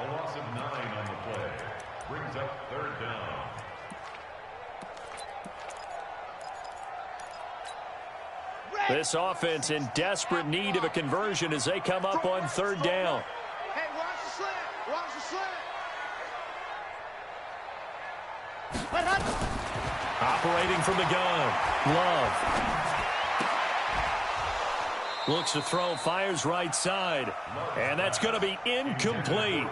A loss of 9 on the play. Brings up third down. This offense in desperate need of a conversion as they come up on third down. Hey, watch the slant. Watch the slant. Operating from the gun. Love. Looks to throw, fires right side. And that's going to be incomplete.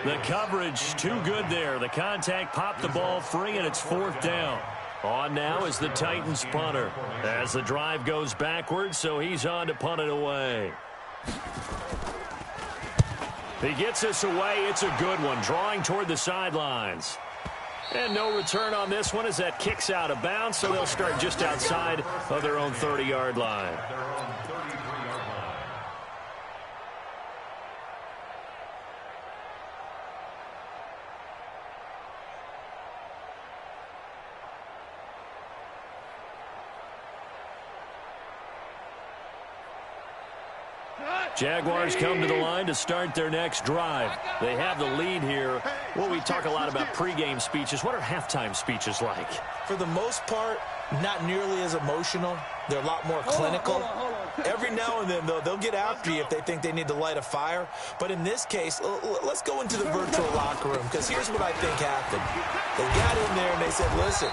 The coverage too good there. The contact popped the ball free, and it's fourth down. On now is the Titans punter as the drive goes backwards, so he's on to punt it away. He gets this away. It's a good one, drawing toward the sidelines. And no return on this one as that kicks out of bounds, so they'll start just outside of their own 30-yard line. Jaguars come to the line to start their next drive. They have the lead here. Well, we talk a lot about pregame speeches. What are halftime speeches like? For the most part, not nearly as emotional. They're a lot more clinical. Every now and then, though, they'll get after you if they think they need to light a fire. But in this case, let's go into the virtual locker room, because here's what I think happened. They got in there and they said, listen,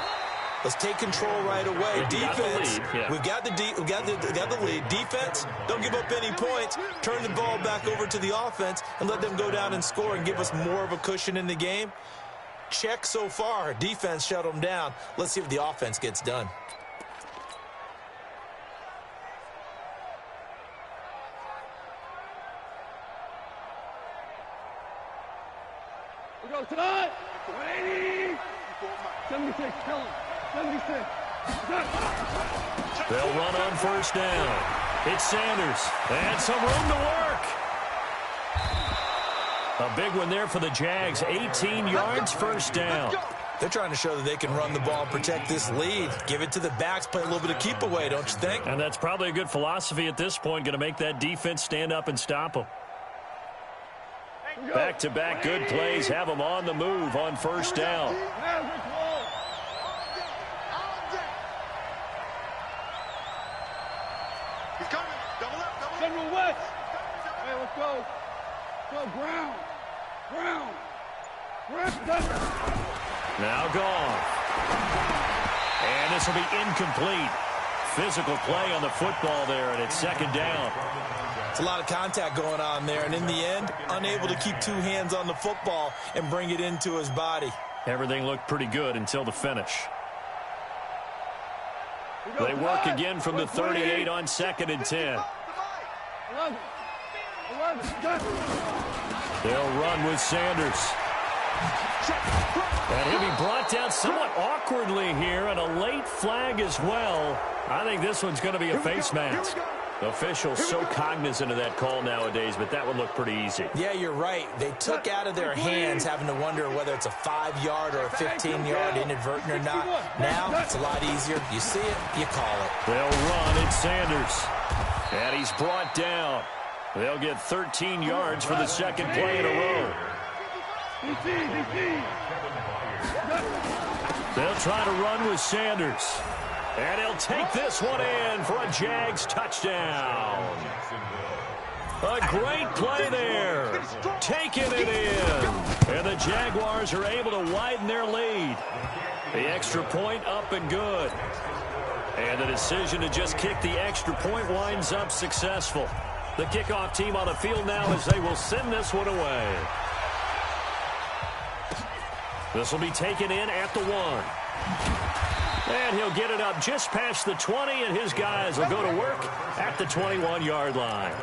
let's take control right away. Defense, we've got the lead. Defense, don't give up any points. Turn the ball back over to the offense and let them go down and score and give us more of a cushion in the game. Check so far. Defense shut them down. Let's see if the offense gets done. We go tonight. 180. 76. Kill him. 76. They'll run on first down. It's Sanders. And some room to work. A big one there for the Jags. 18 yards, first down. They're trying to show that they can run the ball and protect this lead. Give it to the backs, play a little bit of keep away, don't you think? And that's probably a good philosophy at this point. Going to make that defense stand up and stop them. Back-to-back good plays have them on the move on first down. He's coming. Double up. General West. Hey, let's go. Go, Brown. Now gone. And this will be incomplete. Physical play on the football there, and it's second down. It's a lot of contact going on there, and in the end, unable to keep two hands on the football and bring it into his body. Everything looked pretty good until the finish. They work again from the 38 on 2nd and 10. 11. They'll run with Sanders. And he'll be brought down somewhat awkwardly here, and a late flag as well. I think this one's going to be a face mask. Officials so cognizant of that call nowadays, but that one looked pretty easy. Yeah, you're right. They took out of their hands having to wonder whether it's a 5-yard or a 15-yard inadvertent or not. Now, it's a lot easier. You see it, you call it. They'll run. It's Sanders. And he's brought down. They'll get 13 yards for the second play in a row. They'll try to run with Sanders. And he'll take this one in for a Jags touchdown. A great play there. Taking it in. And the Jaguars are able to widen their lead. The extra point up and good. And the decision to just kick the extra point winds up successful. The kickoff team on the field now as they will send this one away. This will be taken in at the 1. And he'll get it up just past the 20, and his guys will go to work at the 21-yard line.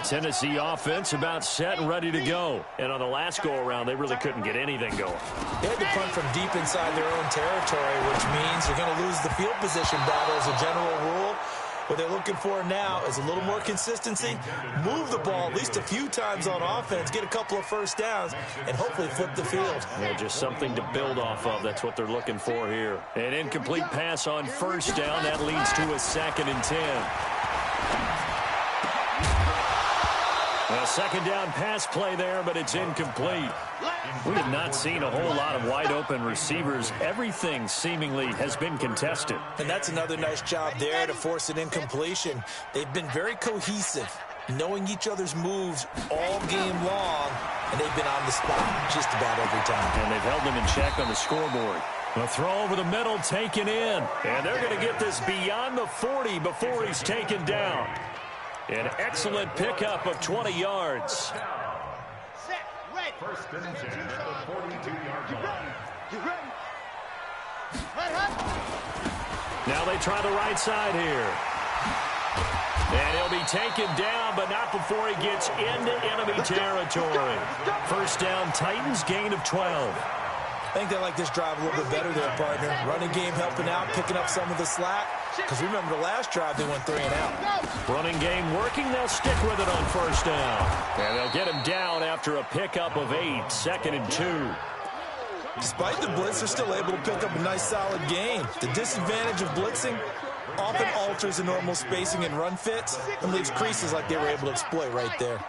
Tennessee offense about set and ready to go. And on the last go-around, they really couldn't get anything going. They had to punt from deep inside their own territory, which means you're going to lose the field position battle as a general rule. What they're looking for now is a little more consistency, move the ball at least a few times on offense, get a couple of first downs, and hopefully flip the field. Yeah, just something to build off of. That's what they're looking for here. An incomplete pass on first down. That leads to a 2nd and 10. A second down pass play there, but it's incomplete. We have not seen a whole lot of wide-open receivers. Everything seemingly has been contested. And that's another nice job there to force an incompletion. They've been very cohesive, knowing each other's moves all game long, and they've been on the spot just about every time. And they've held them in check on the scoreboard. A throw over the middle taken in. And they're going to get this beyond the 40 before he's taken down. An excellent pickup of 20 yards. Set, ready. First and 10 at the 42-yard line. You ready? Now they try the right side here. And he'll be taken down, but not before he gets into enemy territory. First down, Titans, gain of 12. I think they like this drive a little bit better there, partner. Running game helping out, picking up some of the slack. Because remember the last drive, they went 3 and out. Running game working. They'll stick with it on first down. And they'll get him down after a pickup of 8, 2nd and 2. Despite the blitz, they're still able to pick up a nice, solid gain. The disadvantage of blitzing often alters the normal spacing and run fits and leaves creases like they were able to exploit right there.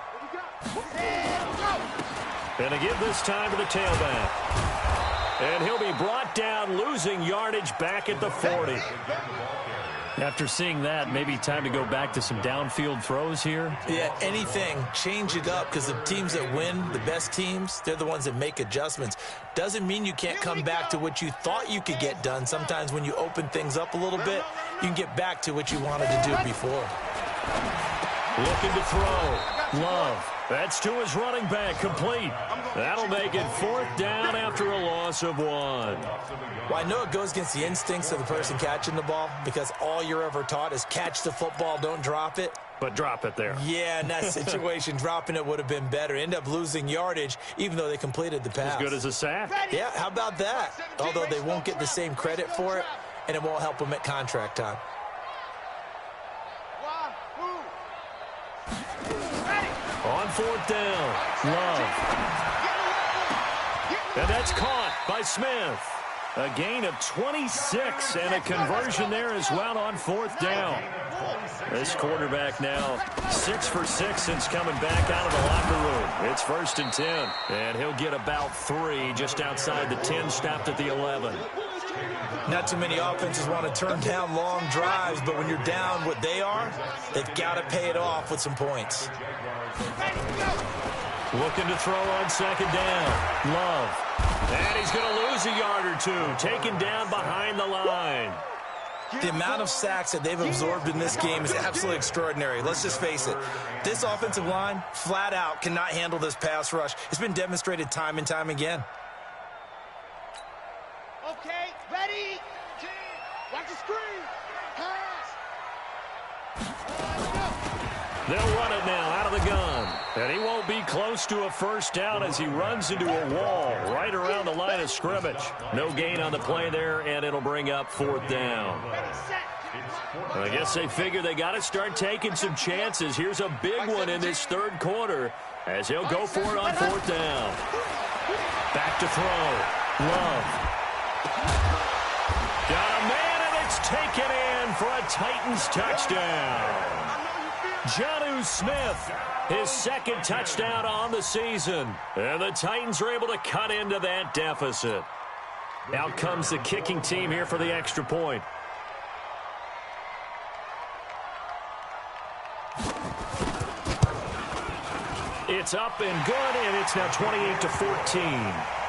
And to give this time to the tailback. And he'll be brought down, losing yardage back at the 40. After seeing that, maybe time to go back to some downfield throws here. Yeah, anything. Change it up, because the teams that win, the best teams, they're the ones that make adjustments. Doesn't mean you can't come back to what you thought you could get done. Sometimes when you open things up a little bit, you can get back to what you wanted to do before. Looking to throw. Love. That's to his running back, complete. That'll make it 4th down after a loss of 1. Well, I know it goes against the instincts of the person catching the ball, because all you're ever taught is catch the football, don't drop it. But drop it there. Yeah, in that situation, dropping it would have been better. End up losing yardage, even though they completed the pass. As good as a sack. Yeah, how about that? Although they won't get the same credit for it, and it won't help them at contract time. On 4th down, Love. And that's caught by Smith. A gain of 26 and a conversion there as well on 4th down. This quarterback now 6 for 6 since coming back out of the locker room. It's 1st and 10. And he'll get about 3 just outside the 10, stopped at the 11. Not too many offenses want to turn down long drives, but when you're down what they are, they've got to pay it off with some points. Looking to throw on 2nd down. Love. And he's going to lose a yard or 2. Taken down behind the line. The amount of sacks that they've absorbed in this game is absolutely extraordinary. Let's just face it. This offensive line, flat out, cannot handle this pass rush. It's been demonstrated time and time again. Okay, ready, watch the screen, pass. They'll run it now out of the gun. And he won't be close to a first down as he runs into a wall right around the line of scrimmage. No gain on the play there, and it'll bring up 4th down. I guess they figure they got to start taking some chances. Here's a big one in this 3rd quarter as he'll go for it on 4th down. Back to throw. Love. Got a man, and it's taken in for a Titans touchdown. Jonnu Smith, his 2nd touchdown on the season. And the Titans are able to cut into that deficit. Out comes the kicking team here for the extra point. It's up and good, and it's now 28-14.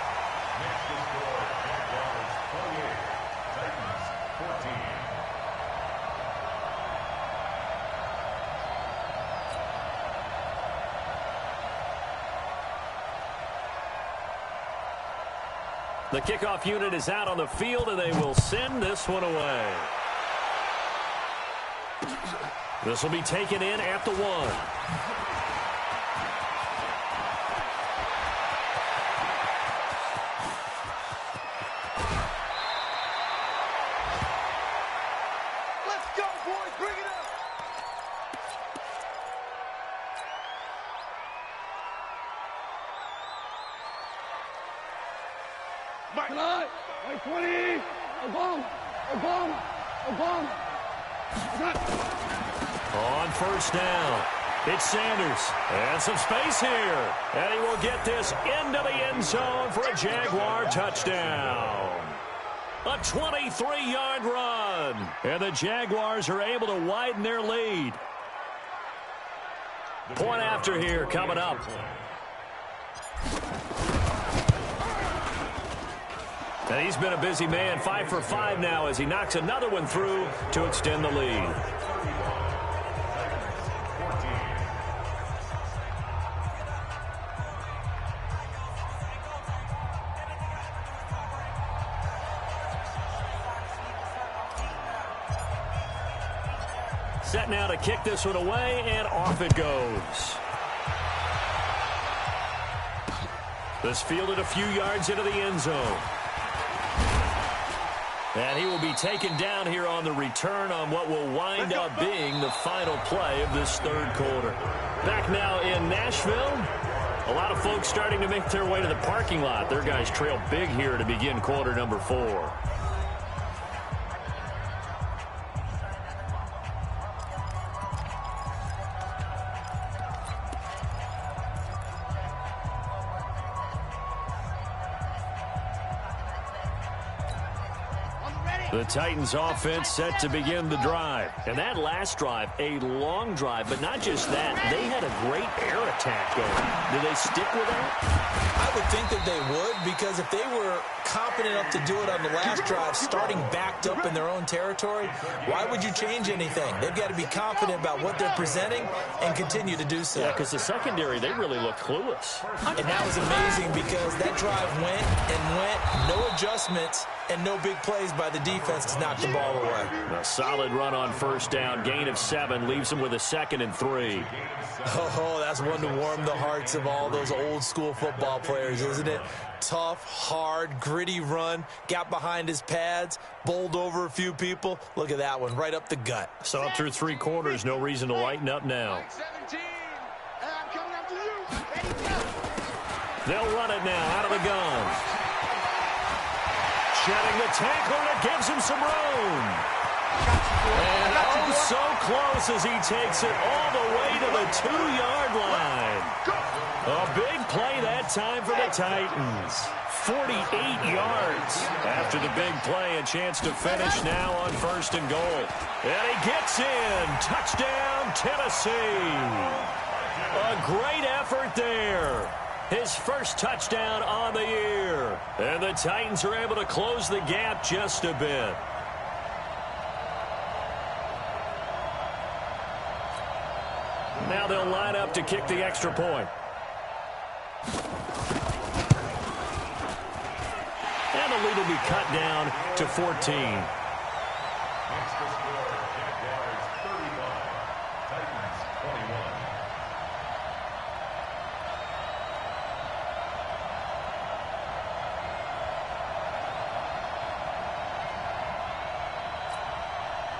The kickoff unit is out on the field, and they will send this one away. This will be taken in at the 1. Let's go, boys, bring it up. Tonight, 20. Obama. On first down, it's Sanders. And some space here. And he will get this into the end zone for a Jaguar touchdown. A 23-yard run. And the Jaguars are able to widen their lead. Point after here coming up. And he's been a busy man, 5 for 5 now as he knocks another one through to extend the lead. Set now to kick this one away, and off it goes. This fielded a few yards into the end zone. And he will be taken down here on the return on what will wind up being the final play of this third quarter. Back now in Nashville. A lot of folks starting to make their way to the parking lot. Their guys trail big here to begin quarter number 4. The Titans offense set to begin the drive. And that last drive, a long drive, but not just that. They had a great air attack going. Do they stick with that? I would think that they would, because if they were competent enough to do it on the last drive, starting backed up in their own territory, why would you change anything? They've got to be confident about what they're presenting and continue to do so. Yeah, because the secondary, they really look clueless. And that was amazing because that drive went and went, no adjustments, and no big plays by the defense to knock the ball away. A solid run on first down, gain of 7, leaves them with a 2nd and 3. Oh, that's one to warm the hearts of all those old school football players, isn't it? Tough, hard, gritty run, got behind his pads, bowled over a few people. Look at that one, right up the gut. So up through 3 quarters, no reason to lighten up now. 17. I'm coming after you. Ready, go. They'll run it now out of the gun. Shedding the tackler, and it gives him some room. And oh, so close as he takes it all the way to the 2-yard line. A big play that time for the Titans. 48 yards after the big play. A chance to finish now on 1st and goal. And he gets in. Touchdown, Tennessee. A great effort there. His first touchdown on the year. And the Titans are able to close the gap just a bit. Now they'll line up to kick the extra point. And the lead will be cut down to 14. Extra score, Jaguars 35, Titans 21.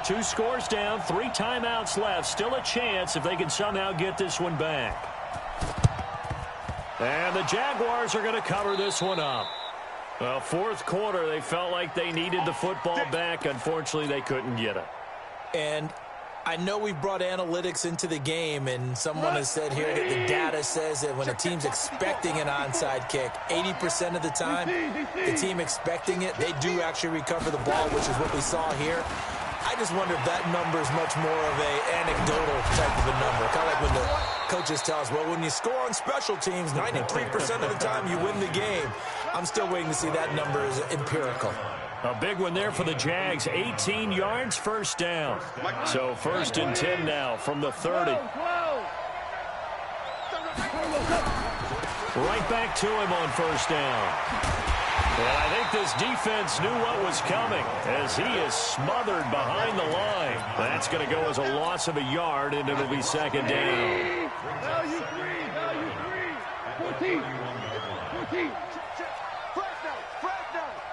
Two scores down, 3 timeouts left. Still a chance if they can somehow get this one back. And the Jaguars are going to cover this one up. Well, 4th quarter, they felt like they needed the football back. Unfortunately, they couldn't get it. And I know we've brought analytics into the game, and someone has said here that the data says that when a team's expecting an onside kick, 80% of the time, the team expecting it, they do actually recover the ball, which is what we saw here. I just wonder if that number is much more of a anecdotal type of a number. Kind of like when the coaches tell us, well, when you score on special teams, 93% of the time you win the game. I'm still waiting to see that number is empirical. A big one there for the Jags. 18 yards, first down. So 1st and 10 now from the 30. Right back to him on first down. And I think this defense knew what was coming as he is smothered behind the line. That's going to go as a loss of a yard, and it'll be 2nd down. Value 3. 14.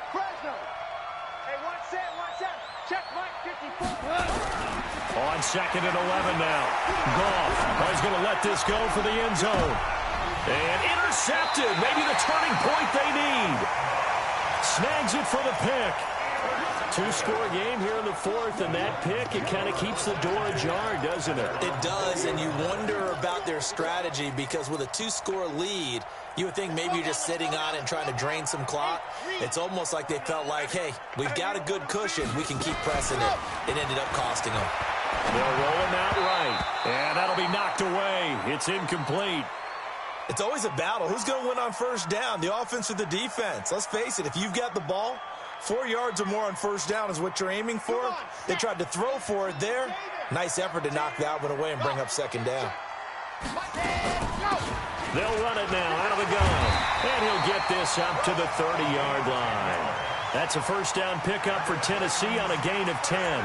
Fresno. Hey, one set. Check Mike, 54. On 2nd and 11 now. Goff is going to let this go for the end zone. And intercepted. Maybe the turning point they need. finds it for the pick. Two-score game here in the fourth, and that pick, it kind of keeps the door ajar, doesn't it? It does, and you wonder about their strategy because with a two-score lead, you would think maybe you're just sitting on it and trying to drain some clock. It's almost like they felt like, hey, we've got a good cushion. We can keep pressing it. It ended up costing them. They'll roll him out right, and that'll be knocked away. It's incomplete. It's always a battle. Who's going to win on first down, the offense or the defense? Let's face it, if you've got the ball, 4 yards or more on first down is what you're aiming for. They tried to throw for it there. Nice effort to knock that one away and bring up second down. They'll run it now out of the gun, and he'll get this up to the 30-yard line. That's a first down pickup for Tennessee on a gain of 10.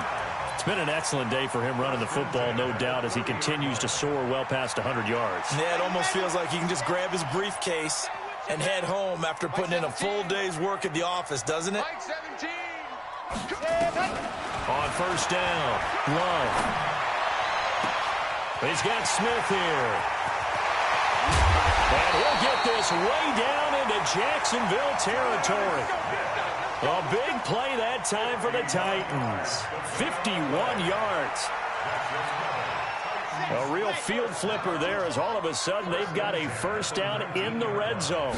It's been an excellent day for him running the football, no doubt, as he continues to soar well past 100 yards. Yeah, it almost feels like he can just grab his briefcase and head home after putting in a full day's work at the office, doesn't it? On first down, Love. He's got Smith here. And he'll get this way down into Jacksonville territory. A big play that time for the Titans. 51 yards. A real field flipper there as all of a sudden they've got a first down in the red zone.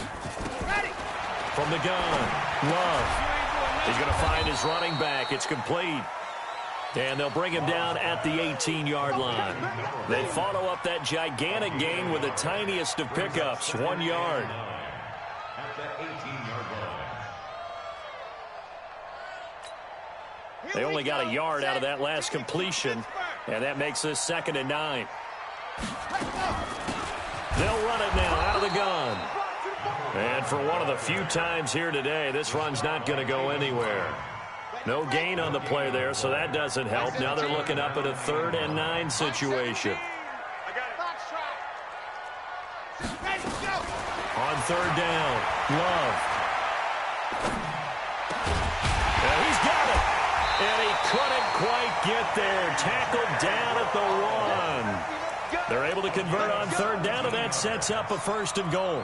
From the gun, Love. He's going to find his running back. It's complete. And they'll bring him down at the 18-yard line. They follow up that gigantic gain with the tiniest of pickups, 1 yard. At the 18-yard line. They only got a yard out of that last completion, and that makes this 2nd and 9. They'll run it now out of the gun. And for one of the few times here today, this run's not going to go anywhere. No gain on the play there, so that doesn't help. Now they're looking up at a 3rd and 9 situation. On 3rd down, Love. And he's got it. And he couldn't quite get there. Tackled down at the 1. They're able to convert on 3rd down, and that sets up a 1st and goal.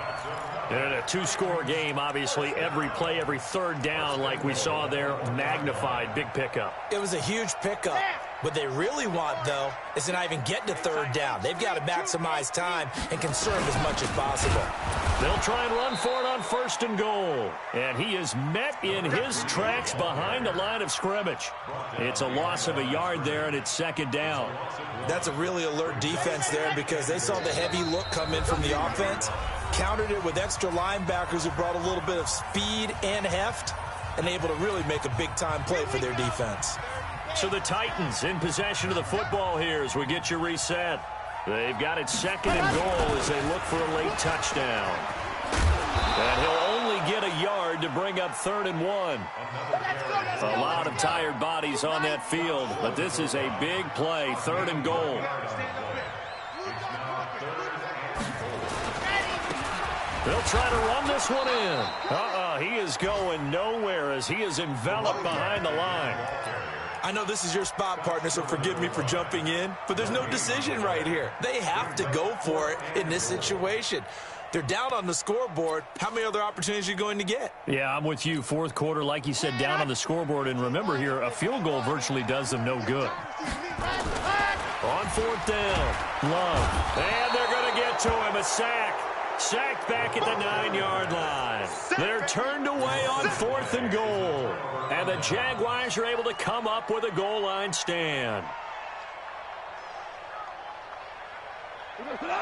And a two-score game, obviously, every play, every 3rd down, like we saw there, magnified, big pickup. It was a huge pickup. What they really want, though, is to not even get to 3rd down. They've got to maximize time and conserve as much as possible. They'll try and run for it on 1st and goal. And he is met in his tracks behind the line of scrimmage. It's a loss of a yard there, and it's 2nd down. That's a really alert defense there because they saw the heavy look come in from the offense, countered it with extra linebackers who brought a little bit of speed and heft, and able to really make a big-time play for their defense. So the Titans in possession of the football here as we get you reset. They've got it 2nd and goal as they look for a late touchdown. And he'll only get a yard to bring up 3rd and 1. A lot of tired bodies on that field, but this is a big play, 3rd and goal. They'll try to run this one in. He is going nowhere as he is enveloped behind the line. I know this is your spot, partner, so forgive me for jumping in, but there's no decision right here. They have to go for it in this situation. They're down on the scoreboard. How many other opportunities are you going to get? Yeah, I'm with you. 4th quarter, like you said, down on the scoreboard. And remember here, a field goal virtually does them no good. On 4th down, Love. And they're going to get to him, a sack. Sacked back at the 9-yard line. They're turned away on 4th and goal. And the Jaguars are able to come up with a goal line stand.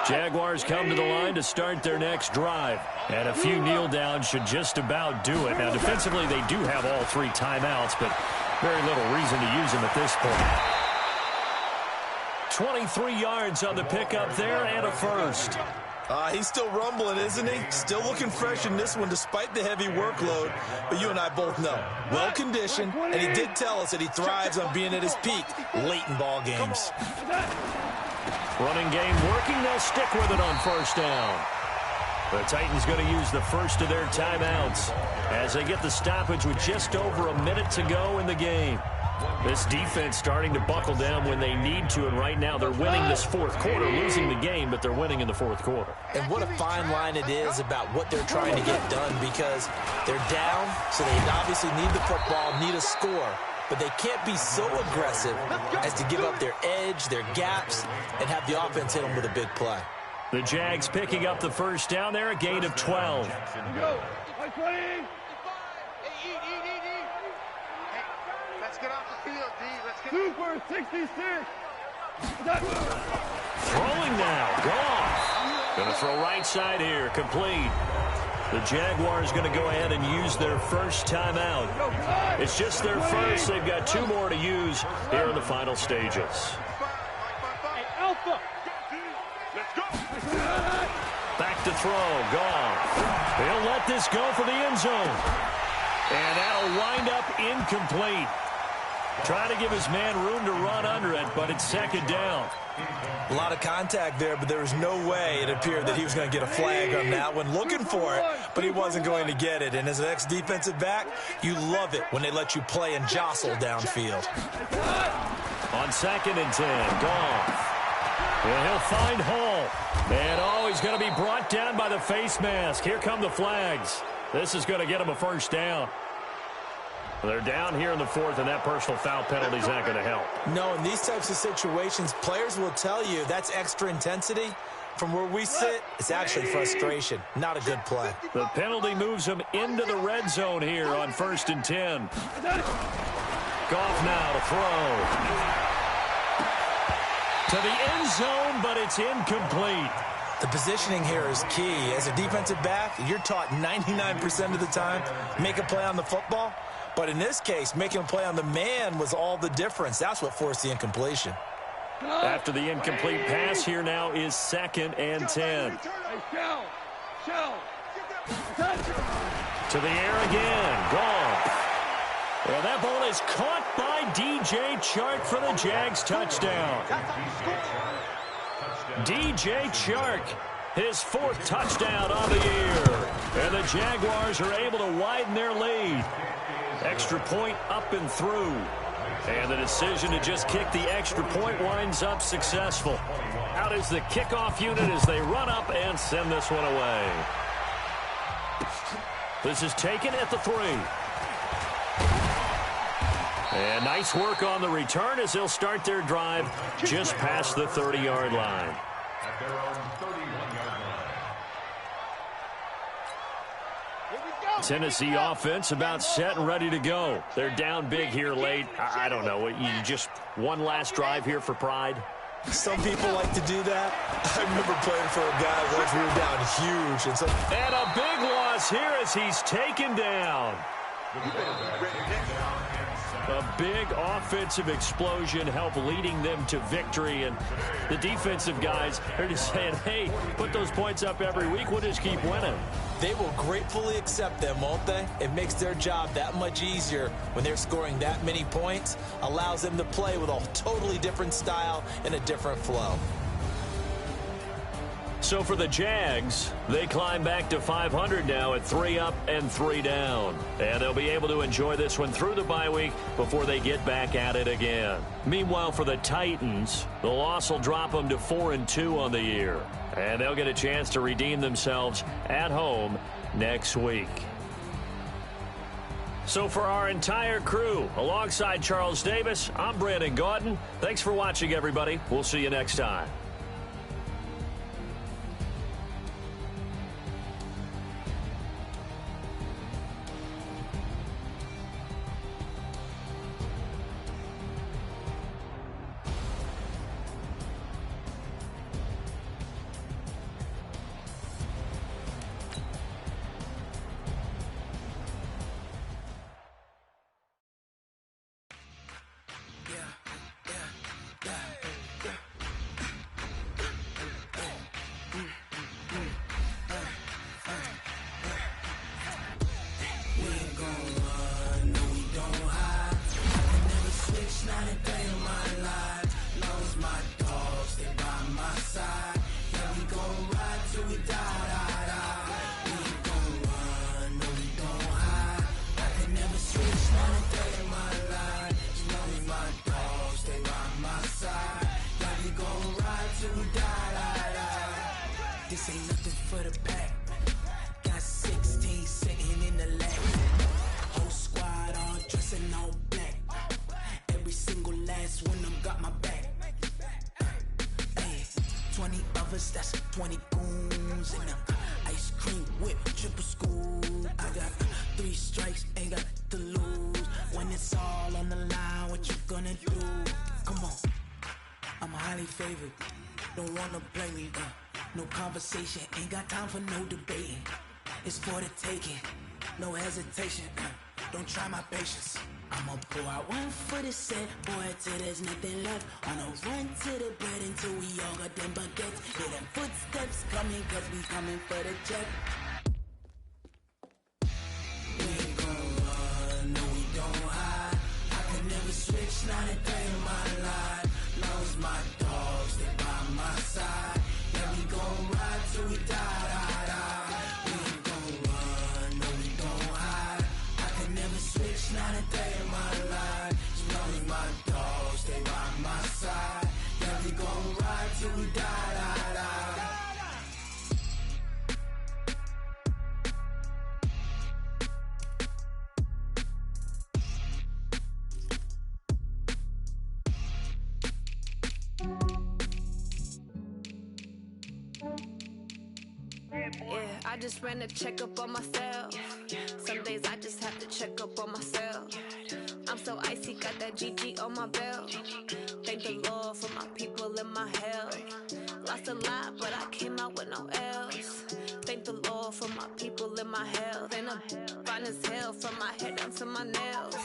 Jaguars come to the line to start their next drive. And a few kneel downs should just about do it. Now, defensively, they do have all 3 timeouts, but very little reason to use them at this point. 23 yards on the pickup there and a 1st. He's still rumbling, isn't he? Still looking fresh in this one despite the heavy workload. But you and I both know, well-conditioned, and he did tell us that he thrives on being at his peak late in ball games. Running game working. They'll stick with it on 1st down. The Titans going to use the first of their timeouts as they get the stoppage with just over a minute to go in the game. This defense starting to buckle down when they need to, and right now they're winning this fourth quarter, losing the game, but they're winning in the fourth quarter. And what a fine line it is about what they're trying to get done, because they're down, so they obviously need the football, need a score, but they can't be so aggressive as to give up their edge, their gaps, and have the offense hit them with a big play. The Jags picking up the first down there, a gain of 12. Go. High 20. Hey, let's get off the field, D. Let's get Super 66. Throwing now, Goff. Going to throw right side here, complete. The Jaguars going to go ahead and use their first timeout. It's just their first. They've got 2 more to use here in the final stages. Hey, Alpha. Back to throw, Goff. He'll let this go for the end zone. And that'll wind up incomplete. Trying to give his man room to run under it, but it's second down. A lot of contact there, but there was no way it appeared that he was going to get a flag on that one. Looking for it, but he wasn't going to get it. And as an ex-defensive back, you love it when they let you play and jostle downfield. On 2nd and 10, Goff. And he'll find Hall. And he's going to be brought down by the face mask. Here come the flags. This is going to get him a first down. They're down here in the 4th, and that personal foul penalty is not going to help. No, in these types of situations, players will tell you that's extra intensity. From where we sit, it's actually frustration. Not a good play. The penalty moves him into the red zone here on 1st and 10. Goff now to throw. To the end zone, but it's incomplete. The positioning here is key. As a defensive back, you're taught 99% of the time, make a play on the football. But in this case, making a play on the man was all the difference. That's what forced the incompletion. After the incomplete pass, here now is 2nd and 10. Hey, shell. To the air again. Gone. And that ball is caught by DJ Chark for the Jags touchdown. DJ Chark, his 4th touchdown on the year. And the Jaguars are able to widen their lead. Extra point up and through. And the decision to just kick the extra point winds up successful. Out is the kickoff unit as they run up and send this one away. This is taken at the 3. And nice work on the return as they'll start their drive just past the 30-yard line. At their own 31-yard line. Tennessee offense about set and ready to go. They're down big here late. I don't know. You just one last drive here for pride. Some people like to do that. I remember playing for a guy once we were down huge. And a big loss here as he's taken down. A big offensive explosion helped leading them to victory. And the defensive guys are just saying, hey, put those points up every week. We'll just keep winning. They will gratefully accept them, won't they? It makes their job that much easier when they're scoring that many points. Allows them to play with a totally different style and a different flow. So for the Jags, they climb back to 500 now at 3 up and 3 down. And they'll be able to enjoy this one through the bye week before they get back at it again. Meanwhile, for the Titans, the loss will drop them to 4-2 on the year. And they'll get a chance to redeem themselves at home next week. So for our entire crew, alongside Charles Davis, I'm Brandon Gaudin. Thanks for watching, everybody. We'll see you next time. 20 goons in the ice cream whip, triple scoop. I got 3 strikes, ain't got to lose. When it's all on the line, what you gonna do? Come on, I'm highly favored. Don't wanna play me, no conversation, ain't got time for no debating. It's for the taking, no hesitation. Don't try my patience. I'ma pour out one for the set, boy, till there's nothing left. On a run to the bread until we all got them baguettes. Hear them footsteps coming, cause we coming for the jet. We ain't gon' run, no we don't hide. I could never switch, not a day in my life. Long as my dogs, they by my side. Yeah, we gon' ride till we die, die, die. We ain't gon' run, no we don't hide. I could never switch, not a day in my life. As long as my dogs, they by my side. Yeah, we gon' ride till we die, die, die. Yeah, I just ran a checkup on myself. Some days I just have to check up on myself. I'm so icy, got that GG on my belt. Thank the Lord for my people in my health. Lost a lot, but I came out with no L's. Thank the Lord for my people in my health. And I'm fine as hell from my head down to my nails.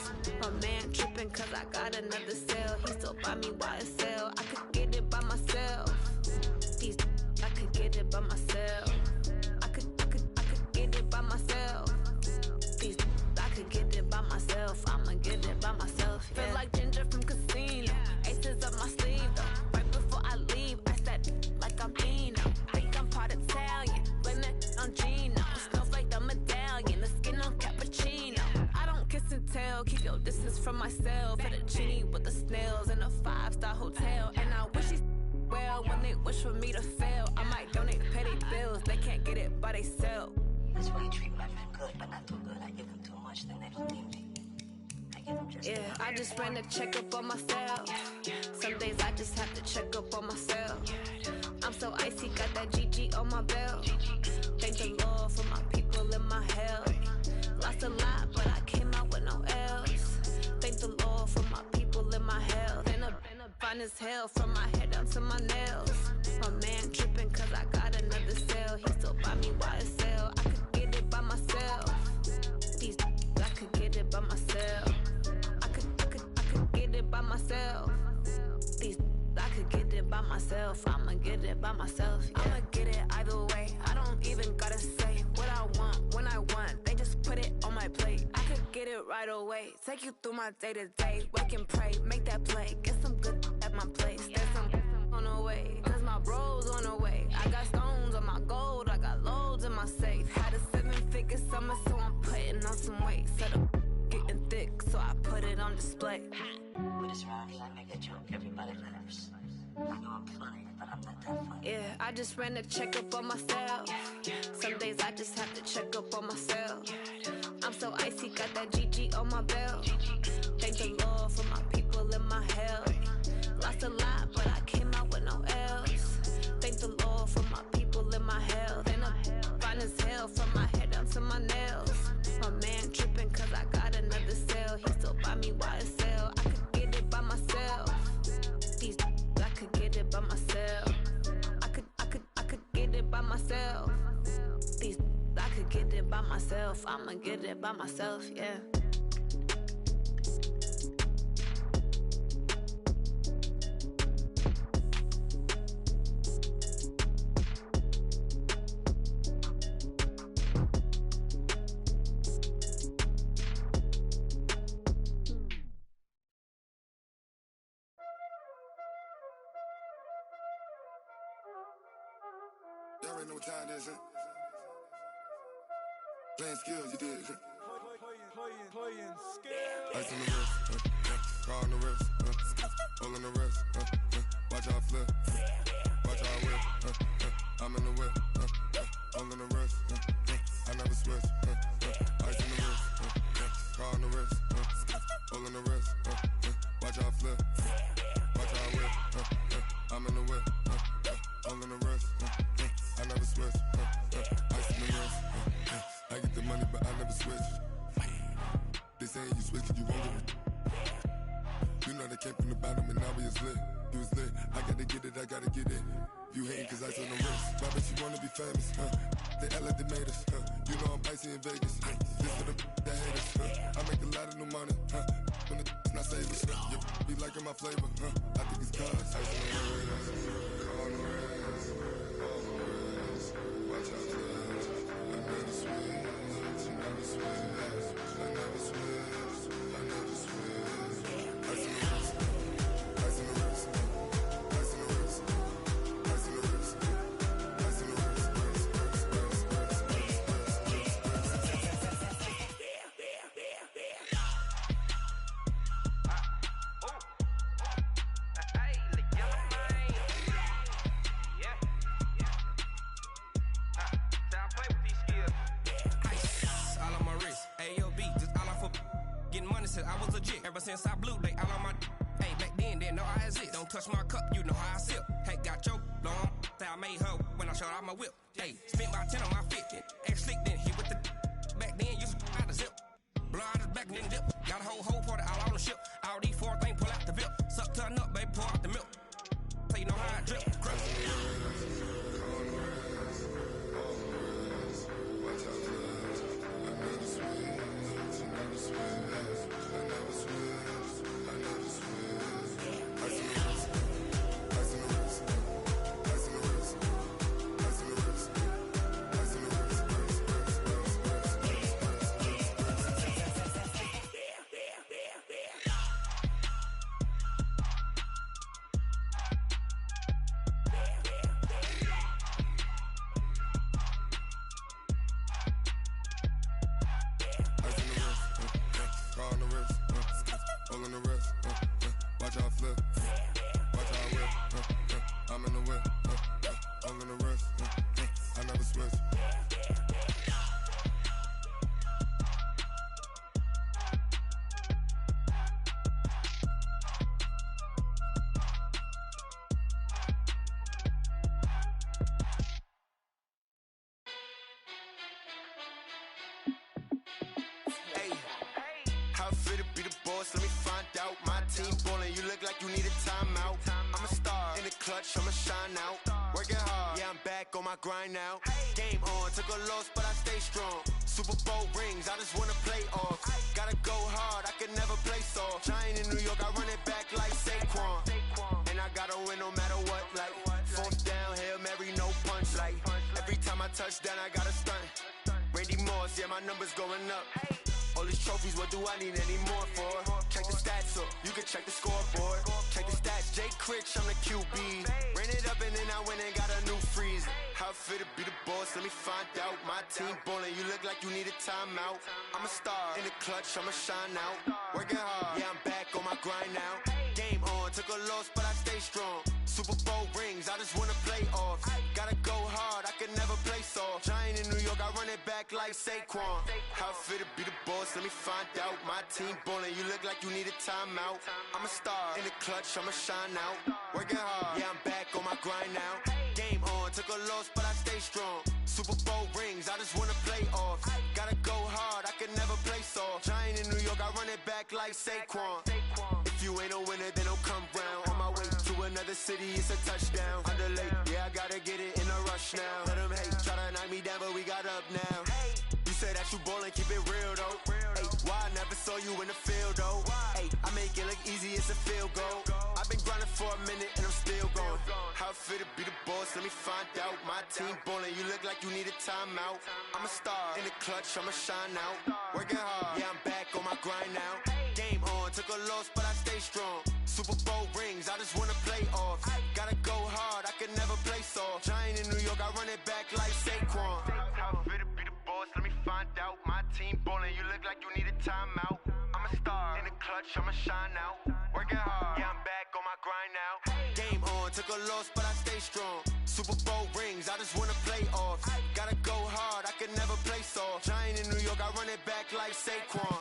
My man tripping cause I got another cell. He still buy me YSL. I could get it by myself. These I could get it by myself. I could get it by myself. These I could get it by myself. I'ma get it by myself. Yeah. Feel like Ginger from Casino. Aces up my sleeve though. Right before I leave, I said like I'm Dino. Think I'm part Italian. Blame that on Gino. Smells like the medallion. The skin on cappuccino. I don't kiss and tell. Keep your distance from myself. At a genie with the snails in a 5-star hotel. And I wish he's well when they wish for me to fail. I might donate petty bills. They can't get it by they self. That's why you treat my friend good, but not too good. I give them too much, then they don't need me. I give them just yeah, I just ran a checkup on myself. Some days I just have to check up on myself. I'm so icy, got that GG on my belt. Thank the Lord for my people in my health. Lost a lot, but I came out with no L's. Thank the Lord for my people in my health. And I'm fine as hell from my head down to my nails. My man tripping cause I got another cell. He still buy me YSL. I could get it by myself. These I could get it by myself. I could get it by myself. These I could get it by myself. I'ma get it by myself. Yeah. I'ma get it either way. I don't even gotta say what I want when I want. They just put it on my plate. I could get it right away. Take you through my day to day. Wake and pray, make that play. Get some good at my place. There's some on the way. Cause my bro's on the way. I got stones on my gold. I got loads in my safe. Had a 7-figure summer, so I'm putting on some weight. Set up getting thick, so I put it on display. With this round, I make a joke. Everybody laughs. I know I'm funny, but I'm not that funny. Yeah, I just ran a checkup on myself. Some days I just have to check up on myself. I'm so icy, got that GG on my belt. Thank the Lord for my people in my health. Lost a lot, but I came out with no L's. Thank the Lord for my people in my health. And I'm fine as hell from my head down to my nails. My man tripping cause I got another cell. He still buy me YSL. I could get it by myself. These I could get it by myself. I could get it by myself. These I could get it by myself. I'ma get it by myself, yeah. Y'all already know what time it is, huh? Playing skills, you did, huh? Playing skills. Ice on the wrist, car on the wrist, hole in the wrist, watch out flip, watch out whip, I'm in the whip, hole in the wrist, I never switch, ice on the wrist, car on the wrist, hole in the wrist, watch out flip, watch out whip, I'm in the whip, hole in the wrist, I saying you switch, you won't get it. You know they came from the bottom and now we is lit. You was lit, I gotta get it, I gotta get it. You hating cause ice on the wrist. Why bet you wanna be famous, They act like they made us, You know I'm icy in Vegas, This for the that hate us, I make a lot of new money, When the not savers, Be liking my flavor, I think it's cause ice on the wrist, on the wrist, on the wrist. Watch out, cuz I never switch, I never switch, I never switch, I never switch. Ice on the wrist, ice on the wrist, ice on the wrist, ice on the wrist, ice on the wrist. I was legit ever since I blew they all on my hey back then didn't know I exist. Don't touch my cup, you know how I sip. Hey, got your long say I made her when I showed out my whip. Hey, spent about 10 on my fit. Ex slick then hit with the back then used to out the zip. Blow out his back then dip. Got a whole party all on the ship. All these four things pull out the VIP. Suck turn up, baby, pour out the milk. So you know how I drip. Crush. I'ma shine out, working hard, yeah I'm back on my grind now. Game on, took a loss but I stay strong. Super Bowl rings, I just wanna play off. Gotta go hard, I can never play soft. Giant in New York, I run it back like Saquon. And I gotta win no matter what, like fourth down, Hail Mary, no punch. Like every time I touch down, I gotta stunt. Randy Moss, yeah my numbers going up. All these trophies, what do I need any more for? Check the stats up, you can check the scoreboard. Check the stats, Jay Critch, I'm the QB. Ran it up and then I went and got a new freeze. How it feel to be the boss, let me find out. My team ballin', you look like you need a timeout. I'm a star, in the clutch, I'ma shine out. Working hard, yeah I'm back on my grind now. Game on, took a loss but I stay strong. Super Bowl rings, I just wanna play off. Gotta go hard, I can never play soft. Giant in New York, I run it back like Saquon. How it feel to be the boss, let me find out. My team ballin', you look like you need a timeout. I'm a star, in the clutch, I'ma shine out. Working hard, yeah I'm back on my grind now. Game on, took a loss but I stay strong. Super Bowl rings, I just wanna play off. Gotta go hard, I can never play soft. Giant in New York, I run it back like Saquon. If you ain't a winner, then don't come round. On my way to another city, it's a touchdown. Underlay, yeah, I gotta get it in a rush now. Let them hate, try to knock me down, but we got up now. You say that you ballin', keep it real though. Ay, why I never saw you in the field though? Ay, I make it look easy, it's a field goal. I've been grinding for a minute and I'm still going. How it feel to be the boss, let me find out. My team ballin', you look like you need a timeout. I'm a star, in the clutch, I'ma shine out. Working hard, yeah I'm back on my grind now. Game on, took a loss but I stay strong. Super Bowl rings, I just wanna play off. Gotta go hard, I can never play soft. Giant in New York, I run it back like Saquon. How it feel to be the boss, let me find out. My team ballin', you look like you need a timeout. I'm a star, in the clutch, I'ma shine out. Working hard, yeah I'm back on my grind now. Game on, took a loss but I stay strong. Super Bowl rings, I just wanna play off. Gotta go hard, I can never play soft. Giant in New York, I run it back like Saquon.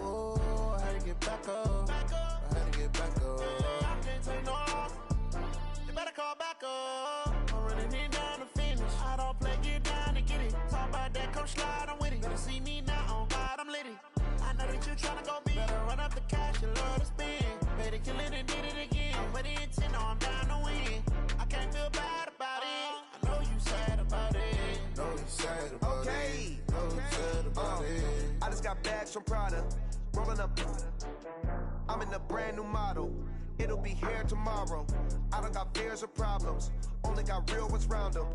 Oh, I had to get back up. I had to get back up. I can't take no loss. You better call back up. I'm running it down to finish. I don't play, get down to get it. Talk about that, come slide, I'm with it. Better see me now, on God, I'm litty. I know that you tryna go big. Better run up the cash, you love to spend. Better kill it and did it again. But the intent, no, I'm down to win. I can't feel bad about it. I know you sad about it. Know you sad about it. Know you sad about it. I just got bags from Prada. Rolling up. I'm in a brand new model. It'll be here tomorrow. I don't got fears or problems. Only got real ones round them.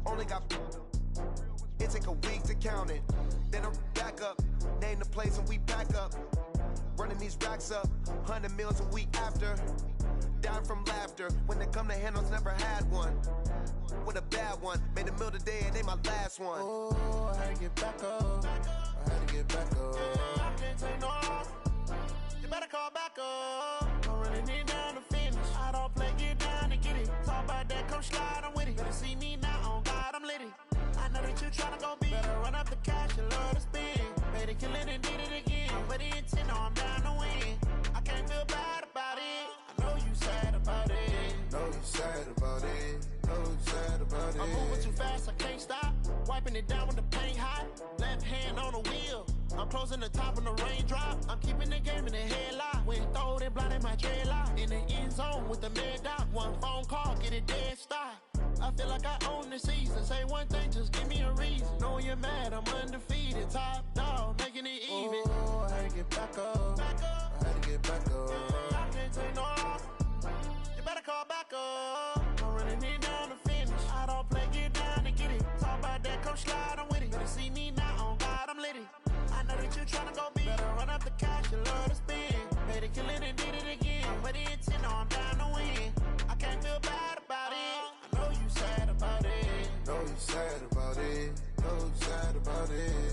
Only got. It take a week to count it. Then I'm back up. Name the place and we pack up. Running these racks up. 100 meals a week after. Down from laughter. When they come to handles, never had one. With a bad one. Made a meal today and ain't my last one. Oh, I had to get back up. I had to get back up. I can't take no loss. You better call back up. I'm running it down to finish. I don't play, get down to get it. Talk about that, come slide, I'm with it. Better see me now, on God, I'm litty. I know that you tryna go big. Better run up the cash, you love to spend. Better kill it and did it again. But the intent, no, I'm down to win. I can't feel bad about it. I know you sad about it. Know you sad about it. Know you sad about it. I'm moving too fast, I can't stop. Wiping it down with the paint hot. Left hand on the wheel. I'm closing the top when the raindrop. I'm keeping the game in the headlock. When throw it blind in my dreadlock. In the end zone with the mad dot. One phone call, get it dead stop. I feel like I own the season. Say one thing, just give me a reason. Knowing you're mad, I'm undefeated. Top dog, making it even. Oh, I had to get back up. I had to get back up. I can't take no loss. You better call back up. I'm running it down to finish. I don't play, get down to get it. Talk about that, come slide, I'm with it. Better see me now, on God, I'm litty. I know that you tryna go big. Better run up the cash, you love to spend. Better kill it and did it again. But the intent, no, I'm down to win. I can't feel bad about it. I know you sad about it. Know you sad about it. Know you sad about it.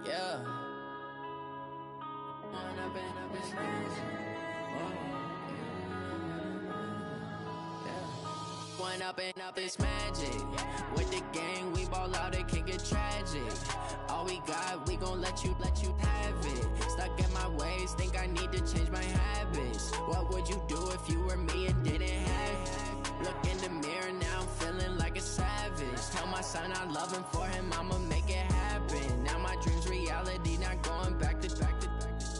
Yeah. One up and up is magic. With the gang, we ball out, it can get tragic. All we got, we gon' let you have it. Stuck in my ways, think I need to change my habits. What would you do if you were me and didn't have it? Look in the mirror, now I'm feeling like a savage. Tell my son I love him, for him I'ma make it happen. Now my dream's reality, not going back to.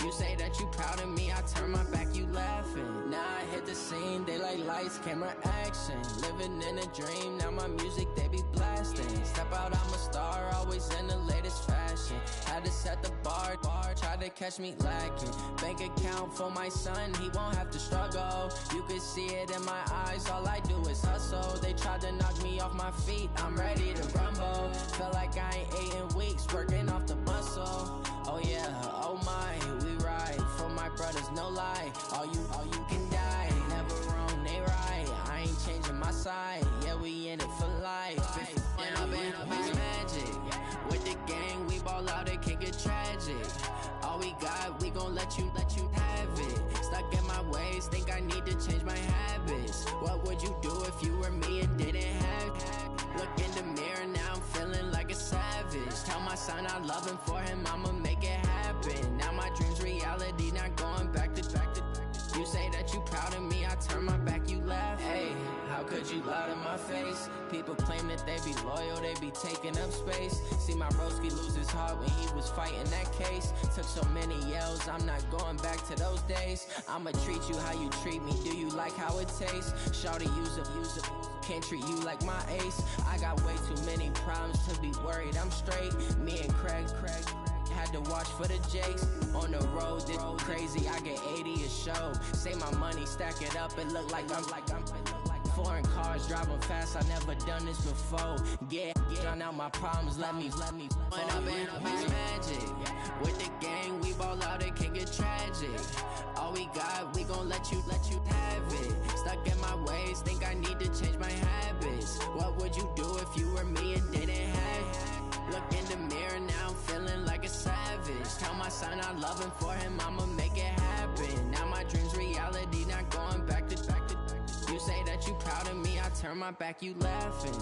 You say that you proud of me, I turn my back, you laughing. Now I hit the scene, they like lights, camera, action. Living in a dream, now my music, they be blasting. Step out, I'm a star, always in the latest fashion. Had to set the bar, try to catch me lacking. Bank account for my son, he won't have to struggle. You can see it in my eyes, all I do is hustle. They tried to knock me off my feet, I'm ready to rumble. Feel like I ain't ate in weeks, working off the muscle. Oh yeah, oh my, we ride for my brothers, no lie. All you can die, never wrong, they right. I ain't changing my side, yeah, we in it for life. And I've been magic. With the gang, we ball out, it can get tragic. All we got, we gon' let you have it. Stuck in my ways, think I need to change my habits. What would you do if you were me and didn't have it? Look in the mirror, now I'm feeling like a savage. Tell my son I love him, for him I'ma make it happen. Now my dream's reality, not going back to. You say that you proud of me, I turn my back, you laugh. Hey, how could you lie to my face? People claim that they be loyal, they be taking up space. See my broski lose his heart when he was fighting that case. Took so many yells, I'm not going back to those days. I'ma treat you how you treat me, do you like how it tastes? Shawty, use it, can't treat you like my ace. I got way too many problems to be worried, I'm straight. Me and Craig had to watch for the Jakes. On the road, this crazy, I get 80 a show. Say my money, stack it up, it look like I'm Foreign cars driving fast, I never done this before. Drown out my problems, let me. When I been up is magic. With the gang, we ball out, it can get tragic. All we got, we gon' let you have it. Stuck in my ways, think I need to change my habits. What would you do if you were me and didn't have it? Look in the mirror, now I'm feeling like a savage. Tell my son I love him, for him I'ma make it happen. Now my dream's reality, not going back to. You say that you proud of me, I turn my back, you laughing.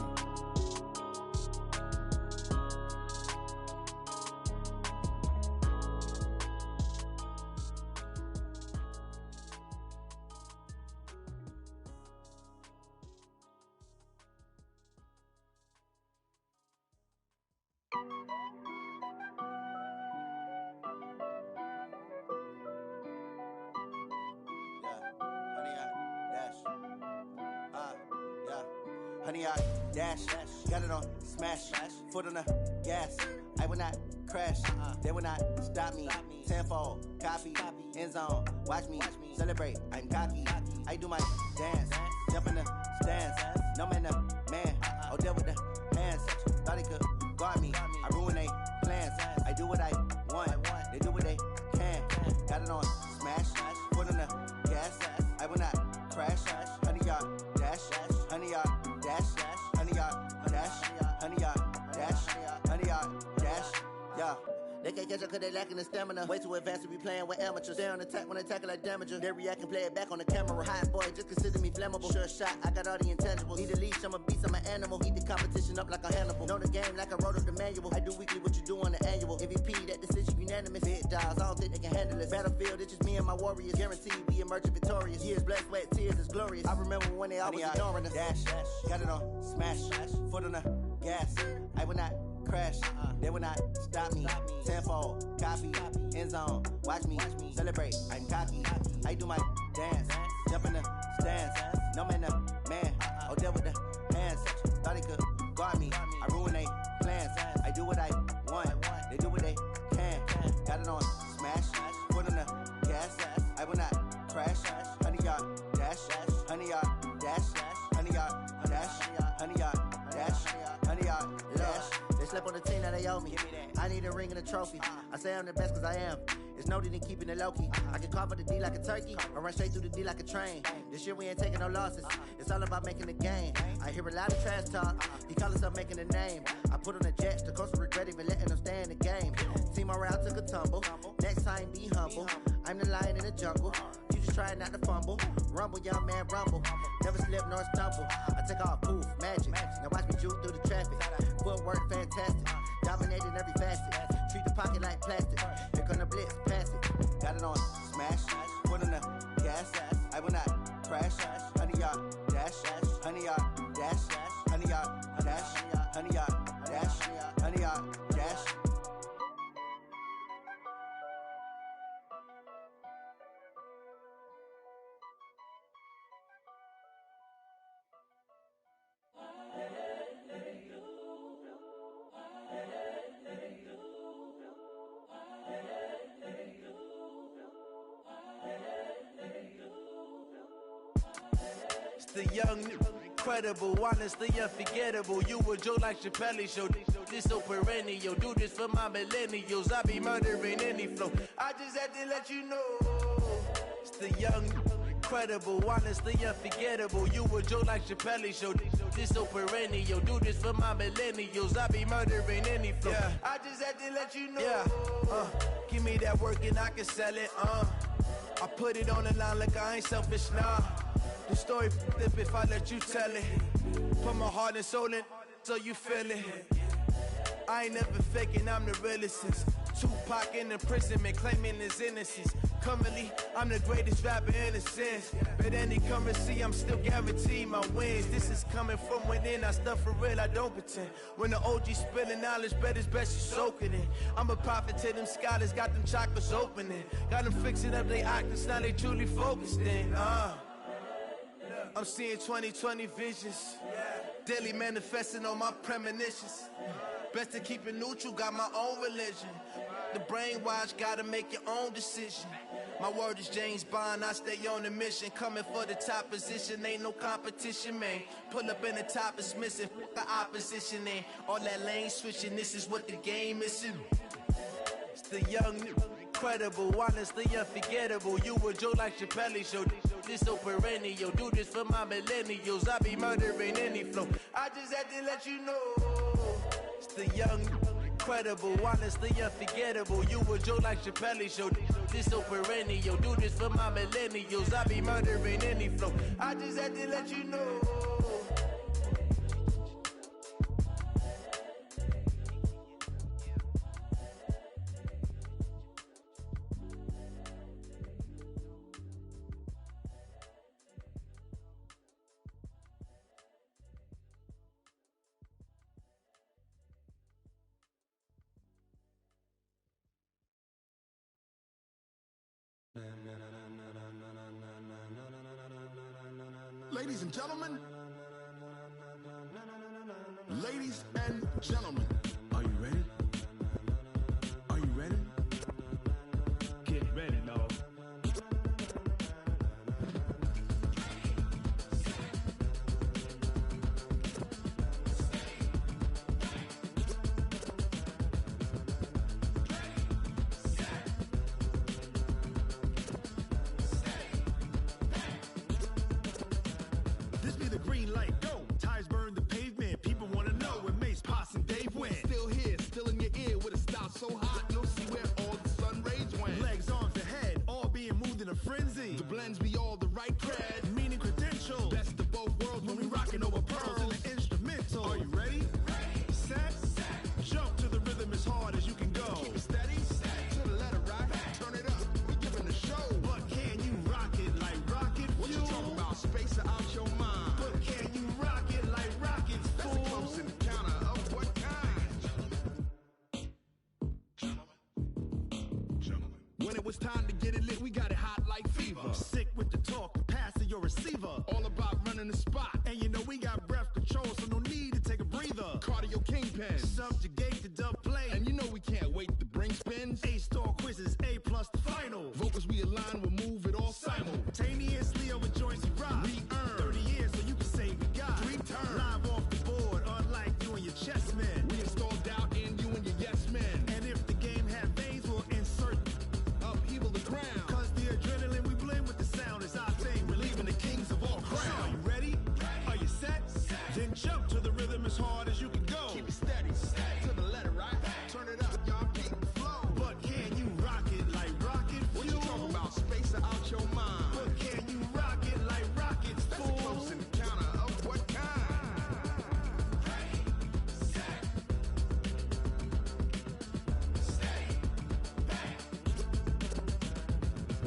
Honey, I dash, got it on smash, foot on the gas. I will not crash, they will not stop me. Tenfold, copy, end zone, watch me celebrate. I'm cocky, I do my dance, jump in the stands. No man, the man, I'll deal with the hands. Thought he could guard me, I ruin they plans. I do what I want, they do what they can. Got it on smash, foot on the gas. I will not crash, honey, y'all dash, honey, y'all dash, honey, y'all dash, honey, y'all dash, honey, y'all dash, yeah. They can't catch up cause they lacking the stamina. Way too advanced to be playing with amateurs. Stay on attack when attack like damager. They react and play it back on the camera. Hot boy, just consider me flammable. Sure shot, I got all the intangibles. Need a leash, I'm a beast, I'm an animal. Eat the competition up like a Hannibal. Know the game like I wrote up the manual. I do weekly what you do on the annual. MVP, that decision unanimous. Big dials, I don't think they can handle it. Battlefield, it's just me and my warriors. Guaranteed we emerge victorious. Years, blood, sweat, tears, is glorious. I remember when they always ignoring us. Dash, got it on smash, foot on the gas. I will not crash, they will not stop me. Tenfold, copy, end zone, watch me celebrate. I'm cocky, I do my dance, jump in the stands. No man, the man, I'll deal with the hands. Thought he could guard me, I ruin they plans. I do what I want, they do what they can. Got it on smash, foot on the gas. I will not crash, honey, y'all dash, honey, y'all dash, honey, y'all dash, honey, y'all dash, honey, y'all dash. They slept on the team that they owe me. I need a ring and a trophy. I say I'm the best cause I am. It's no need in keeping it low-key. I can carve up the D like a turkey or run straight through the D like a train. This year we ain't taking no losses. It's all about making the game. I hear a lot of trash talk. He call himself making a name. I put on the Jets. The coach will regret even letting them stay in the game. Team morale took a tumble. Next time be humble. I'm the lion in the jungle. You just try not to fumble. Rumble, young man, rumble. Never slip nor stumble. I take off, poof, magic. Now watch me juke through the traffic. Footwork fantastic. Dominating every facet. Treat the pocket like plastic. Here come the blitz, pass it. Got it on smash. Foot on the gas. I will not crash. Honey, y'all dash. Honey, y'all dash. Honey, y'all dash. Honey, y'all dash. Honey, y'all dash. It's the young, incredible, honestly unforgettable. You a joke like Chappelle show. This so perennial. Do this for my millennials. I be murdering any flow. I just had to let you know. It's the young, incredible, honestly unforgettable. You a joke like Chappelle show. This so perennial. Do this for my millennials. I be murdering any flow. Yeah. I just had to let you know. Yeah. Give me that work and I can sell it. I put it on the line like I ain't selfish, nah. The story flip if I let you tell it. Put my heart and soul in so you feel it. I ain't never faking, I'm the realest since Tupac in imprisonment, claiming his innocence. Currently, I'm the greatest rapper in a sense. But any currency, I'm still guaranteed my wins. This is coming from within, I stuff for real, I don't pretend. When the OG spilling knowledge, bet it's best you soaking it. I'm a prophet to them scholars, got them chakras opening. Got them fixing up they octaves, now they truly focused in. I'm seeing 2020 visions. Daily manifesting on my premonitions. Best to keep it neutral, got my own religion. The brainwash, gotta make your own decision. My word is James Bond, I stay on a mission. Coming for the top position, ain't no competition, man. Pull up in the top is missing, the opposition ain't. All that lane switching, this is what the game is. It's the young, incredible, honestly unforgettable. You a joke like Chappelle show. This so perennial, do this for my millennials. I be murdering any flow. I just had to let you know. It's the young, incredible, honestly unforgettable. You a joke like Chappelle show. This so perennial, do this for my millennials. I be murdering any flow. I just had to let you know. Ladies and gentlemen, ladies and gentlemen, are you ready? Are you ready? Get ready, dog. This be the green light, go. Tires burn the pavement. People wanna know where Mace, Potts, and Dave went. Still here, still in your ear with a style so hot, you'll see where all the sun rays went. Legs, arms, and head, all being moved in a frenzy. The blends be all the right cred, meaning credentials. Best of both worlds when we rockin' over pearls in the instrumental. Are you ready? Set, jump to the rhythm as hard as you can go. Keep it steady, to the letter right. Turn it up, we giving the show. But can you rock it like rocket fuel? What you talking about? Space out your mind. But can you rock it like rockets, fool? That's a close encounter of what kind? Gentlemen. When it was time to get it lit, we got it hot like fever. Sick with the talk, passing your receiver. All about running the spot. And you know we got breath control, so no need to take a breather. Cardio kingpin, subjugate the dub play. And you know we can't wait to bring spins. A-star quizzes, A+ the final. Vocals we align, we'll move it all simultaneously over joints we rock. We earn 30 years, so you can say we got 3 turns. Live off the board, unlike you and your chess men. We install doubt in you and your yes men. And if the game had veins, we'll insert upheaval the crown. Cause the adrenaline we blend with the sound is our thing. We're leaving the kings of all crowns. So are you ready? Are you set? Then jump to the rhythm as hard as you can go. Keep it steady, to the letter right. Turn it up, y'all keep the flow. But can you rock it like rocket fuel? What you talking about? Space out your mind. But can you rock it like rockets, fool? That's a close encounter of what kind?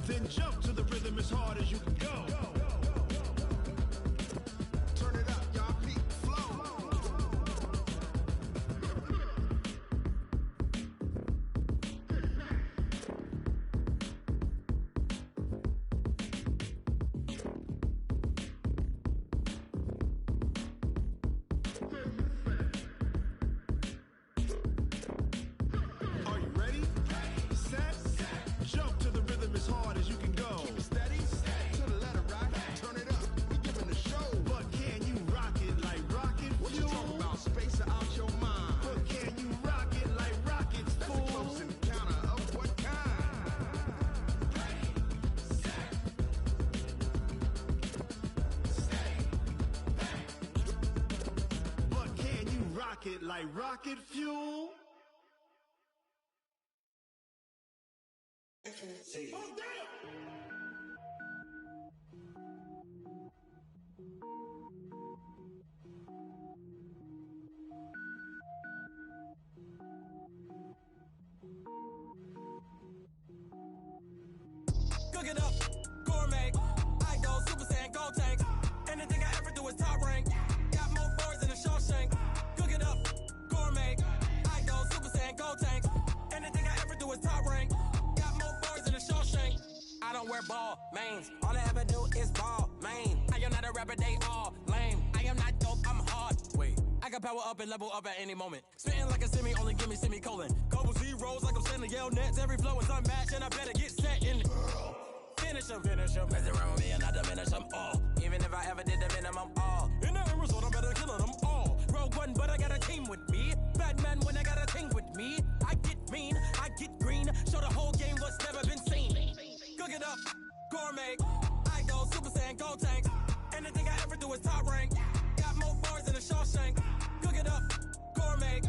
Then jump to the rhythm as hard as you can go. Turn it up, y'all keep the flow. Are you ready? Set, jump to the rhythm as hard as you can go. Keep it steady, to the letter right. Turn it up, we giving the show. But can you rock it like rocket fuel? What you talking about? Space out your mind. But can you rock it like rockets, fool? That's a close encounter of what kind? But can you rock it like rocket fuel? Cook it up, gourmet. I go Super Saiyan, Gold Tank. Anything I ever do is top rank. Got more boys than a Shawshank. Cook it up, gourmet. I go Super Saiyan, Gold Tank. Anything I ever do is top rank. Got more boys than a Shawshank. I don't wear ball mains. All I ever do is ball main. I am not a rapper, they all lame. I am not dope, I'm hard. Wait, I can power up and level up at any moment. Spitting like a semi, only give me semicolon. Couple zero rolls like I'm selling yell nets. Every flow is unmatched, and I better get set in. Finish them. Mess around with me and I diminish them all. Even if I ever did the minimum, all. In the end result, I'm better killing them all. Rogue One, but I got a team with me. Batman when I got a team with me. I get mean, I get green. Show the whole game what's never been seen. Cook it up, gourmet. I go Super Saiyan, gold tanks. Anything I ever do is top rank. Got more bars than a Shawshank. Cook it up, gourmet.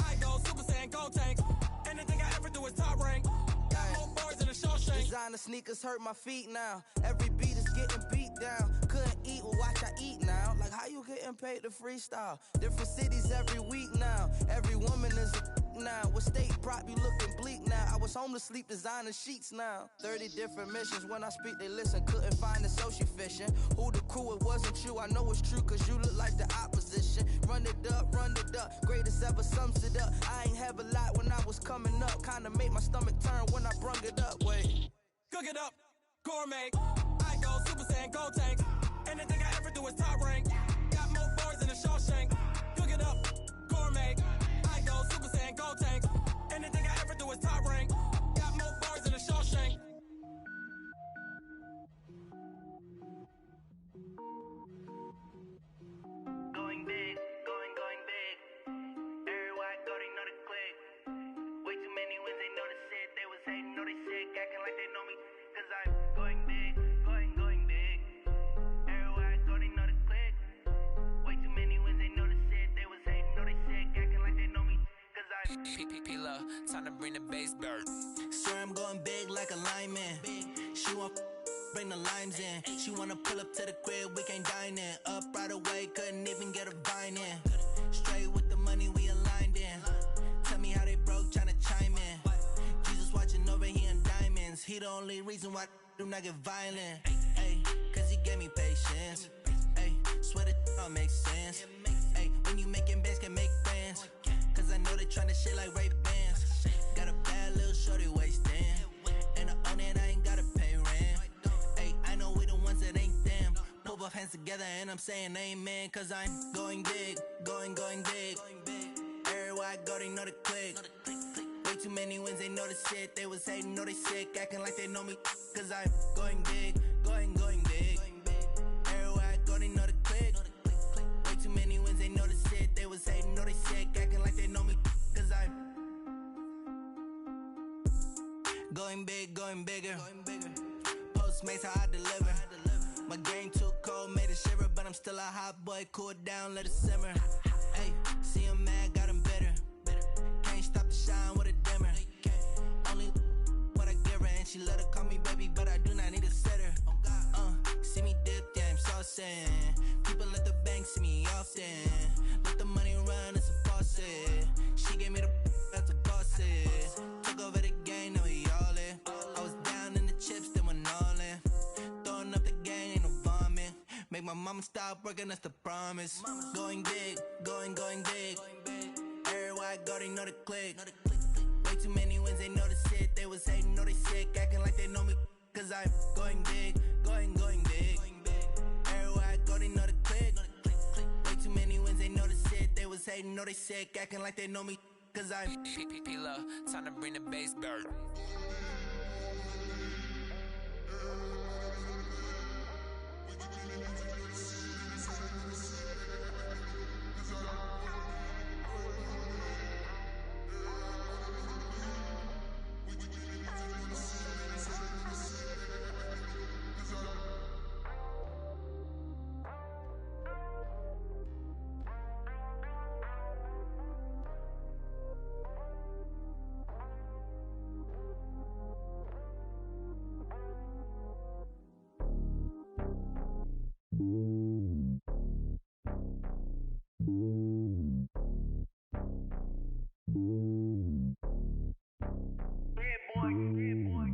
I go Super Saiyan, gold tanks. Anything I ever do is top rank. Got more bars than a Shawshank. Designer sneakers hurt my feet now. Every beat is getting beat down. Couldn't eat, well watch I eat now. Like how you getting paid to freestyle? Different cities every week now. Every woman is a now. With state prop you looking bleak now. I was home to sleep designer sheets now. 30 different missions. When I speak they listen. Couldn't find it so she fishing. Who the crew, it wasn't you. I know it's true cause you look like the opposition. Run it up. Greatest ever sums it up. I ain't have a lot when I was coming up. Kinda made my stomach turn when I brung it up. Wait. Cook it up, gourmet. I go Super Saiyan, gold tanks. Anything I ever do is top rank. Got more bars than a Shawshank. Cook it up, gourmet. I go Super Saiyan, gold tanks. Anything I ever do is top rank. Got more bars than a Shawshank. Going big, going big. Everywhere I go, they know the click. Way too many wins, they know the shit. They was hating, know they sick, acting like they know me. Cause I'm going big, going big. Everywhere I go, they know the click. Way too many wins, they know the shit. They was hating, know they sick, acting like they know me. Cause I'm P-P-P-Love, time to bring the bass bird. Swear I'm going big like a lineman. She want bring the limes in. She wanna pull up to the crib, we can't dine in. Up right away, couldn't even get a vine in. Straight with the money we aligned in. Tell me how they broke, tryna chime in. Jesus watching over here in diamonds. He the only reason why I do not get violent. Ay, cause he gave me patience. Ay, swear that all makes sense. Ay, when you making bands can make friends. Cause I know they tryna shit like Ray-Bans. Got a bad little shorty wasting. And I own it, I ain't gotta pay rent. Ay, I know we the ones that ain't them. Pull both hands together and I'm saying amen. Cause I'm going big, going big. Everywhere I go, they know the click. Way too many wins, they know the shit. They was hating, know they sick, acting like they know me. Cause I'm going big, going big. Everywhere I go, they know the click. Way too many wins, they know the shit. They was hating, know they sick, acting like they know me. Cause I'm going big, going bigger. Postmates, how I deliver. My game too cold, made it shiver. But I'm still a hot boy, cool down, let it simmer. Hey, see him mad, got him bitter. Can't stop the shine with a dimmer. Only what I give her, and she let her call me baby, but I do not need a sitter. See me dip, yeah, I'm saucing. People at the bank see me often. Let the money run, it's a faucet. She gave me the that's a boss is. Took over the game, now we all in. I was down in the chips, then went all in. Throwing up the gang, ain't no vomit. Make my mama stop working, that's the promise. Going big, going big. Everywhere I go, they know the click. Way too many wins, they know the shit. They was hating, know they sick, acting like they know me. Cause I'm going big, going big. Everywhere I go, they know the click. Way too many wins, they know the shit. They was hating, know they sick, acting like they know me. Cause I'm P-P-P-Love, time to bring the bass bird.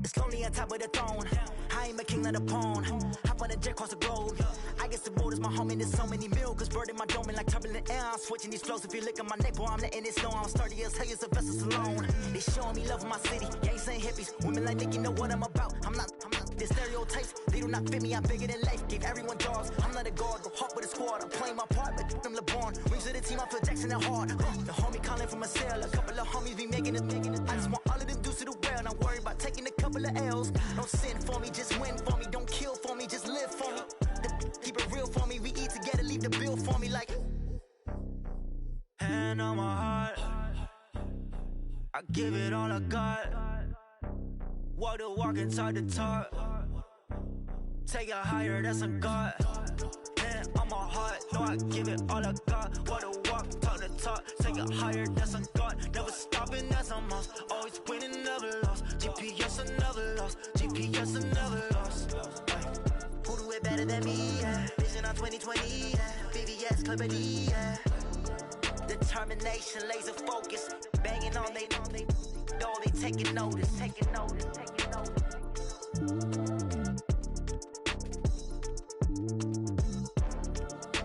It's lonely on top of the throne. I ain't a king of the pawn. Hop on a jet across the globe. I guess the road is my home and there's so many miracles burning my dome like turbulent air. I'm switching these flows. If you look at my neck, boy, I'm letting it snow. I'm sturdy as hell as a vessel alone. They showing me love in my city. Gangs ain't hippies. Women like Nicky know what I'm about. I'm not the stereotypes. They do not fit me. I'm bigger than life. Gave everyone jaws. I'm not a guard. Go hard with a squad. I'm playing my part, but them LeBron. Rings of the team. I feel Jackson and hard. The homie calling from a cell. A couple of homies be making it. I just want all hella L's. Don't sin for me, just win for me. Don't kill for me, just live for me. Keep it real for me. We eat together, leave the bill for me like. Hand on my heart, I give it all I got. Walk the walk and talk the talk. Take it higher, that's a God. Hand on my heart, no, I give it all I got. Walk the walk, talk the talk. Take it higher, that's a God. Never stopping, that's a must. Always winning, never lost. GPS, I never lost. GPS, I never lost. Who do it better than me? Yeah. Vision on 2020. Yeah. VVS, Clipper D. Yeah. Determination, laser focus. Banging on they door, they taking notice. Taking notice. Taking notice.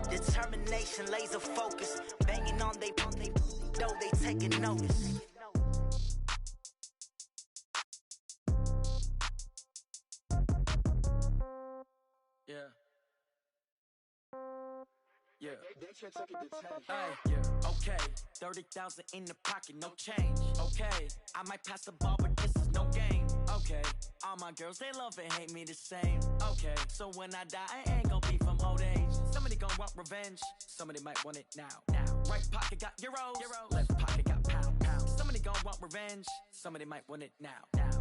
Determination, laser focus. Banging on they door, they taking notice. Yeah. Yeah. Hey, yeah. Okay. 30,000 in the pocket, no change. Okay. I might pass the ball, but this is no game. Okay. All my girls, they love and hate me the same. Okay. So when I die, I ain't gon' be from old age. Somebody gon' want revenge. Somebody might want it now. Right pocket got euros. Left pocket got pound. Somebody gon' want revenge. Somebody might want it now.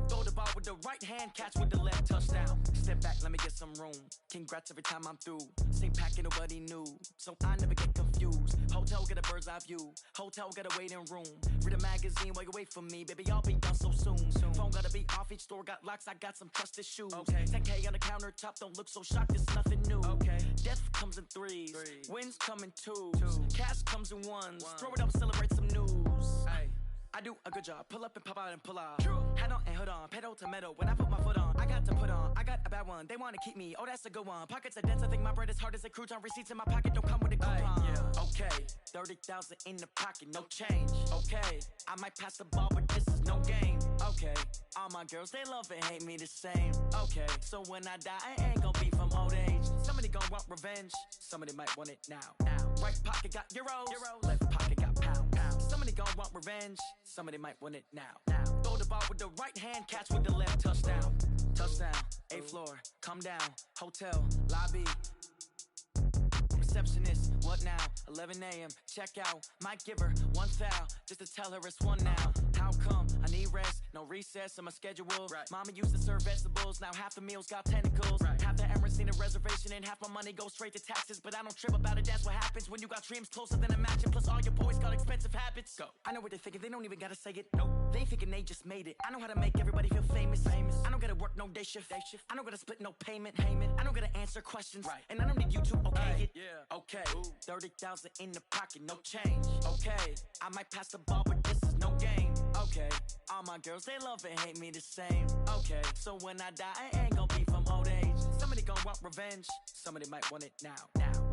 Throw the ball with the right hand, catch with the left, touchdown. Step back, let me get some room. Congrats every time I'm through. Same packet, nobody knew. So I never get confused. Hotel get a bird's eye view. Hotel get a waiting room. Read a magazine while you wait for me. Baby, I'll be done so soon. Phone gotta be off, each store got locks. I got some trusted shoes. 10K on the countertop, don't look so shocked, it's nothing new. Death comes in threes. Wins come in twos. Cash comes in ones. Throw it up, celebrate some news. I do a good job. Pull up and pop out and pull out. Head on and hood on. Pedal to metal. When I put my foot on, I got to put on. I got a bad one. They want to keep me. Oh, that's a good one. Pockets are dense. I think my bread is hard as a crouton. Receipts in my pocket don't come with a coupon. Okay. 30,000 in the pocket. No change. Okay. I might pass the ball, but this is no game. Okay. All my girls, they love and hate me the same. Okay. So when I die, I ain't gonna be from old age. Somebody gon' want revenge. Somebody might want it now. Right pocket got euros. Left pocket got pound. Somebody gon' want revenge. Somebody might want it now. Throw the ball with the right hand, catch with the left, touchdown. Touchdown, 8th floor, come down, hotel, lobby. Receptionist, what now? 11 a.m., check out. Might give her one foul, just to tell her it's one now. How come? I need rest, no recess in my schedule. Mama used to serve vegetables, now half the meals got tentacles. Half the Emirates need a reservation and half my money goes straight to taxes. But I don't trip about it, that's what happens when you got dreams closer than a match. And plus all your boys got expensive habits. Go. I know what they're thinking, they don't even gotta say it. Nope. They thinking they just made it. I know how to make everybody feel famous. I don't gotta work no day shift. I don't gotta split no payment. I don't gotta answer questions. And I don't need you to okay it. Okay, 30,000 in the pocket, no change. Okay, I might pass the ball, but this is no game. Okay, all my girls, they love and hate me the same. Okay, so when I die, I ain't gonna be from old age. Somebody gon' want revenge. Somebody might want it now.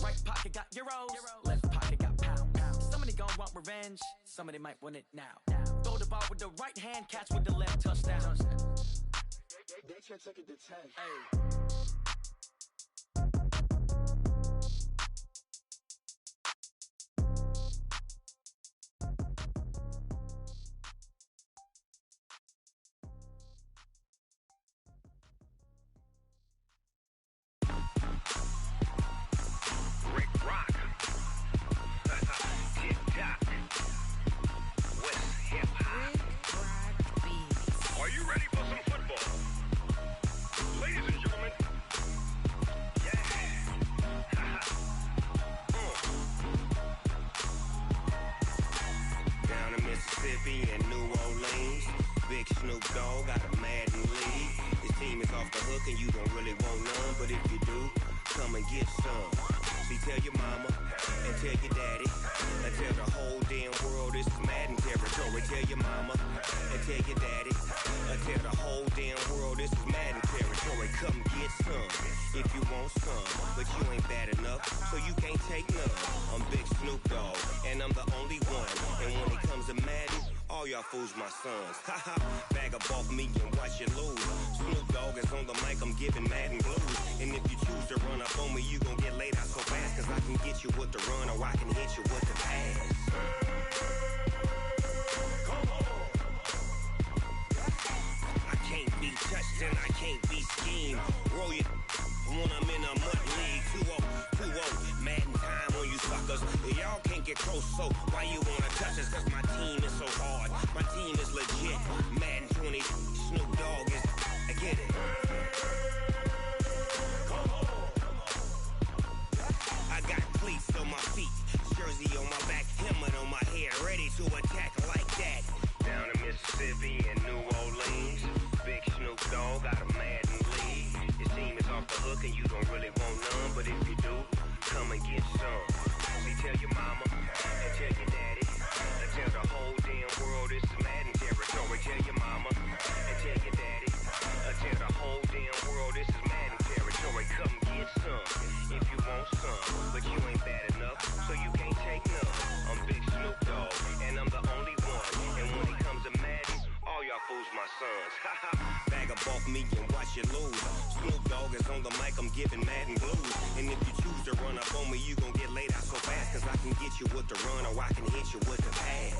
Right pocket got euros. Left pocket got pound. Somebody gon' want revenge. Somebody might want it now. Throw the ball with the right hand, catch with the left, touchdown. They can't take it to 10. Hey. Fools my sons. Haha, bag up off me and watch you lose. Snoop Dogg is on the mic, I'm giving Madden blues. And if you choose to run up on me, you gon' get laid out so fast. Cause I can get you with the run or I can hit you with the pass. Come on. I can't be touched so why you wanna touch us? Cause my team is so hard. My team is legit. Madden 20, Snoop Dogg is, I get it. I got cleats on my feet, jersey on my back, helmet on my head, ready to attack like that. Down in Mississippi and New Orleans, Big Snoop Dogg got a Madden league. Your team is off the hook and you don't really want none, but if you do, come and get some. See, tell your mama and tell your daddy, and tell the whole damn world it's Madden territory. Tell your mama and tell your daddy, and tell the whole damn world this is Madden territory. Come get some if you want some, but you ain't bad enough, so you can't take none. I'm Big Snoop Dogg, and I'm the only one. And when it comes to Madden, all y'all fools my sons. Bag up off me and watch you lose. Snoop Dogg is on the mic, I'm giving Madden blues. And if you choose to run up on me, you gon' get laid out so fast. Cause I can get you with the run or I can hit you with the pass.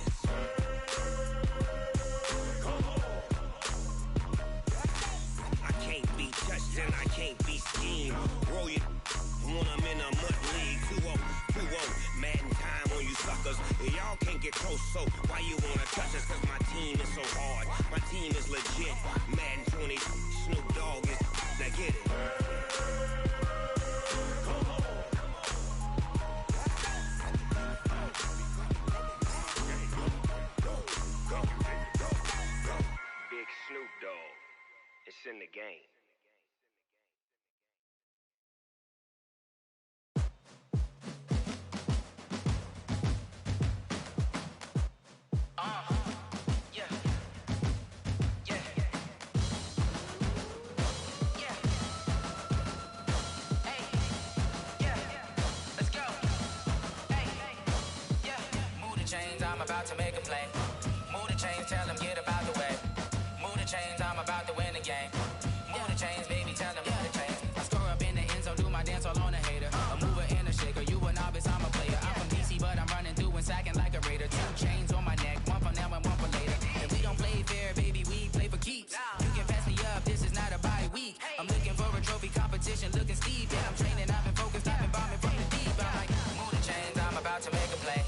I can't be touched and I can't be schemed. Roll you when I'm in a mud league. 2-0, Madden time on you suckers. Y'all can't get close, so why you wanna touch us? Cause my team is so hard. My team is legit. Madden 20, Snoop Dogg is, now get it. Big Snoop Dogg, it's in the game. I'm about to make a play. Move the chains, tell them get about the way. Move the chains, I'm about to win the game. Move the chains, baby, tell them move the chains. I score up in the end zone, do my dance all on a hater. A mover and a shaker, you a novice, I'm a player. I'm from DC, but I'm running through and sacking like a raider. 2 chains on my neck, one for now and one for later. And we don't play fair, baby, we play for keeps. You can pass me up, this is not a bye week. I'm looking for a trophy competition, looking steep. Yeah, I'm training, I've been focused, I've been bombing from the deep. I'm like, move the chains, I'm about to make a play.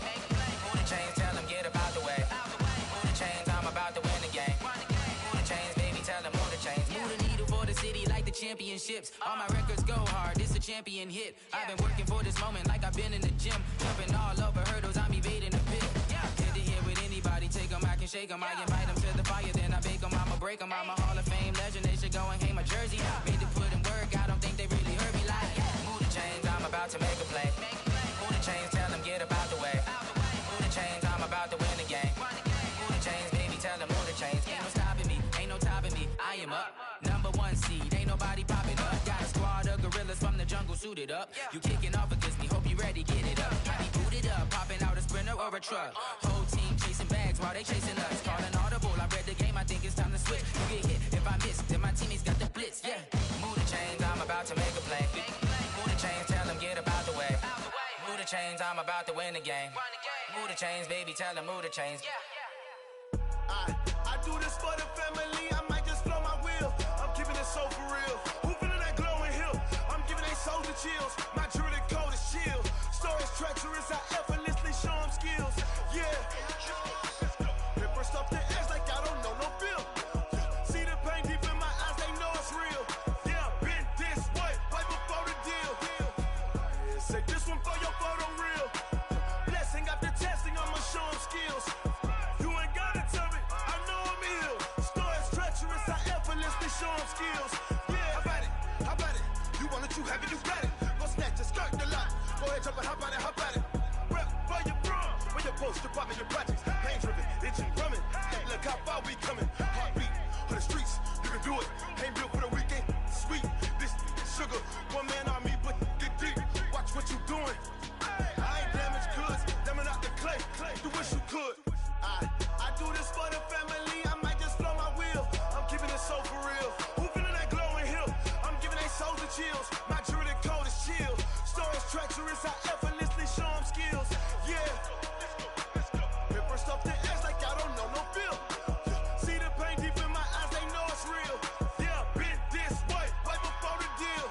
Move the chains, tell them get about the way. Move the chains, I'm about to win the game. Move the chains, baby, tell them move the chains. Move the needle for the city like the championships. All my records go hard, this a champion hit. I've been working for this moment like I've been in the gym. Jumping all over hurdles, I'm evading the pit. Head to head with anybody, take them, I can shake them. I invite them to the fire, then I bake them, I'ma break them. I'm a Hall of Fame legend, they should go and hang my jersey. Made to put in work, I don't think they really heard me like, move the chains, I'm about to make a play. Move the chains, tell them get about the way. Move the chains, I'm about to win the game. Move the chains, baby, tell them move the chains. Ain't no stopping me, ain't no topping me, I am up. Number 1 seed, ain't nobody popping up. Got a squad of gorillas from the jungle suited up. You kicking off against me, hope you ready, get it up. I be booted up, popping out a sprinter or a truck. Whole team chasing bags while they chasing us. Calling audible, I read the game, I think it's time to switch. You get hit, if I miss, then my teammates got the blitz, yeah. Move the chains, I'm about to make a play. Move the chains, tell them get about the way. Move the chains, I'm about to win the game. Move the chains, baby, tell them move the chains. I do this for the family, I might just blow my wheel. I'm keeping it so for real. Who feeling that glowing hill? I'm giving they soldier chills. My jewelry code is chill. Stories treacherous, I effortlessly show them skills. Yeah. Hit first off the edge like I don't know no feel. See the pain deep in my eyes, they know it's real. Yeah, been this way, right before the deal. Say this one for your photo real. Blessing after testing, I'ma show them skills. You ain't gotta tell me, I know I'm ill. Stories treacherous, I effortlessly show them skills. Yeah, how about it? How about it? You want it, you have it, you got it. Go snatch it, skirt the lot. Go ahead, jump it, how about it, how about it? Rep for your bro, for your poster, popping your projects. Pain driven, itching, drumming. Look how far we coming. Heartbeat for the streets, you can do it. Ain't built for the weekend, sweet. This sugar, one man army, but get deep. Watch what you doing. I ain't damaged goods, damn out the clay. You wish you could. I do this for the family, I might just blow my wheel. I'm keeping it so for real. Who feeling that glowing hill? I'm giving they soldier chills. My jewelry code is chill. Stories treacherous, I effortlessly show them skills. Yeah. Hit first off the edge like I don't know no feel. See the pain deep in my eyes, they know it's real. Yeah, been this way, right before the deal.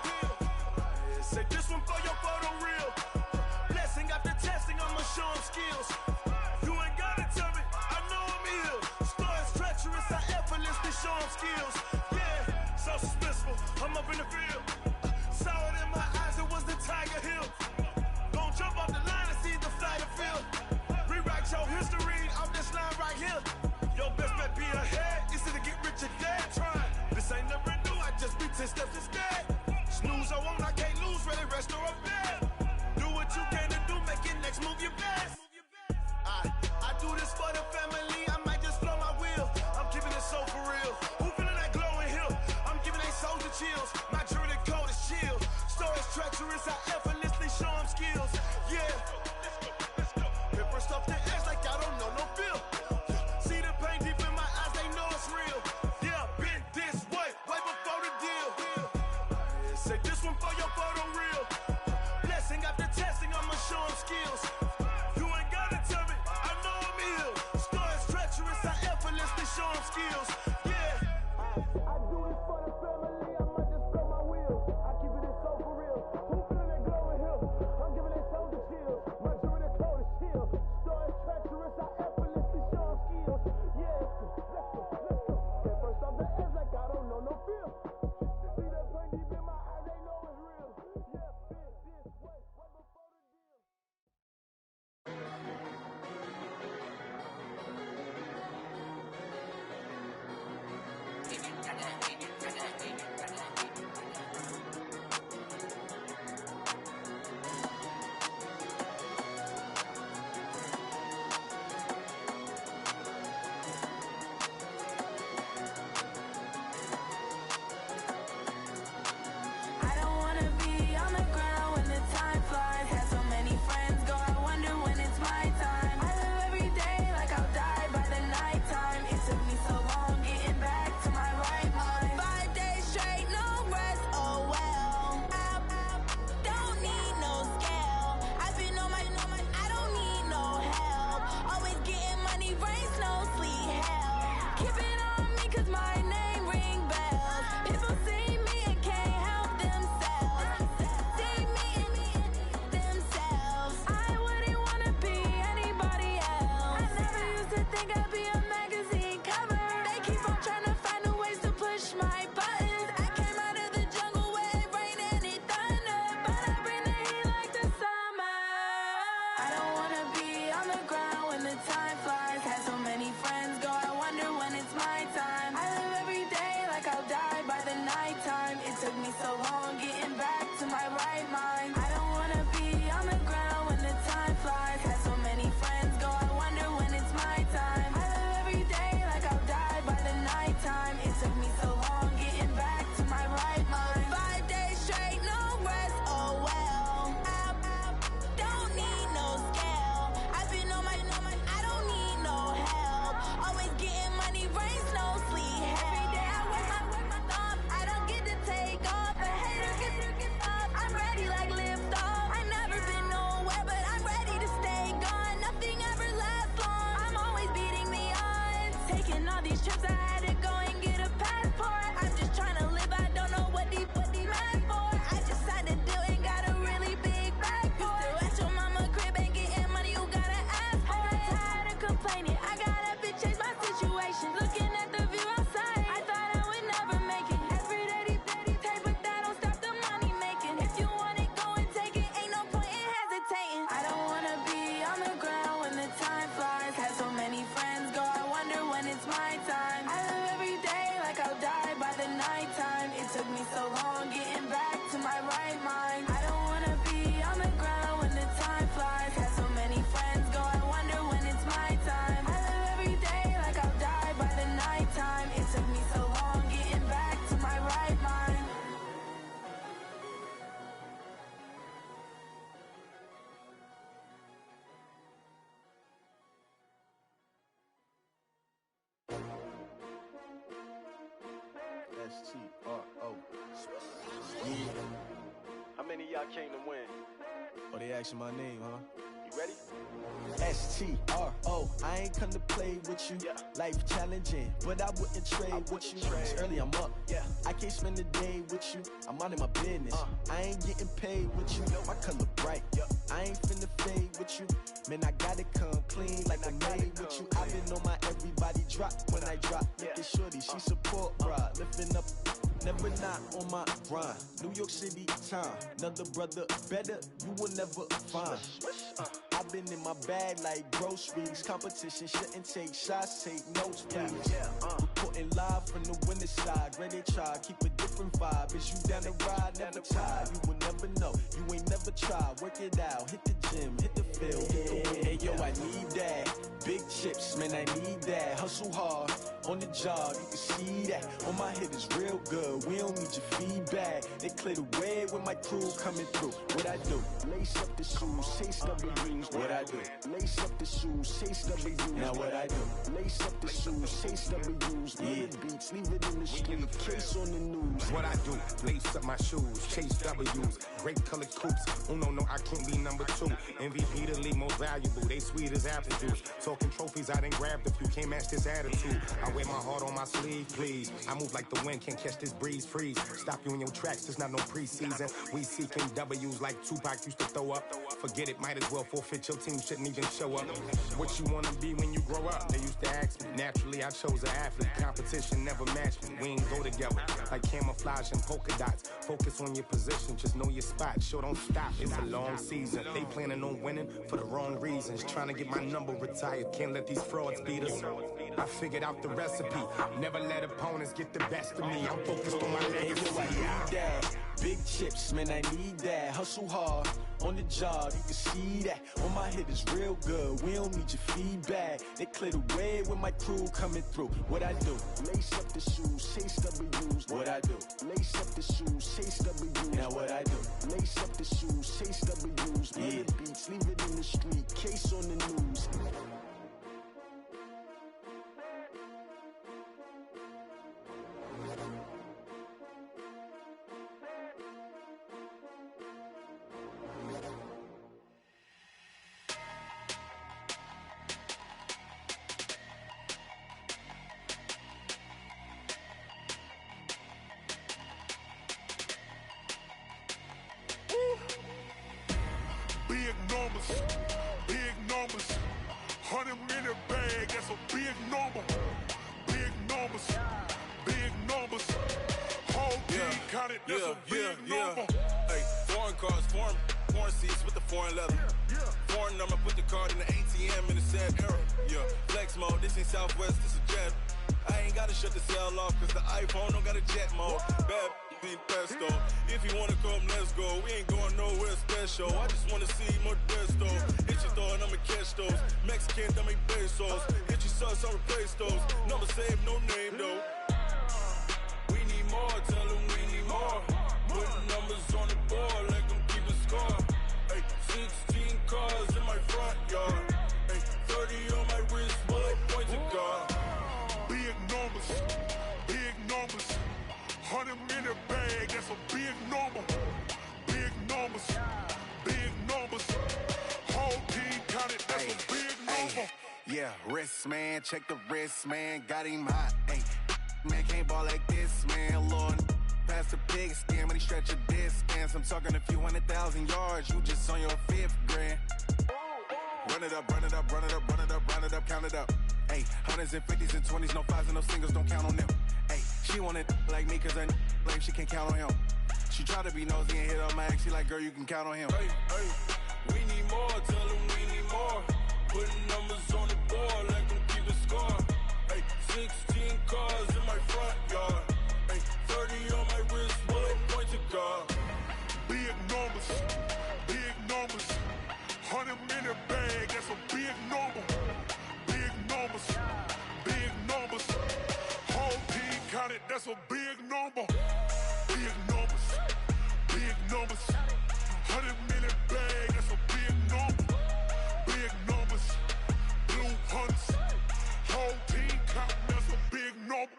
skills. Yeah. I do this for the family, I might just spell my wheels. I keep it so for real. Who feeling that glowing hill? I'm giving it soldier chills. My jewelry the coldest chill. Story treacherous, I effortlessly show them skills. Yeah, let's go. Get first off the edge like I don't know no feel. See that pain deep in my eyes, they know it's real. Yeah, this way, right before the deal. I don't wanna be on the ground when the time flies. Had so many friends go, I wonder when it's my time. I live every day like I'll die by the nighttime. It took me so long getting back to my right mind. 5 days straight, no rest, oh well. I don't need no scale. I've been on my, I don't need no help. Always getting money, rain, snow, sleet, hell. Keep it on me 'cause my name ring bells. People see me and can't help themselves. See me and themselves. I wouldn't wanna be anybody else. I never used to think I'd be a magazine cover. They keep on trying to find new ways to push my buttons. I came out of the jungle where it rained and it thundered, but I bring the heat like the summer. I don't wanna be on the ground when the time flies. Had so many friends go, I wonder when it's my time. I live every day like I'll die by the nighttime. It took me so long getting back to my right mind. I don't wanna be on the ground when the time flies. Had so many friends go, I wonder when it's my time. I live every day like I'll die by the nighttime. It took me so long getting back to my right mind. 5 days straight, no rest, oh well. I don't need no scale. I've been on my, I don't need no help. Always getting money, rain, snow, sleet, hell. Every day I work my thumb, I don't get to take off. A hater gets off, I'm ready like lift off. I never been nowhere, but I'm ready to stay gone. Nothing ever lasts long, I'm always beating the odds. Taking all these trips, I had to go and get a passport. I'm just trying to live, I don't know what deep mad for. I just signed a deal and got a really big bag for it. Still at your mama crib and getting money, you gotta ask for it. I got tired of complaining, I gotta bitch change my situation. Looking at the view outside, I thought I would never make it. Every day they take, but that don't stop the money making. If you want it, go and take it, ain't no point in hesitating. I don't wanna be on the ground when the time flies. Had so many friends go, I wonder when it's my time. I live every day like I'll die by the nighttime. It took me so long getting back to my right mind. I don't wanna be on the ground when the time flies. Had so many friends go, I wonder when it's my time. I live every day like I'll die by the nighttime. It took me so long getting back to my right mind. S-T-R-O. How many of y'all came to win? Oh, they asking my name, huh? You ready? S-T-R-O. I ain't come to play with you. Life challenging, but I wouldn't trade with you. It's early, I'm up. I can't spend the day with you. I'm out of my business. I ain't getting paid with you. My color bright. I ain't finna fade with you. Man, I gotta come clean like I made with you. I've been on my everybody drop when I drop. Look at shorty, she support, bruh. Lifting up, never not on my grind. New York City time, another brother better, you will never find. I've been in my bag like groceries. Competition shouldn't take shots, take notes, please. Reporting live from the winter side. Ready to try, keep a different vibe. Is you down the ride, never tired. You will never know, you ain't never tried. Work it out, hit the gym, hit the field, hit the wind. Hey yo, I need that. Big chips, man, I need that. Hustle hard, on the job, you can see that. On my head is real good, we don't need your feedback. They clear the way with my crew coming through. What I do? Lace up the shoes, chase W's. What I do? Lace up the shoes, chase W's. Now what I do? Lace up the shoes, chase W's. Yeah, beats, leave it in the street, case on the news. What I do? Lace up my shoes, chase W's. Great colored coops. Oh no, I can't be number 2. MVP the league most valuable. They sweet as apple juice. Talking trophies, I done grabbed a few. Can't match this attitude. I wear my heart on my sleeve, please. I move like the wind, can't catch this breeze, freeze. Stop you in your tracks, there's not no preseason. We seeking W's like Tupac used to throw up. Forget it, might as well forfeit, your team shouldn't even show up. What you wanna be when you grow up? They used to ask me. Naturally, I chose an athlete. Competition never matched me. We ain't go together like camouflage and polka dots. Focus on your position, just know your spot. Sure, don't stop, it's a long season. They planning on winning for the wrong reasons. Trying to get my number retired, can't let these frauds beat us. I figured out the recipe. Never let opponents get the best of me. I'm focused on my legacy. I need that. Big chips, man, I need that. Hustle hard on the job, you can see that. On my hit is real good, we don't need your feedback. They clear the way with my crew coming through. What I do? Lace up the shoes, chase W's. What I do? Lace up the shoes, chase W's. Now what I do? Lace up the shoes, chase W's. Yeah, beats, leave it in the street, case on the news. Big numbers, 100 in the bag, that's a big number. Big numbers, whole team counted, that's a big number. Hey, foreign cars, foreign seats with the foreign leather. Foreign number, put the card in the ATM in the sad era. Yeah, flex mode, this ain't Southwest, this a jet. I ain't gotta shut the cell off, cause the iPhone don't got a jet mode. Bad being pesto. If you wanna come, let's go. We ain't going nowhere special. I just wanna see Modesto. Hit your thought, I'ma catch those. Mexican, I make pesos. Hit your sus, I'll replace those. Number saved, no name though. We need more, tell them we need more. Putting numbers on the board like I'm keeping score. Hey, 16 cars in my front yard. Hey, 30 on my wrist, bullet point to God. Big numbers, 100 in the bag, that's a big number. Big numbers, whole team counted, that's a big number. Yeah, wrist man, check the wrist man, got him hot. Ay, man can't ball like this, man. Lord, past the pig skin when he stretch a distance. I'm talking a few 100,000 yards, you just on your 5th grand. Run it up, count it up. Ay, hundreds and 50s and 20s, no 5s and no singles, don't count on them. Ay, she want it like me, cause her lame, she can't count on him. She try to be nosy and hit up my ex, she like, girl, you can count on him. Hey, we need more, tell them we need more. Putting numbers on the board like I'm keeping score. Hey, 16 cars in my front yard. Hey, 30 on my wrist, bullet point to God. Big numbers, 100 in the bag, that's a big number. Big numbers, whole team counted, that's a big number. Big numbers, 100 in the bag, that's a big number. Big numbers, blue hunts, whole team counting, that's a big number.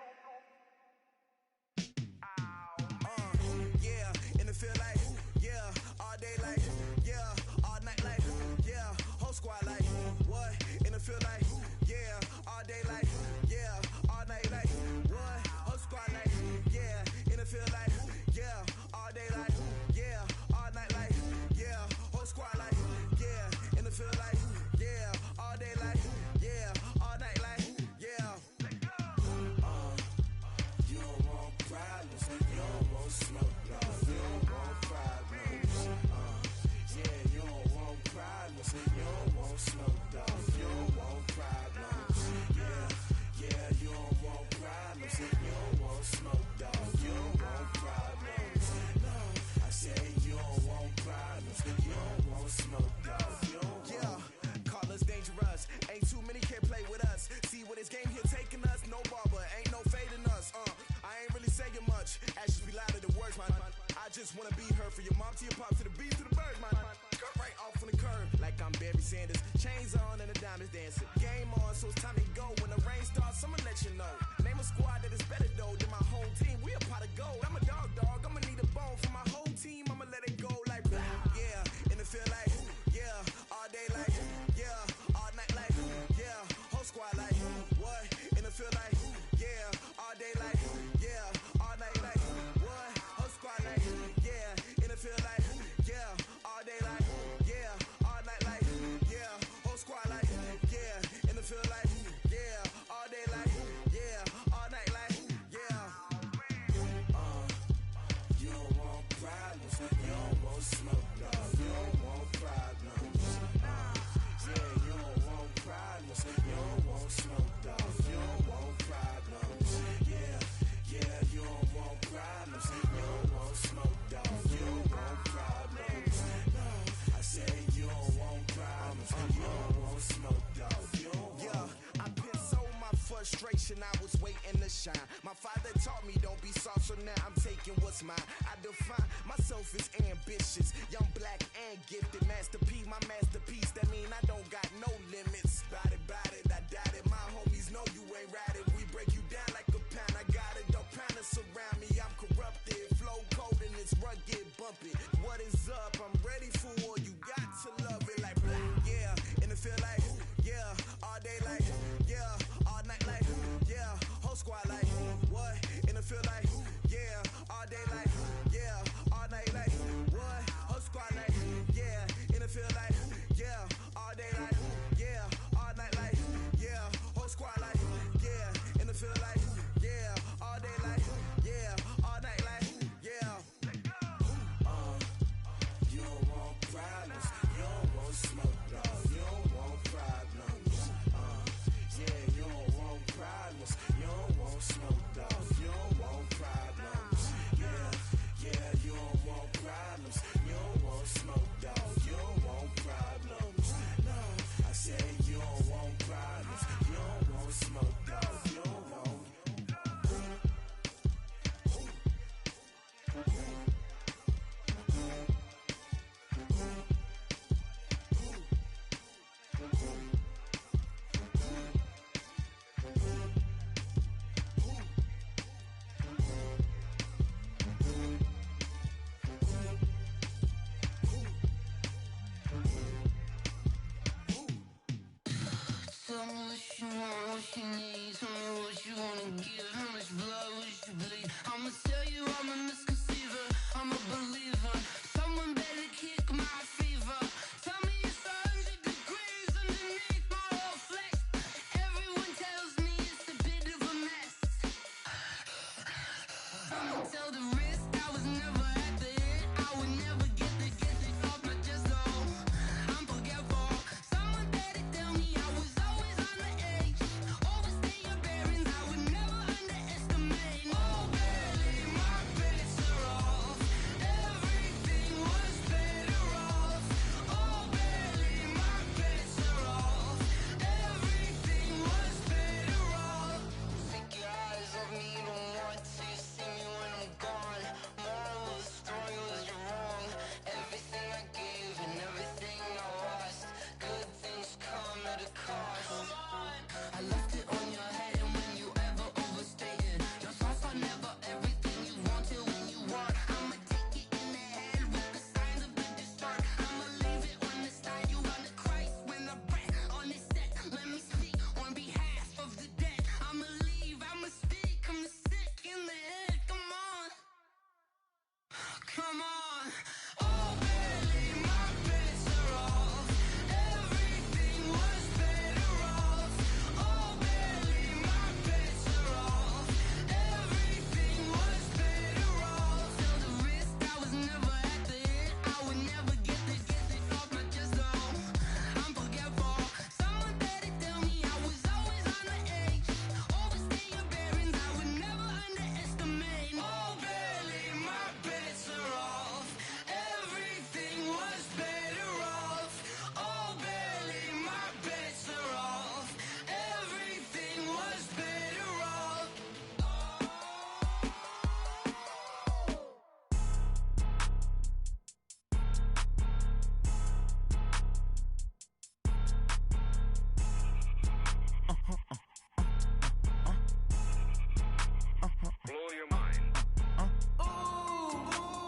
Yeah, in the field like, yeah, all day like, yeah, all night like, yeah, whole squad like, what? In the field like, yeah, all day like, yeah, all night like, what? Whole squad like, yeah, in the field like, yeah, all day like, yeah, all night like, yeah, whole squad like, yeah, in the field like, yeah, all day like, yeah, all night like, yeah. You don't want problems, you don't want smoke, no, you don't want problems. Yeah, you don't want problems, you don't want smoke, dog, you don't want problems. Yeah, you don't want problems, you don't want smoke, dog, you don't want problems. No, I say you don't want problems, you don't want smoke, dog, you don't want. Yeah, call us dangerous, ain't too many can play with us. See what this game here taking us, no barber, ain't no fading us. I ain't really saying much, actions be louder than words, man. I just wanna be heard from your mom to your pop to the beat to the bird, man. Cut right off on the curb, like I'm Barry Sanders. Chains on and the diamonds dancing. Game on, so it's time to go. When the rain starts, I'ma let you know. Name a squad that is better though than my whole team. We a pot of gold. I'm a dog, I'ma need a bone for my whole team. I'ma let it go like, yeah, in the field like, yeah, all day like, yeah, all night like, yeah, whole squad like, what? In the field like, getting the shine. My father taught me don't be soft, so now I'm taking what's mine. I define myself as ambitious, young, black, and gifted. Master P, my masterpiece. That mean I don't got no limits. Bout it, I doubt it. My homies know you ain't ratted. We break you down like a pound. I got it, don't pound to surround me. I'm corrupted, flow cold and it's rugged, bumpy. What is up? I'm ready for war. You got to love it like black, yeah. And it feel like, yeah. All day like, yeah. All night like, yeah. Whole squad like, what? And it feel like, yeah. All day like, yeah. All night like, what? Whole squad like, yeah. And it feel like, yeah. All day like, yeah. All night like, yeah. Whole squad like, yeah. And it feel like, yeah. All day like, yeah. All night like, yeah. You don't want problems. You don't want smoke, dog. You don't want problems. Yeah, you don't want problems. You don't want smoke, dog. You don't want problems. Yeah, you don't want problems. You don't want smoke, dog. You don't want problems. No, I said you don't want problems. You don't want smoke, dog. You don't want. Tell me what you want, what you need. Tell me what you wanna give. How much blood would you bleed? I'ma tell you I'm a misconceiver. I'm a believer. Someone better kick my fever. Tell me it's 100 degrees underneath my whole flesh. Everyone tells me it's a bit of a mess. I'ma tell the risk I was never at the end. I would never get the off my chest though. I'm forgetful. Someone better tell me I was always on the edge. Overstay your bearings, I would never underestimate. Oh baby, my bets are off. Everything was better off. Oh baby, my bets are off. Everything was better off. Take your eyes off me, don't want to see me when I'm gone. Moral of the story was you're wrong. Everything I gave and everything I lost. Good things come at a cost. I left it on your head, and when you ever overstay it, your thoughts are never everything you wanted when you want. I'ma take it in the head with the signs of the distort. I'ma leave it on the side. You run the Christ when the breath on this set. Let me speak on behalf of the dead. I'ma leave, I'ma speak. I'm sick in the head. Come on, come on. Oh baby, my bets are off. Everything was better off. Oh baby, my bets are off. Everything was better off. Tell the risk I was never at the end. I would never get this off my chest though. I'm forgetful. Someone better tell me I was always on the edge. Overstay your bearings, I would never underestimate. Oh baby, my bets are off. Everything was better off. Oh baby, my bets are off. Everything was better off. Blow your mind. Ooh,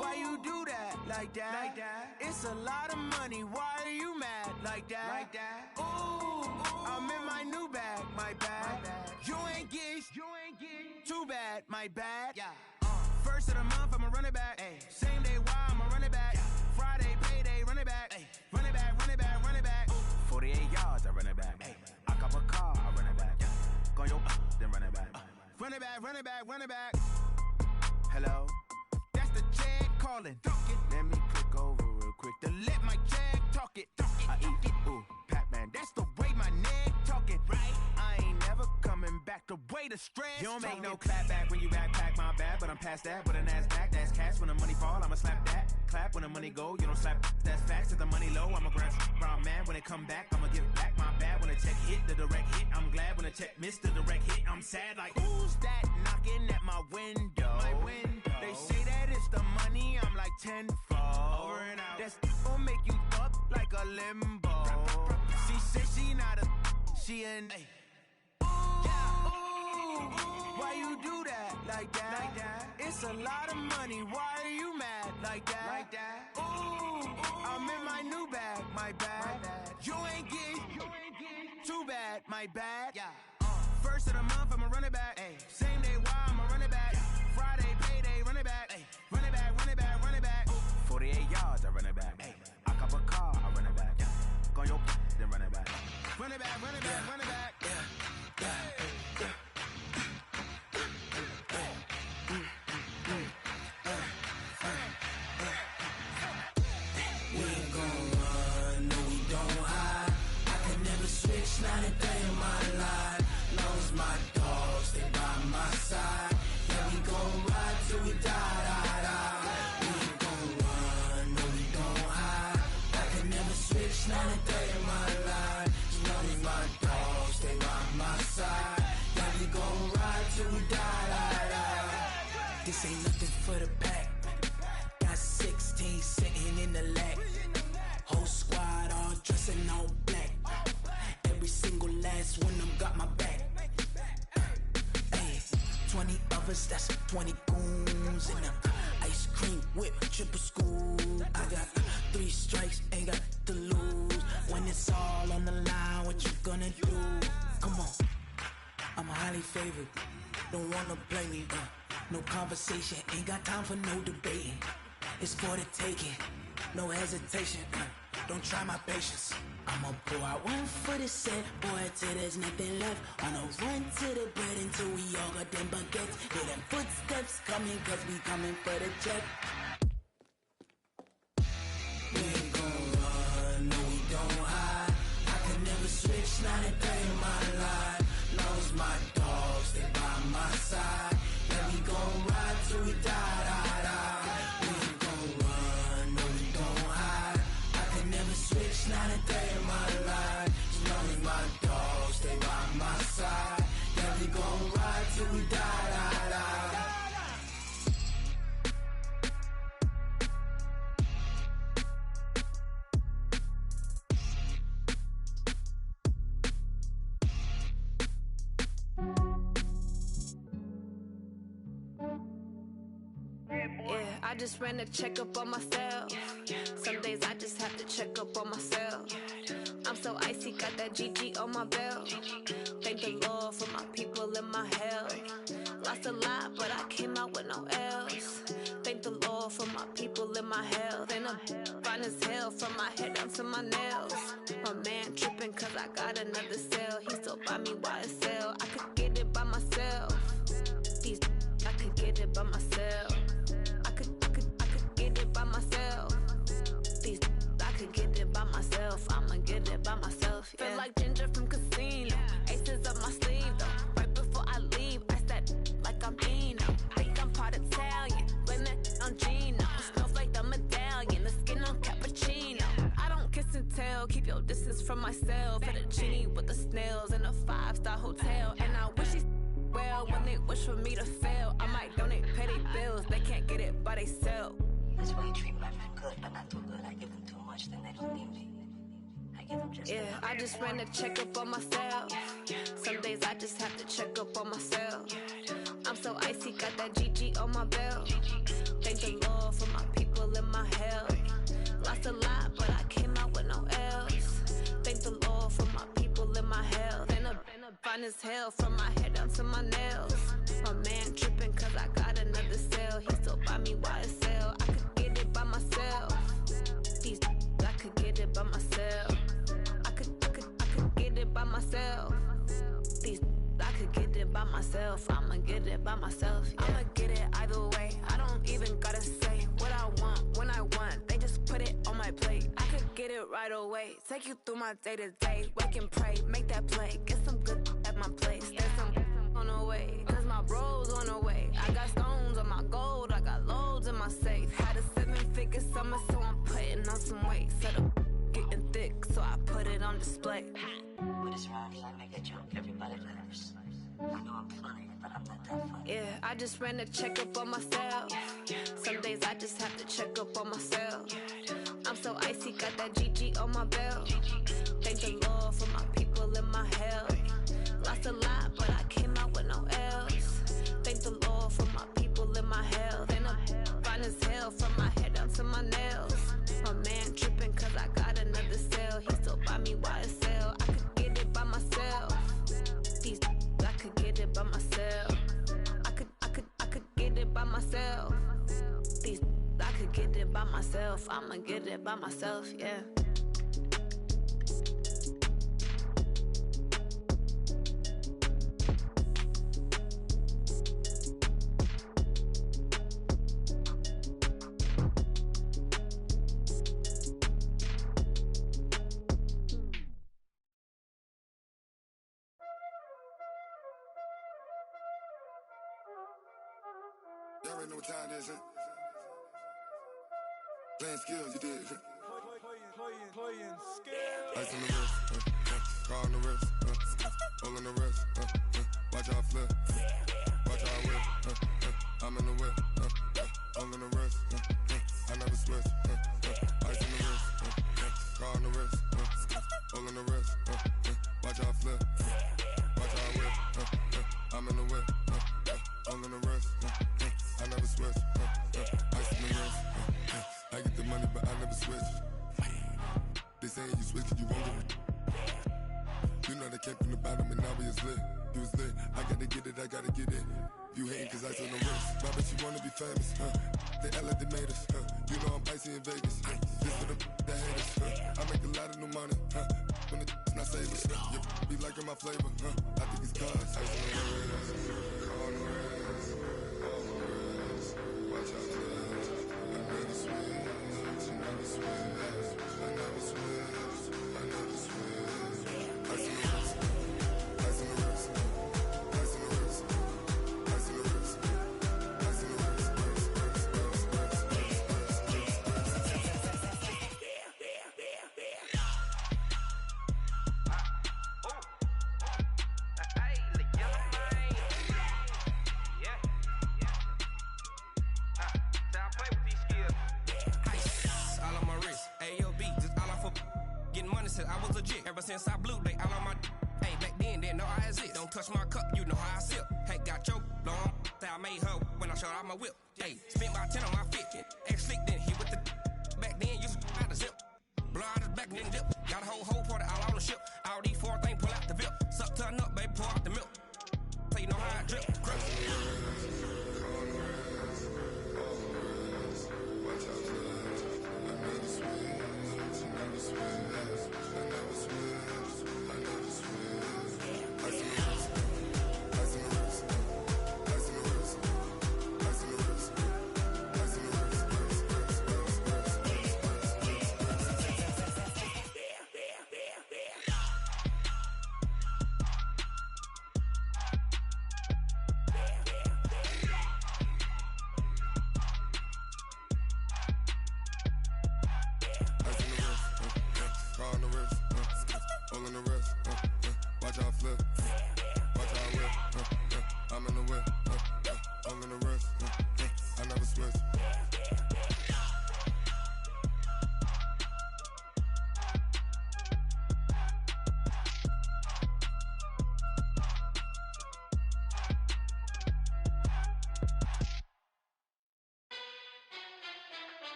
why you do that? Like that? It's a lot of money. Why are you mad? Like that? Ooh, I'm in my new bag. My bad. You ain't getting too bad. My bad. Yeah. First of the month, I'ma run it back. Same day, why I'ma run it back. Friday, payday, run it back. Run it back, run it back, run it back. 48 yards, I run it back. I cop a car, I run it back. Go your then run it back. Run it back, run it back, run it back. Hello? That's the check calling. Let me click over real quick to let my check talk it. I eat it, ooh, Pac-Man. That's the way my neck talking. Right? I ain't never coming back the way way to stress. You don't make no clap back when you backpack, my bad, but I'm past that. But a NASDAQ, that's cash. When the money fall, I'ma slap that. Clap when the money go, you don't slap. That's facts. If the money low, I'ma grab brown man. When it come back, I'ma give back my bad. When the check hit, the direct hit, I'm glad. When the check missed the direct hit, I'm sad. Like, who's that knocking at my window? They say that it's the money, I'm like tenfold. Over and out. That's gon' make you up like a limbo. She said she not a, she an. Why you do that like that? It's a lot of money. Why are you mad like that? Ooh, I'm in my new bag, my bad. You ain't getting too bad, my bad. First of the month, I'ma run it back. Same day, why I'ma run it back. Friday, payday, run it back. Run it back, run it back, run it back. 48 yards, I run it back. I cop a car, I run it back. Go on your then run it back. Run it back, run it back, run it back. Switch, not a day in my life. Long as my dogs, they by my side. Yeah, we gon' ride till we die. We ain't gon' run, no, we gon' hide. I can never switch, not a day in my life. As long as my dogs, they by my side. Yeah, we gon' ride till we die. This ain't nothing for the pack. Got 16 sitting in the lap. Whole squad all dressing all black. Every single last one of them got my back. Hey, 20 of us, that's 20 goons. And ice cream whip, triple school. I got 3 strikes, ain't got to lose. When it's all on the line, what you gonna do? Come on, I'm highly favored. Don't wanna play me, no conversation. Ain't got time for no debating. It's for the taking, no hesitation. Don't try my patience. I'ma pour out one for the set, boy, till there's nothing left. On a run to the bread until we all got them baguettes. Hear them footsteps coming, cause we coming for the check. We ain't gon' run, no, we don't hide. I can never switch, not a day in my life. Long as my dogs, they by my side. Yeah, we gon' ride till we die. We ain't gon' run, no, we don't hide. I can never switch, not a day in my life. As long as my dogs, they by my side. Yeah, we gon' ride till we die. Yeah, I just ran a checkup on myself. Some days I just have to check up on myself. I'm so icy, got that GG on my belt. Thank the Lord for my people in my health. Lost a lot, but I came out with no L's. Thank the Lord for my people in my health. And I'm fine as hell from my head down to my nails. My man tripping cause I got another cell. He still buy me YSL. I could get it by myself. These I could get it by myself. I could get it by myself. These I could get it by myself. I'ma get it by myself. Yeah. Feel like Ginger from Casino. Aces up my sleeve though. Right before I leave, I said like I'm Dino. Think I'm part Italian. Blame that on Gino. Snowflake the medallion. The skin on cappuccino. I don't kiss and tell. Keep your distance from myself. Fettuccine with the snails in a 5-star hotel. And I wish he's well when they wish for me to fail. I might donate petty bills. They can't get it by themselves. That's why you treat my friend good, but not too good. I give them too much, then they don't need me. I give them just yeah, I just ran a checkup on myself. Some days I just have to check up on myself. I'm so icy, got that GG on my belt. Thank the Lord for my people in my health. Lost a lot, but I came out with no L's. Thank the Lord for my people in my health. And I'm fine as hell from my head down to my nails. My man tripping cause I got another cell. He still buy me YSL. I could get it by myself. These I could get it by myself. I could get it by myself. These I could get it by myself. I'ma get it by myself. Yeah. I'ma get it either way. I don't even gotta say what I want when I want. They just put it on my plate. I could get it right away. Take you through my day to day. Wake and pray, make that play. Get some good at my place. There's some on the way, cause my bro's on the way. I got stones on my gold, I got loads in my safe. Had a 7-figure summer, so I'm putting on some weight. Said I'm getting thick, so I put it on display. With this rhymes, I make a joke, everybody laughs. I know I'm funny, but I'm not that funny. Yeah, I just ran a checkup on myself. Some days I just have to check up on myself. I'm so icy, got that GG on my belt. Thank the Lord for my people in my health. Lost a lot, but I came out with no else. Thank the Lord for my people in my health. And I'm fine as hell from my head down to my nails. My man tripping cause I got another cell. He still buy me YSL. I could get it by myself. These I could get it by myself. I could get it by myself. These I could get it by myself. I'ma get it by myself, yeah. Y'all already know what time it is, huh? Playing skills, you did, huh? Playing skills. Ice on the wrist, car on the wrist, hole on the wrist, watch how I flip, watch how I whip, I'm in the whip, hole on the wrist, I never switch, ice on the wrist, car on the wrist, hole on the wrist, watch how I flip, watch how I whip, I'm in the whip, hole on the wrist, I never switch, ice on the wrist, I get the money but I never switch. They saying you switch cause you won't get it. You know they came from the bottom and now we is lit. You was lit, I gotta get it, I gotta get it. You hating cause ice on the wrist. Why bet you wanna be famous, They act like they made us, You know I'm icy in Vegas, Just for the that hate us, I make a lot of new money, When the not savers, You be liking my flavor, I think it's cause ice on the wrist, on the wrist, on the wrist. Watch out, I never switch, I never switch. I never switch, I never switch. Ice in the wrist, ice in the wrist, ice in the wrist, ice in the wrist, ice in the wrist, I was legit ever since I blew they all on my hey back then didn't know I exist. Don't touch my cup, you know how I sip. Hey, got your long that I made her when I showed out my whip. Hey, spent about 10 on my fit. Ex slick then hit with the back then used to out the zip. Blow out his back and then dip. Got a whole party all on the ship. All these 4 things pull out the VIP. Suck turn up, baby, pour out the milk. So you know how I drip. Crap.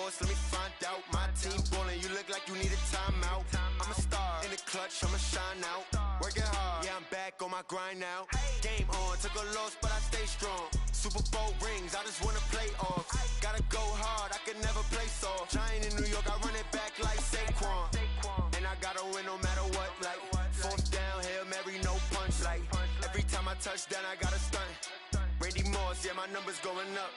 Let me find out. My team ballin', you look like you need a timeout. I'm a star in the clutch, I'ma shine out. Working hard, yeah, I'm back on my grind now. Game on, took a loss, but I stay strong. Super Bowl rings, I just wanna play off. Gotta go hard, I can never play soft. Giant in New York, I run it back like Saquon. And I gotta win no matter what, like 4th down, Hail Mary, no punch. Like every time I touch down, I gotta stunt. Randy Moss, yeah, my numbers going up.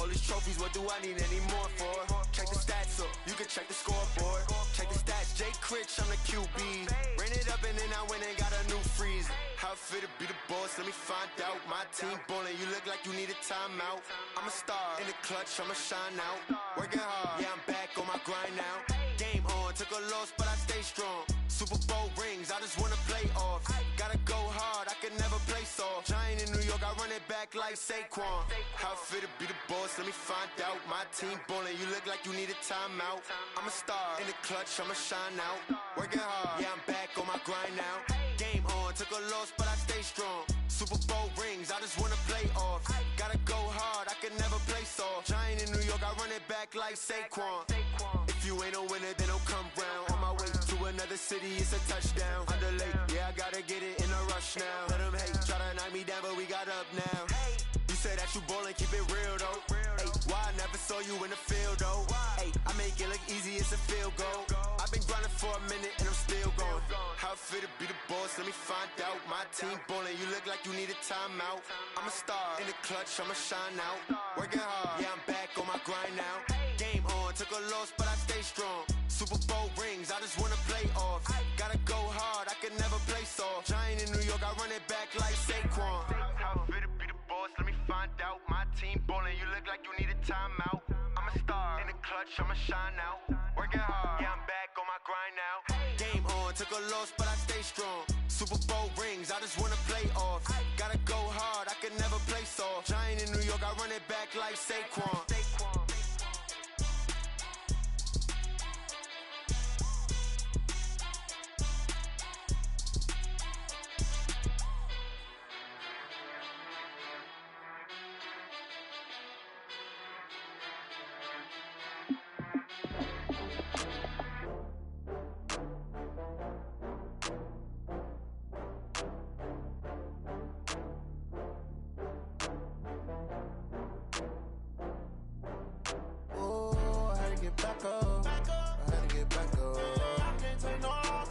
All these trophies, what do I need any more for? Check the stats up, you can check the scoreboard. Check the stats, Jay Critch, I'm the QB. Ran it up and then I went and got a new freeze. How it feel to be the boss, let me find out. My team ballin', you look like you need a timeout. I'm a star, in the clutch, I'ma shine out. Working hard, yeah, I'm back on my grind now. Game on, took a loss, but I stay strong. Super Bowl rings, I just wanna play off. Gotta go hard, I can never play soft. Giant in New York, I run it back like Saquon. How it feel to be the boss, let me find out. My team ballin', you look like you need a timeout. I'm a star, in the clutch, I'ma shine out. Working hard, yeah, I'm back on my grind now. Game on, took a loss, but I stay strong. Super Bowl rings, I just wanna play off. Gotta go hard, I can never play soft. Giant in New York, I run it back like Saquon. If you ain't a winner, then don't come round. On my way to another city, it's a touchdown. Underlay, yeah, I gotta get it in a rush now. Let them hate, try to knock me down, but we got up now. You say that you ballin', keep it real though. Hey, why I never saw you in the field though? Hey, I make it look easy, it's a field goal. I've been grinding for a minute and I'm still going. How it feel to be the boss, let me find out. My team ballin', you look like you need a timeout. I'm a star, in the clutch, I'ma shine out. Working hard, yeah, I'm back on my grind now. Game on, took a loss, but I stay strong. Super Bowl rings, I just wanna play off. Gotta go hard, I can never play soft. Giant in New York, I run it back like Saquon. How it feel to be the boss, let me find out. My team ballin', you look like you need a timeout. I'm a star, in the clutch, I'ma shine out. Working hard, yeah, I'm back on my grind now. Game on, took a loss, but I stay strong. Super Bowl rings, I just wanna play off. Gotta go hard, I can never play soft. Giant in New York, I run it back like Saquon. Back up. I had to get back up. I can't take no loss.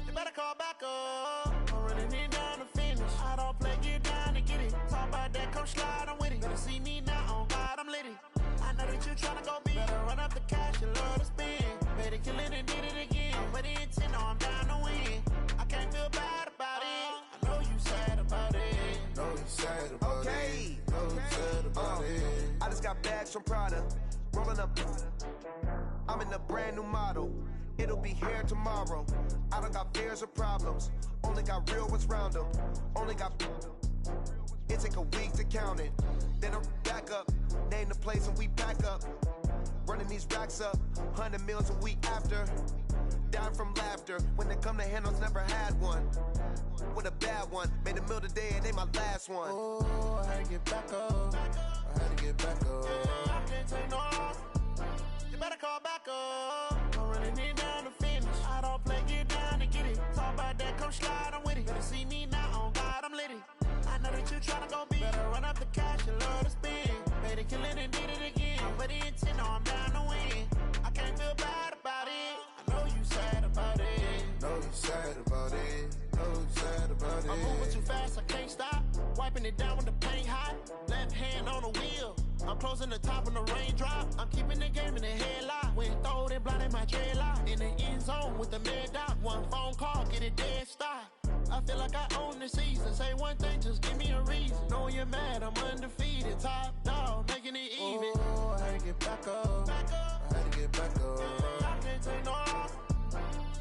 You better call back up. I'm running it down to finish. I don't play, get down to get it. Talk about that, come slide, I'm with it. Better see me now, on God, I'm litty. I know that you tryna go big. Better run up the cash, you love to spend. Better kill it and did it again. Put the intent, no, I'm down to win. I can't feel bad about it. I know you sad about it. Know you sad about it. Know you sad about it. I just got bags from Prada. Rolling up, I'm in a brand new model. It'll be here tomorrow. I don't got fears or problems. Only got real ones round them. Only got. It take a week to count it. Then I'm back up. Name the place and we back up. Running these racks up. 100 meals a week after. Down from laughter. When they come to handles, never had one. With a bad one. Made a meal today and ain't my last one. Oh, I had to get back up. I had to get back up. I can't take no loss. You better call back up. I'm running it down to finish. I don't play, get down to get it. Talk about that, come slide, I'm with it. Better see me now, on God, I'm litty. I know that you tryna go big. Better run up the cash, you love to spend. Better kill it and did it again. But the intent, no, I'm down to win. I can't feel bad about it. I know you sad about it. Know you sad about it. Know you sad about it. I'm moving too fast, I can't stop. Wiping it down with the paint hot. Left hand on the wheel. I'm closing the top when the raindrop. I'm keeping the game in the headlock. When throwed and blinded my dreadlock. In the end zone with the mad dot. One phone call, get it dead stop. I feel like I own the season. Say one thing, just give me a reason. Knowing you're mad, I'm undefeated. Top dog, making it even. Oh, I had to get back up. I had to get back up. I can't take no loss.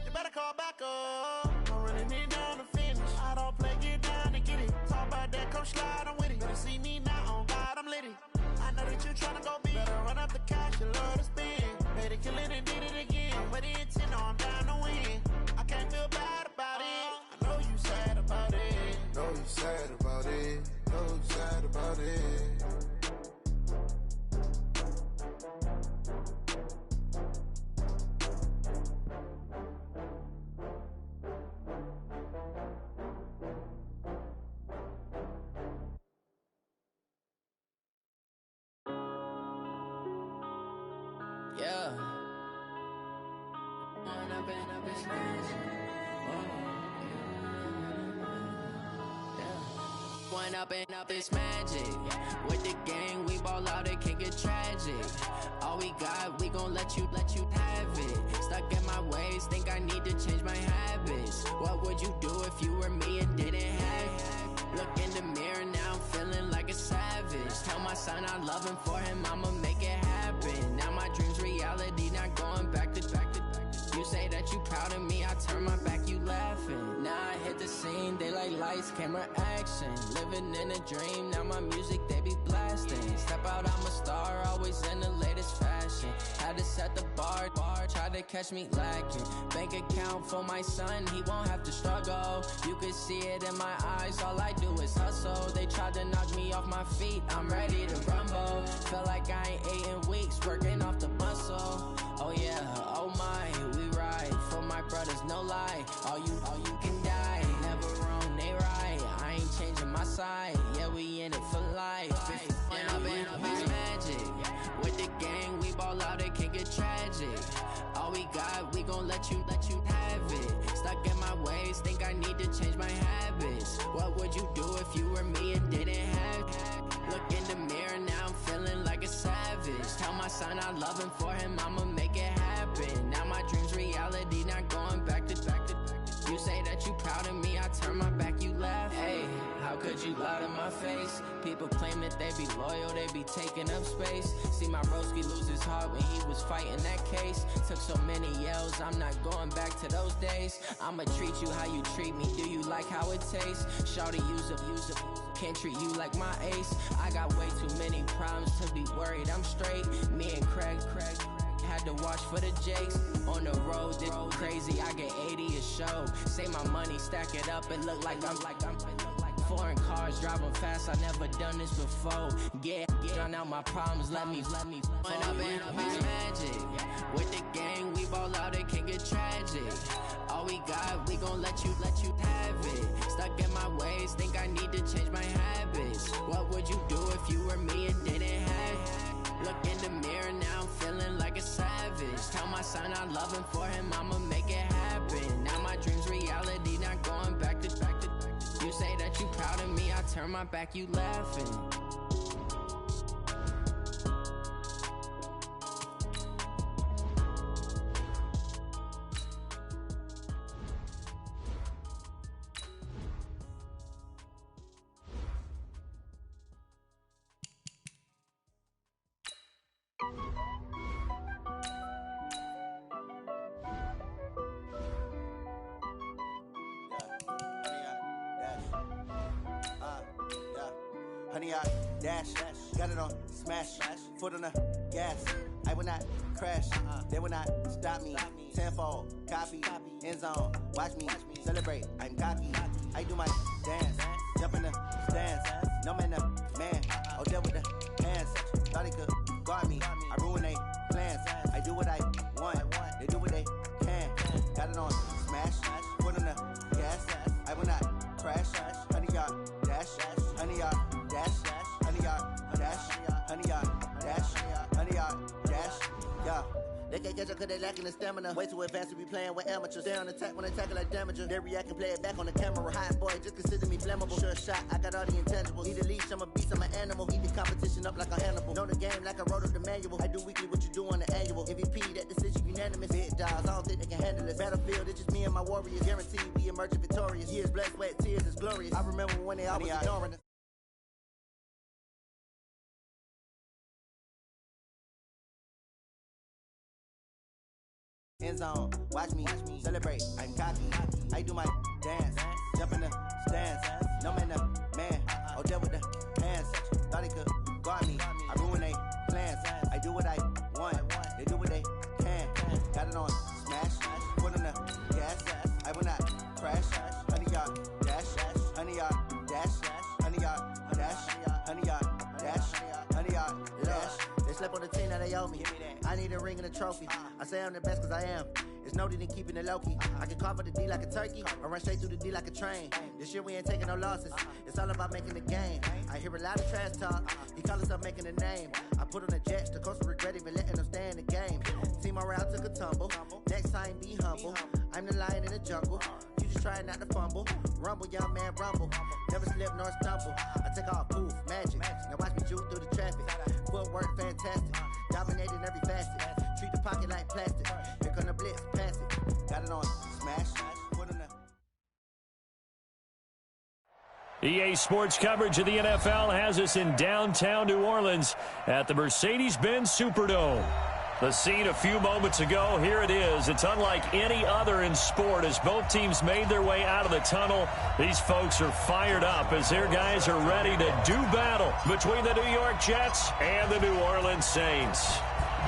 You better call back up. I'm running it down to finish. I don't play, get down to get it. Talk about that, come slide, I'm with it. Better see me now, on God, I'm litty. I know that you tryna go big. Better run up the cash, you love to spend. Better kill it and did it again. But the intent, no, I'm down to win. I can't feel bad about it. I know you sad about it. Know you sad about it. Know you sad about it. Yeah. One up and up, it's magic. With the gang, we ball out, it can get tragic. All we got, we gon' let you have it. Stuck in my ways, think I need to change my habits. What would you do if you were me and didn't have it? Look in the mirror, now I'm feeling like a savage. Tell my son I love him, for him I'ma make it happen. Now my dream's reality, not going back to. You say that you proud of me, I turn my back, you laughing. Now I hit the scene, they like lights, camera, action. Living in a dream, now my music, they be blasting. Step out, I'm a star, always in the latest fashion. Had to set the bar, try to catch me lacking. Bank account for my son, he won't have to struggle. You can see it in my eyes, all I do is hustle. They tried to knock me off my feet, I'm ready to rumble. Feel like I ain't ate in weeks, working off the muscle. Oh yeah, oh my, we ride for my brothers, no lie. All you can die, never wrong, they right. I ain't changing my side, yeah, we in it for life. And up it's magic. With the gang, we ball out, it can get tragic. All we got, we gon' let you have it. Stuck in my ways, think I need to change my habits. What would you do if you were me and didn't have it? Look in the mirror, now I'm feeling like a savage. Tell my son I love him, for him I'ma make it happen. Now my dream's reality, not going back to. You say that you proud of me, I turn my back, you laugh. Hey, how could you lie to my face? People claim that they be loyal, they be taking up space. See my broski lose his heart when he was fighting that case. Took so many yells, I'm not going back to those days. I'ma treat you how you treat me, do you like how it tastes? Shawty, use up, can't treat you like my ace. I got way too many problems to be worried, I'm straight. Me and Craig had to watch for the Jakes. On the road, this crazy, I get 80 a show. Say my money, stack it up, it look like I'm foreign cars, driving fast, I never done this before. Yeah, drown out my problems, let me One up and up, it's magic. With the gang, we ball out, it can get tragic. All we got, we gon' let you have it. Stuck in my ways, think I need to change my habits. What would you do if you were me and didn't have it? Look in the mirror, now I'm feeling like a savage. Tell my son I love him, for him I'ma make it happen. Now my dream's reality, not going back to. You say that you proud of me, I turn my back, you laughing. Honey, I dash, got it on smash, foot on the gas. I will not crash, they will not stop me. Tenfold, copy, end zone, watch me celebrate. I'm cocky, I do my dance, jump in the stands. No man, man, oh, there with the hands. Thought he could guard me, I ruin they plans. I do what I want, they do what they can. Got it on smash, foot on the gas. I will not crash, honey, y'all dash, honey, y'all dash, honey, y'all dash, honey, y'all dash, honey, y'all dash, yeah. They can't catch up cause they lacking the stamina. Way too advanced to be playing with amateurs. Stay on attack when they tackle like damager. They react and play it back on the camera. Hot boy, just consider me flammable. Sure shot, I got all the intangibles. Need a leash, I'm a beast, I'm an animal. Eat the competition up like a Hannibal. Know the game like I wrote up the manual. I do weekly what you do on the annual. MVP, that decision unanimous. Big dogs, I don't think they can handle this. Battlefield, it's just me and my warriors. Guaranteed we emerging victorious. Years, blood, sweat, tears, is glorious. I remember when they always ignoring us. End zone, watch me celebrate. I'm cocky, I do my dance, jump in the stands. No man, man, oh, there with the hands. Thought he could guard me, I ruin they plans. I do what I want, they do what they can. Got it on smash, foot on the gas. I will not crash, honey, y'all dash, honey, y'all dash, honey, y'all dash, honey, y'all dash, honey, y'all dash. They slept on the team that they owe me. I need a ring and a trophy. I say I'm the best cause I am. It's noted in keeping it low-key. I can carve up the D like a turkey or run straight through the D like a train. This year we ain't taking no losses. It's all about making the game. I hear a lot of trash talk. He call himself making a name. I put on the Jets. The coach will regret even letting them stay in the game. Team morale took a tumble. Next time be humble. I'm the lion in the jungle. You just try not to fumble. Rumble, young man, rumble. Never slip nor stumble. I take off, poof, magic. Now watch me juke through the traffic. Footwork fantastic. Dominating every facet. Treat the pocket like plastic. Here come the blitz, pass it. Got it on, smash. Put in the EA Sports coverage of the NFL has us in downtown New Orleans at the Mercedes-Benz Superdome. The scene a few moments ago, here it is. It's unlike any other in sport as both teams made their way out of the tunnel. These folks are fired up as their guys are ready to do battle between the New York Jets and the New Orleans Saints.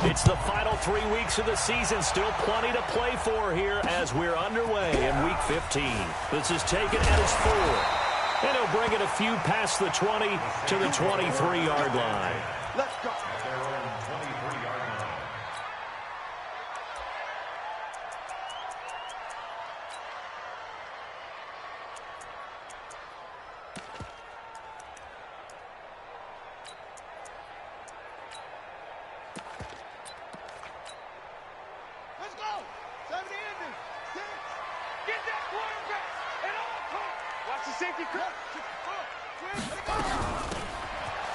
It's the final 3 weeks of the season. Still plenty to play for here as we're underway in Week 15. This is taken at his 4. And he'll bring it a few past the 20 to the 23-yard line. Let's go.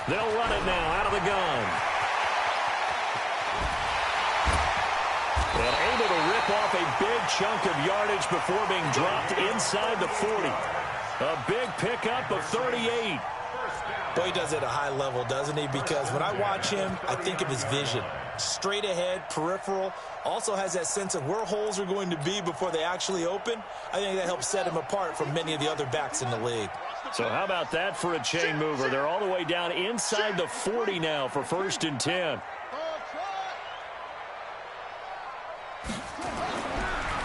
They'll run it now out of the gun. And able to rip off a big chunk of yardage before being dropped inside the 40. A big pickup of 38. Boy, he does it at a high level, doesn't he? Because when I watch him, I think of his vision. Straight ahead, peripheral. Also has that sense of where holes are going to be before they actually open. I think that helps set him apart from many of the other backs in the league. So how about that for a chain mover? They're all the way down inside the 40 now for 1st and 10.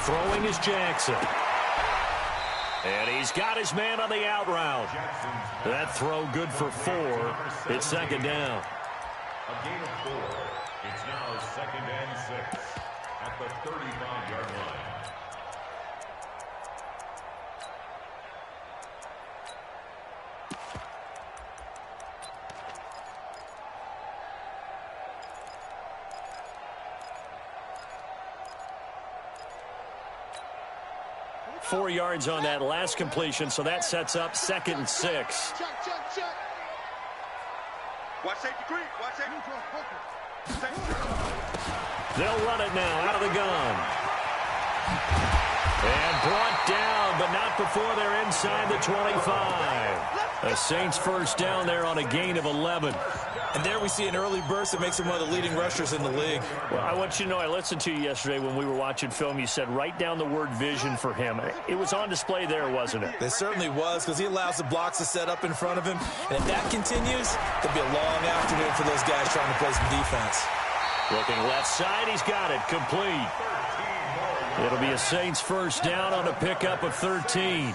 Throwing is Jackson. And he's got his man on the out route. That throw good for 4. It's 2nd down. A gain of 4. It's now 2nd and 6 at the 35-yard line. Four yards on that last completion, so that sets up 2nd and 6. Check. Watch safety creep. Watch safety. They'll run it now out of the gun. And brought down, but not before they're inside the 25. The Saints 1st down there on a gain of 11. And there we see an early burst that makes him one of the leading rushers in the league. Well, I want you to know, I listened to you yesterday when we were watching film. You said write down the word vision for him. It was on display there, wasn't it? It certainly was, because he allows the blocks to set up in front of him. And if that continues, it'll be a long afternoon for those guys trying to play some defense. Looking left side, he's got it, complete. It'll be a Saints 1st down on a pickup of 13.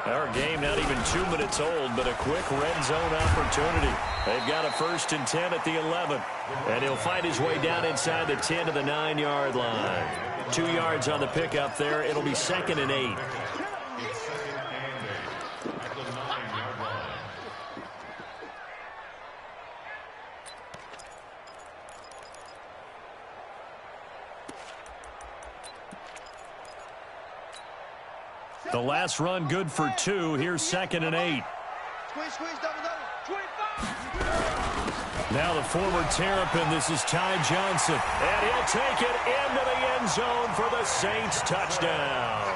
Our game not even 2 minutes old, but a quick red zone opportunity. They've got a 1st and 10 at the 11. And he'll find his way down inside the 10 to the 9-yard line. 2 yards on the pickup there. It'll be 2nd and 8. The last run good for 2. Here's 2nd and 8. Now the former Terrapin, this is Ty Johnson. And he'll take it into the end zone for the Saints touchdown.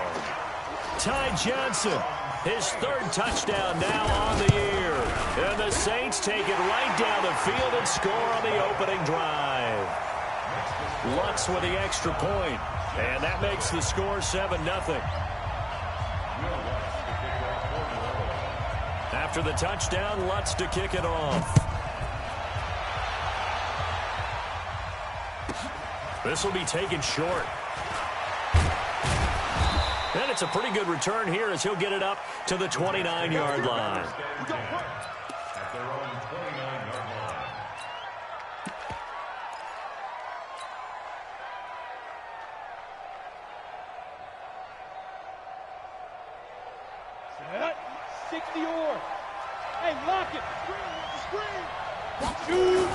Ty Johnson, his 3rd touchdown now on the year. And the Saints take it right down the field and score on the opening drive. Lutz with the extra point. And that makes the score 7-0. After the touchdown, Lutz to kick it off. This will be taken short. And it's a pretty good return here as he'll get it up to the 29-yard line. At their own 29-yard line. 60 or. Hey, lock it. Screen. Shoot.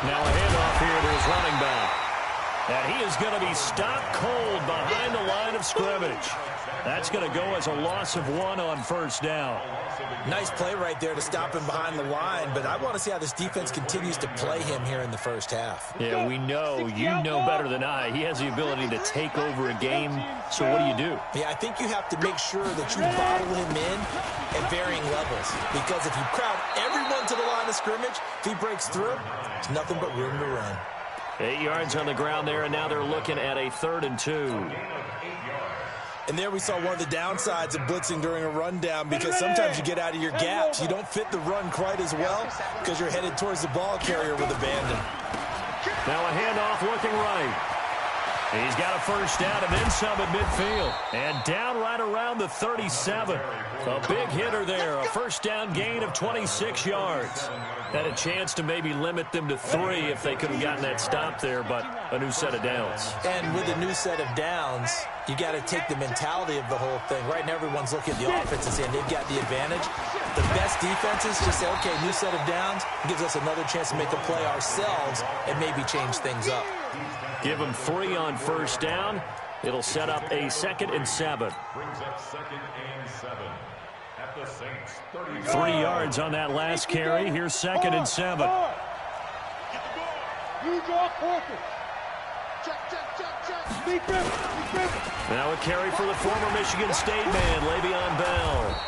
Now a handoff here to his running back. And he is going to be stopped cold behind the line of scrimmage. That's going to go as a loss of 1 on first down. Nice play right there to stop him behind the line, but I want to see how this defense continues to play him here in the first half. Yeah, we know. You know better than I. He has the ability to take over a game, so what do? Yeah, I think you have to make sure that you bottle him in at varying levels, because if you crowd everyone to the line of scrimmage, if he breaks through, there's nothing but room to run. 8 yards on the ground there, and now they're looking at a 3rd and 2. And there we saw one of the downsides of blitzing during a rundown, because sometimes you get out of your gaps. You don't fit the run quite as well because you're headed towards the ball carrier with abandon. Now a handoff looking right. He's got a first down and then some at midfield. And down right around the 37. A big hitter there. A first down gain of 26 yards. Had a chance to maybe limit them to 3 if they could have gotten that stop there, but a new set of downs. And with a new set of downs, you got to take the mentality of the whole thing. Right now everyone's looking at the offense and saying they've got the advantage. The best defenses just say, okay, new set of downs. It gives us another chance to make a play ourselves and maybe change things up. Give them 3 on first down. It'll set up a 2nd and 7. Brings up 2nd and 7 at the Saints 30. 3 yards on that last carry. Here's 2nd and 7. Now a carry for the former Michigan State man, Le'Veon Bell.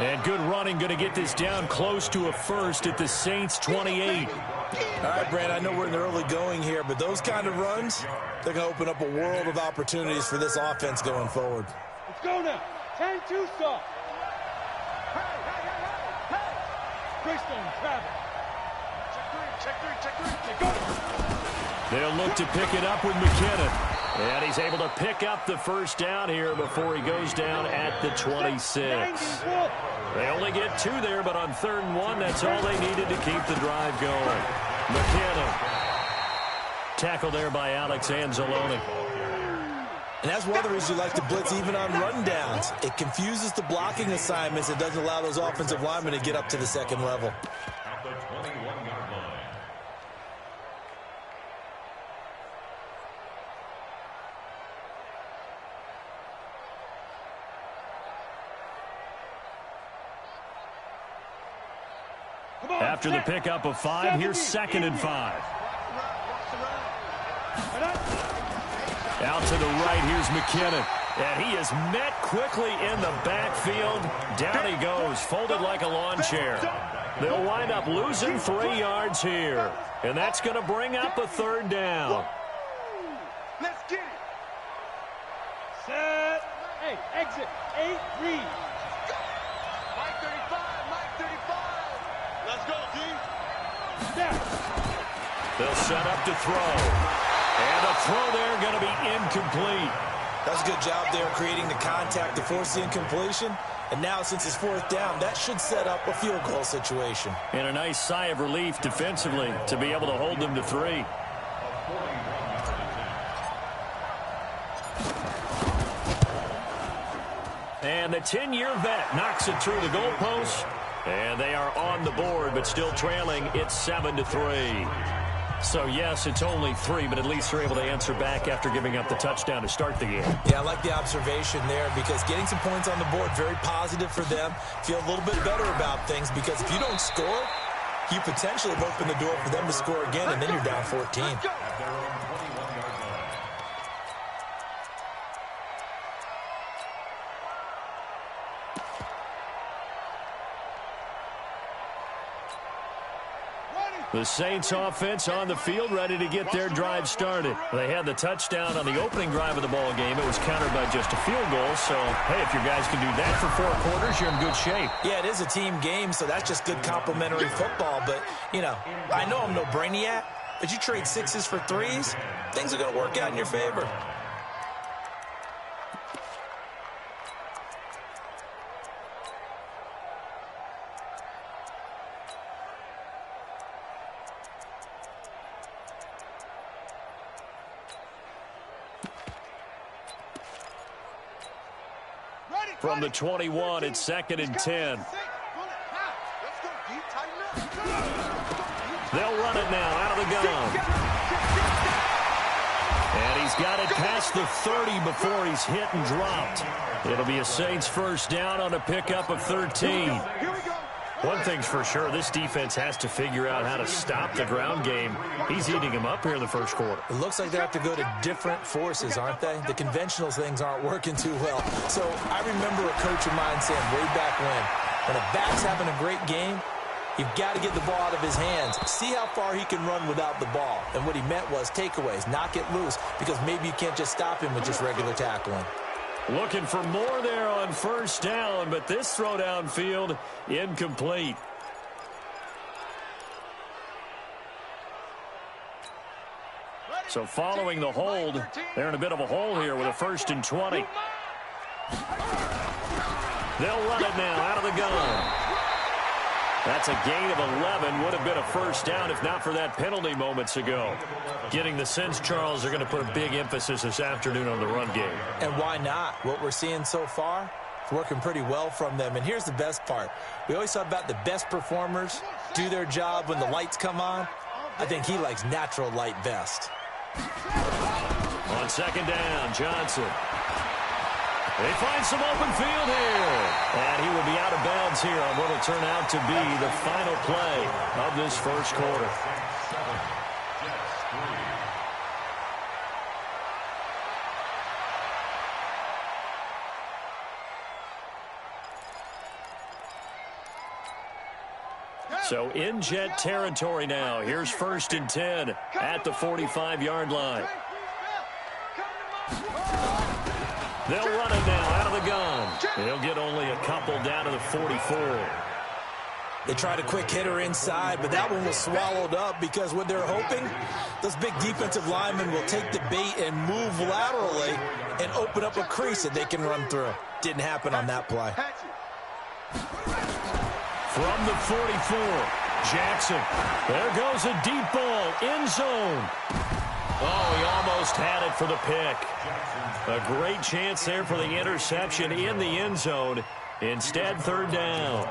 And good running, going to get this down close to a first at the Saints 28. All right, Brand, I know we're in the early going here, but those kind of runs, they're going to open up a world of opportunities for this offense going forward. Let's go now. 10-2 stop. Greystone, Travis. Check three. Go. They'll look to pick it up with McKinnon. And he's able to pick up the first down here before he goes down at the 26. They only get 2 there, but on 3rd and 1, that's all they needed to keep the drive going. McKinnon. Tackle there by Alex Anzalone. And that's one of the reasons you like to blitz even on rundowns. It confuses the blocking assignments. It doesn't allow those offensive linemen to get up to the second level. At the 21-yard line. After the pickup of 5, here's 2nd and 5. Out to the right, here's McKinnon. And he is met quickly in the backfield. Down he goes, folded like a lawn chair. They'll wind up losing 3 yards here. And that's going to bring up a 3rd down. Let's get it. Set. Hey, exit. 8, read. Mike 35. Let's go, D. They'll set up to throw. And a throw there going to be incomplete. That's a good job there creating the contact to force the incompletion. And now since it's 4th down, that should set up a field goal situation. And a nice sigh of relief defensively to be able to hold them to 3. And the 10-year vet knocks it through the goalpost. And they are on the board, but still trailing. It's 7-3. So, yes, it's only 3, but at least they're able to answer back after giving up the touchdown to start the game. Yeah, I like the observation there because getting some points on the board, very positive for them. Feel a little bit better about things because if you don't score, you potentially have opened the door for them to score again, and then you're down 14. The Saints offense on the field, ready to get their drive started. They had the touchdown on the opening drive of the ball game. It was countered by just a field goal. So, hey, if your guys can do that for 4 quarters, you're in good shape. Yeah, it is a team game, so that's just good complimentary football. But, you know, I know I'm no brainiac, but you trade 6s for 3s, things are going to work out in your favor. Ready. From the 21, it's 2nd and 10. They'll run it now out of the gun. And he's got it past the 30 before he's hit and dropped. It'll be a Saints first down on a pickup of 13. One thing's for sure, this defense has to figure out how to stop the ground game. He's eating him up here in the first quarter. It looks like they have to go to different forces, aren't they? The conventional things aren't working too well. So I remember a coach of mine saying way back when a back's having a great game, you've got to get the ball out of his hands. See how far he can run without the ball. And what he meant was takeaways, knock it loose, because maybe you can't just stop him with just regular tackling. Looking for more there on first down, but this throw downfield incomplete. So following the hold, they're in a bit of a hole here with a 1st and 20. They'll run it now out of the gun. That's a gain of 11. Would have been a first down if not for that penalty moments ago. Getting the sense, Charles, they're going to put a big emphasis this afternoon on the run game. And why not? What we're seeing so far is working pretty well from them. And here's the best part. We always talk about the best performers do their job when the lights come on. I think he likes natural light best. On 2nd down, Johnson. They find some open field here. And he will be out of bounds here on what will turn out to be the final play of this first quarter. So in Jet territory now. Here's 1st and 10 at the 45-yard line. They'll run it now out of the gun. They'll get only a couple down to the 44. They tried a quick hitter inside, but that one was swallowed up because what they're hoping, those big defensive linemen will take the bait and move laterally and open up a crease that they can run through. Didn't happen on that play. From the 44, Jackson. There goes a deep ball, end zone. Oh, he almost had it for the pick. A great chance there for the interception in the end zone. Instead, 3rd down.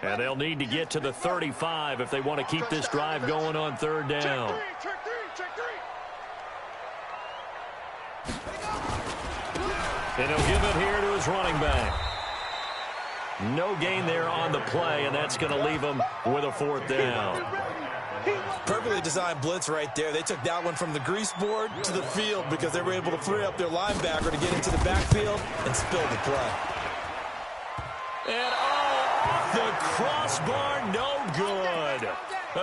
And they'll need to get to the 35 if they want to keep this drive going on 3rd down. And he'll give it here to his running back. No gain there on the play, and that's going to leave him with a 4th down. Perfectly designed blitz right there. They took that one from the grease board to the field because they were able to free up their linebacker to get into the backfield and spill the play. And off the crossbar, no good.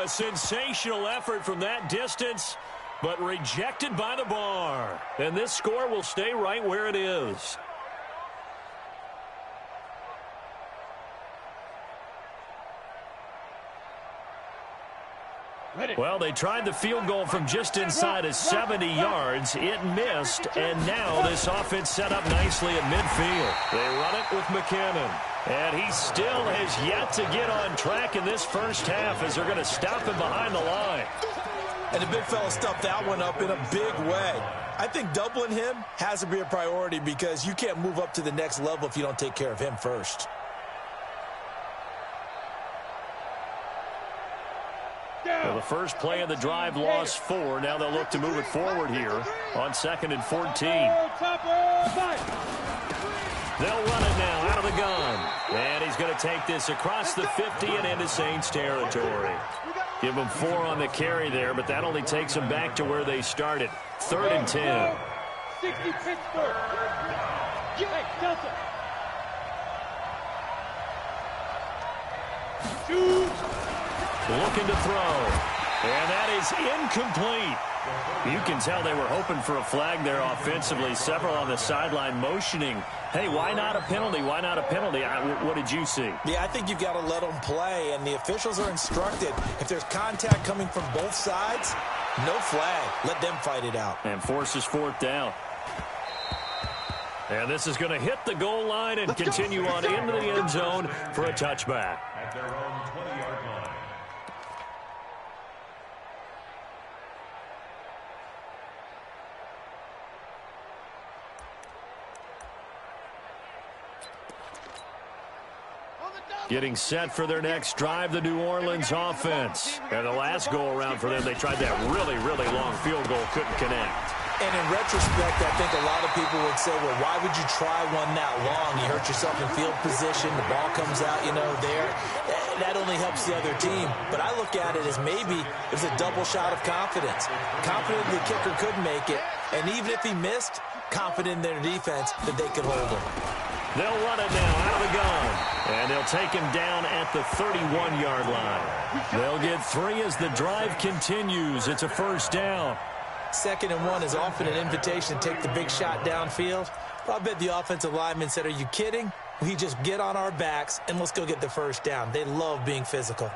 A sensational effort from that distance, but rejected by the bar. And this score will stay right where it is. Well, they tried the field goal from just inside of 70 yards. It missed, and now this offense set up nicely at midfield. They run it with McKinnon. And he still has yet to get on track in this first half as they're going to stop him behind the line. And the big fella stuffed that one up in a big way. I think doubling him has to be a priority because you can't move up to the next level if you don't take care of him first. Well, the first play of the drive lost 4. Now they'll look to move it forward here on 2nd and 14. They'll run it now out of the gun. And he's going to take this across the 50 and into Saints territory. Give them 4 on the carry there, but that only takes them back to where they started. 3rd and 10. 60 Pittsburgh. Hey, Delta. Looking to throw. And that is incomplete. You can tell they were hoping for a flag there offensively. Several on the sideline motioning. Hey, why not a penalty? Why not a penalty? What did you see? Yeah, I think you've got to let them play, and the officials are instructed. If there's contact coming from both sides, no flag. Let them fight it out. And forces 4th down. And this is going to hit the goal line and continue on into the end zone for a touchback. At their own 20-yard line. Getting set for their next drive, the New Orleans offense. And the last go-around for them, they tried that really, really long field goal, couldn't connect. And in retrospect, I think a lot of people would say, well, why would you try one that long? You hurt yourself in field position. The ball comes out, there. That only helps the other team. But I look at it as maybe it was a double shot of confidence. Confident the kicker could make it. And even if he missed, confident in their defense that they could hold him. They'll run it now out of the gun. And they'll take him down at the 31-yard line. They'll get 3 as the drive continues. It's a first down. 2nd and 1 is often an invitation to take the big shot downfield. But I bet the offensive lineman said, are you kidding? We just get on our backs and let's go get the first down. They love being physical.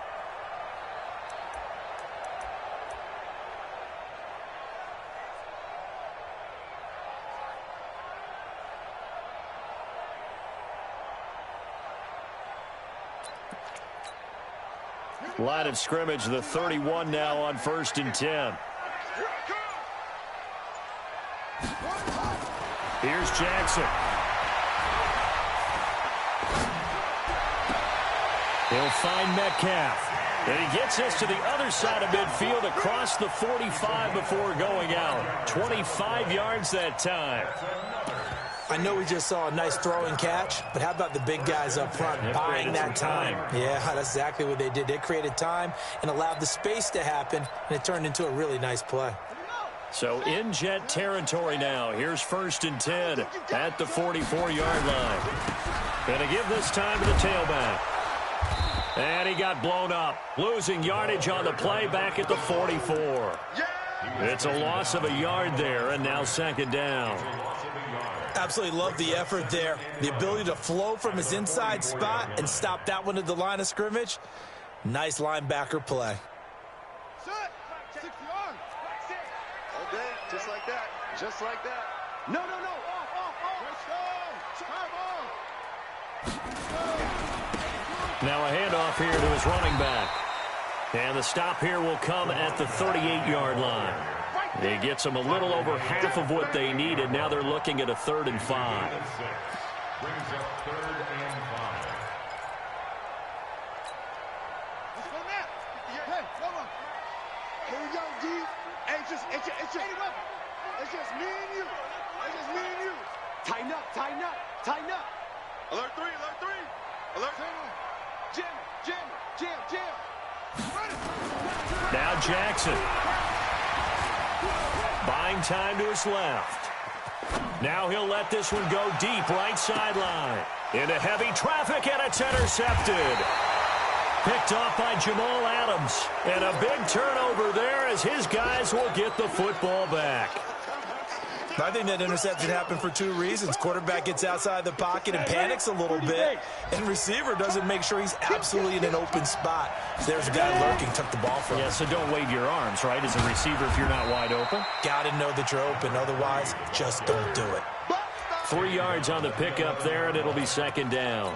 Line of scrimmage, the 31 now on 1st and 10. Here's Jackson. He'll find Metcalf. And he gets us to the other side of midfield across the 45 before going out. 25 yards that time. I know we just saw a nice throw and catch, but how about the big guys up front buying that time? Yeah, that's exactly what they did. They created time and allowed the space to happen, and it turned into a really nice play. So in Jet territory now. Here's 1st and 10 at the 44-yard line. Going to give this time to the tailback. And he got blown up. Losing yardage on the play back at the 44. It's a loss of a yard there, and now 2nd down. Absolutely love the effort there. The ability to flow from his inside spot and stop that one at the line of scrimmage. Nice linebacker play. 6 yards. Okay, just like that. Just like that. No. Now a handoff here to his running back. And the stop here will come at the 38-yard line. He gets them a little over half of what they needed. Now they're looking at a 3rd and 5. Brings up 3rd and 5. Let's go now. Hey, come on. Here we go, D. Hey, it's just me and you. It's just me and you. Tighten up. Alert 3. Alert. Jam. Now Jackson. Buying time to his left. Now he'll let this one go deep, right sideline. Into heavy traffic, and it's intercepted. Picked off by Jamal Adams. And a big turnover there as his guys will get the football back. I think that interception happened for 2 reasons. Quarterback gets outside the pocket and panics a little bit, and receiver doesn't make sure he's absolutely in an open spot. There's a guy lurking, took the ball from him. Yeah, so don't wave your arms, right, as a receiver if you're not wide open. Got to know that you're open. Otherwise, just don't do it. 3 yards on the pickup there, and it'll be 2nd down.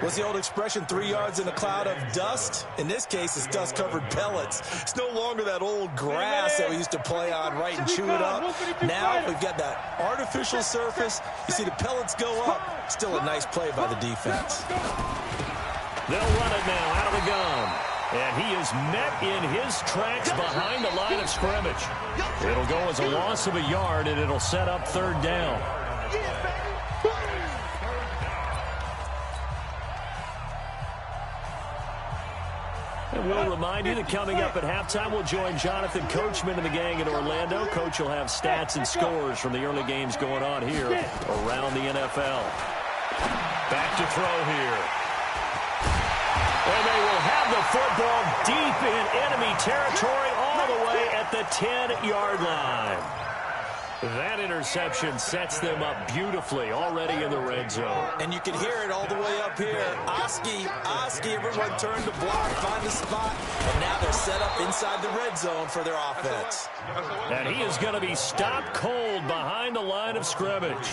What's the old expression, 3 yards in a cloud of dust? In this case, it's dust-covered pellets. It's no longer that old grass that we used to play on, right, and chew it up. Now we've got that artificial surface. You see the pellets go up. Still a nice play by the defense. They'll run it now out of the gun. And he is met in his tracks behind the line of scrimmage. It'll go as a loss of a yard, and it'll set up 3rd down. And we'll remind you that coming up at halftime, we'll join Jonathan Coachman and the gang in Orlando. Coach will have stats and scores from the early games going on here around the NFL. Back to throw here. And they will have the football deep in enemy territory all the way at the 10-yard line. That interception sets them up beautifully already in the red zone. And you can hear it all the way up here. Oski, everyone turned to block, find a spot, and now they're set up inside the red zone for their offense. And he is going to be stopped cold behind the line of scrimmage.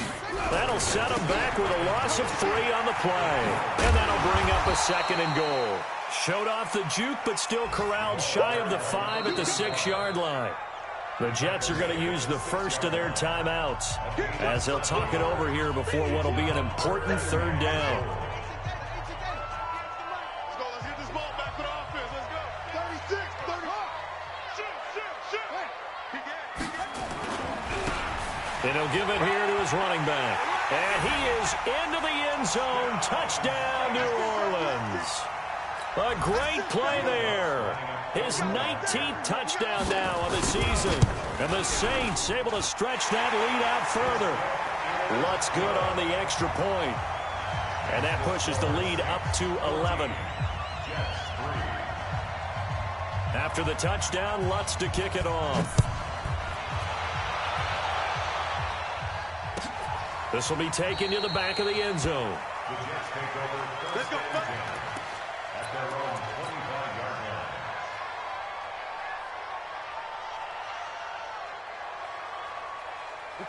That'll set him back with a loss of 3 on the play. And that'll bring up a 2nd and goal. Showed off the juke, but still corralled shy of the 5 at the 6-yard line. The Jets are going to use the first of their timeouts as they'll talk it over here before what will be an important 3rd down. Let's go. Let's get this ball back for the offense. Let's go. 36, 30. And he'll give it here to his running back. And he is into the end zone. Touchdown, New Orleans. A great play there. His 19th touchdown now of the season. And the Saints able to stretch that lead out further. Lutz good on the extra point. And that pushes the lead up to 11. After the touchdown, Lutz to kick it off. This will be taken to the back of the end zone. Let's go. At their own 25-yard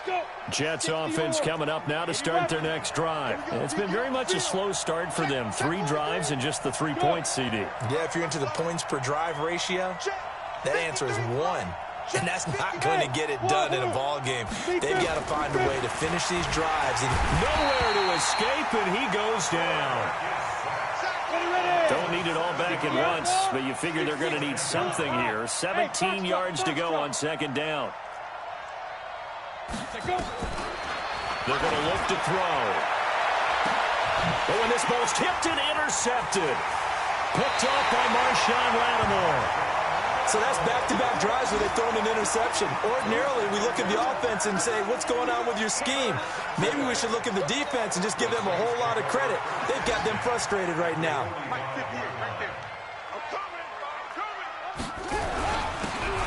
line. Jets offense coming up now to start their next drive. And it's been very much a slow start for them. 3 drives and just the 3 points, CD. Yeah, if you're into the points per drive ratio, that answer is 1. And that's not going to get it done in a ball game. They've got to find a way to finish these drives. And nowhere to escape, and he goes down. Don't need it all back at once, but you figure they're going to need something here. 17 yards to go on 2nd down. They're going to look to throw. Oh, and this ball's tipped and intercepted. Picked off by Marshawn Lattimore. So that's back-to-back drives where they've thrown an interception. Ordinarily, we look at the offense and say, what's going on with your scheme? Maybe we should look at the defense and just give them a whole lot of credit. They've got them frustrated right now.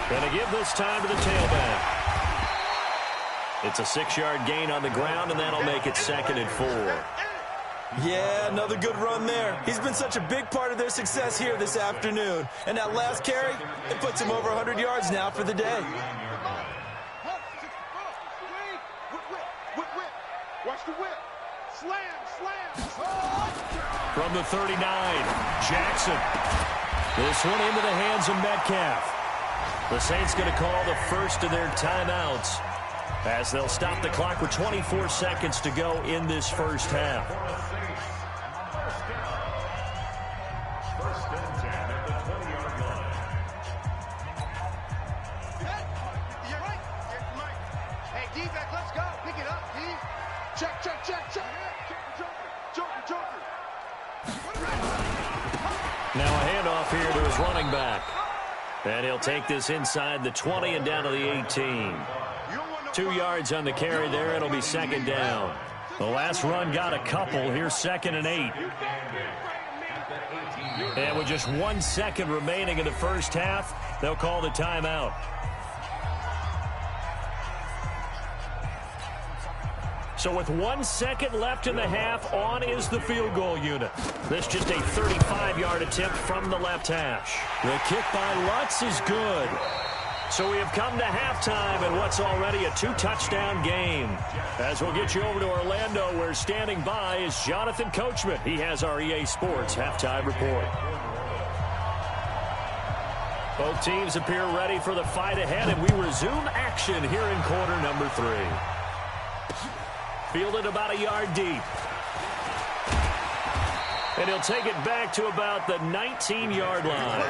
Gonna give this time to the tailback. It's a 6-yard gain on the ground, and that'll make it 2nd and 4. Yeah, another good run there. He's been such a big part of their success here this afternoon. And that last carry, it puts him over 100 yards now for the day. Watch the whip. Slam. From the 39, Jackson. This one into the hands of Metcalf. The Saints going to call the first of their timeouts as they'll stop the clock with 24 seconds to go in this first half. First and 10 at the 20-yard line. You're right. Hey, D-back, let's go. Pick it up, D. Check. Joker. Now a handoff here to his running back. And he'll take this inside the 20 and down to the 18. 2 yards on the carry there. It'll be 2nd down. The last run got a couple. Here's 2nd and 8. And with just 1 second remaining in the first half, they'll call the timeout. So with 1 second left in the half, on is the field goal unit. This just a 35-yard attempt from the left hash. The kick by Lutz is good. So we have come to halftime in what's already a 2-touchdown game. As we'll get you over to Orlando, where standing by is Jonathan Coachman. He has our EA Sports halftime report. Both teams appear ready for the fight ahead, and we resume action here in quarter number 3. Fielded about a yard deep. And he'll take it back to about the 19-yard line.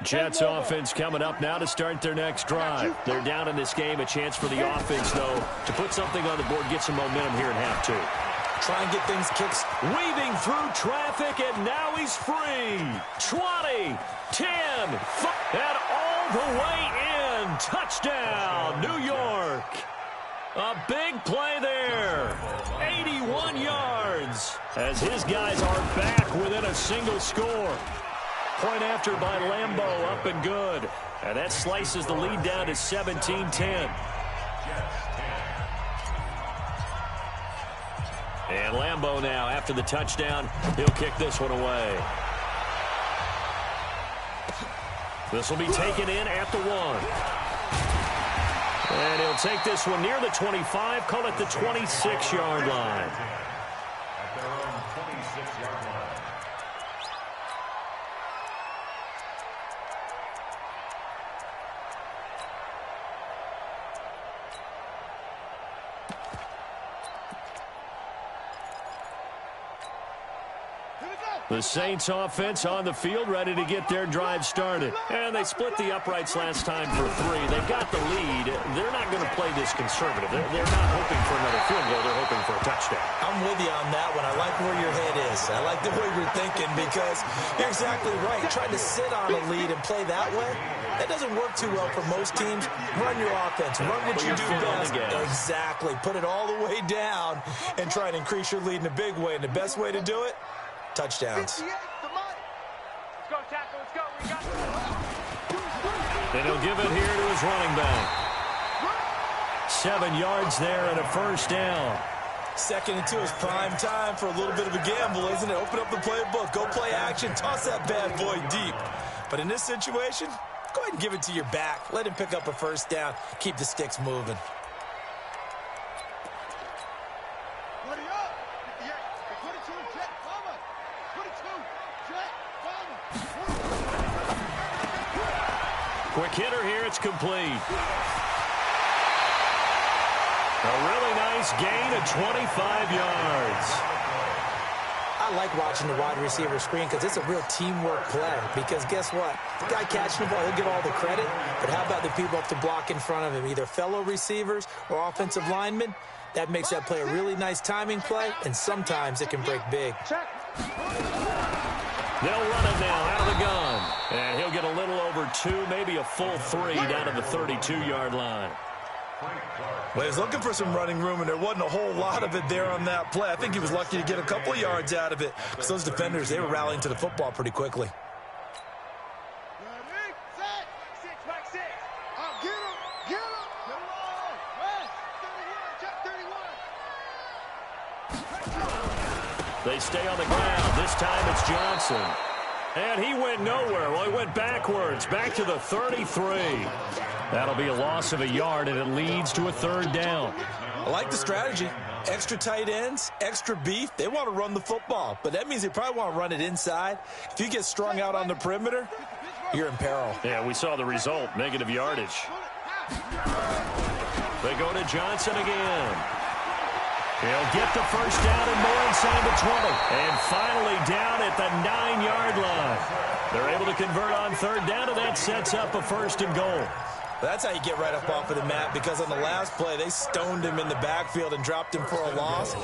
Jets offense coming up now to start their next drive. They're down in this game. A chance for the offense, though, to put something on the board, get some momentum here in half 2. try and get things kicked. Weaving through traffic, and now he's free. 20, 10, and all the way in. Touchdown, New York. A big play there. 81 yards as his guys are back within a single score. Point after by Lambeau, up and good. And that slices the lead down to 17-10. And Lambeau now, after the touchdown, he'll kick this one away. This will be taken in at the 1. And he'll take this one near the 25, call it the 26-yard line. At their own 26-yard line. The Saints offense on the field, ready to get their drive started. And they split the uprights last time for 3. They've got the lead. They're not going to play this conservative. They're not hoping for another field goal. They're hoping for a touchdown. I'm with you on that one. I like where your head is. I like the way you're thinking because you're exactly right. Trying to sit on a lead and play that way, that doesn't work too well for most teams. Run your offense. Run what you do best. Exactly. Put it all the way down and try and increase your lead in a big way. And the best way to do it, touchdowns. And he'll give it here to his running back. 7 yards there and a first down. 2nd and 2 is prime time for a little bit of a gamble, isn't it? Open up the playbook. Go play action. Toss that bad boy deep. But in this situation, go ahead and give it to your back. Let him pick up a first down. Keep the sticks moving. Quick hitter here, it's complete. A really nice gain of 25 yards. I like watching the wide receiver screen because it's a real teamwork play. Because guess what? The guy catching the ball, he'll get all the credit. But how about the people up to block in front of him, either fellow receivers or offensive linemen? That makes that play a really nice timing play, and sometimes it can break big. They'll run it now out of the gun. And he'll get a little over 2, maybe a full 3 down to the 32-yard line. Well, he's looking for some running room, and there wasn't a whole lot of it there on that play. I think he was lucky to get a couple of yards out of it because those defenders, they were rallying to the football pretty quickly. They stay on the ground. This time it's Johnson. And he went nowhere. Well, he went backwards, back to the 33. That'll be a loss of a yard, and it leads to a 3rd down. I like the strategy. Extra tight ends, extra beef. They want to run the football, but that means they probably want to run it inside. If you get strung out on the perimeter, you're in peril. Yeah, we saw the result, negative yardage. They go to Johnson again. He'll get the first down and more inside the 20. And finally down at the 9-yard line. They're able to convert on 3rd down, and that sets up a 1st and goal. That's how you get right up off of the mat, because on the last play, they stoned him in the backfield and dropped him for a loss.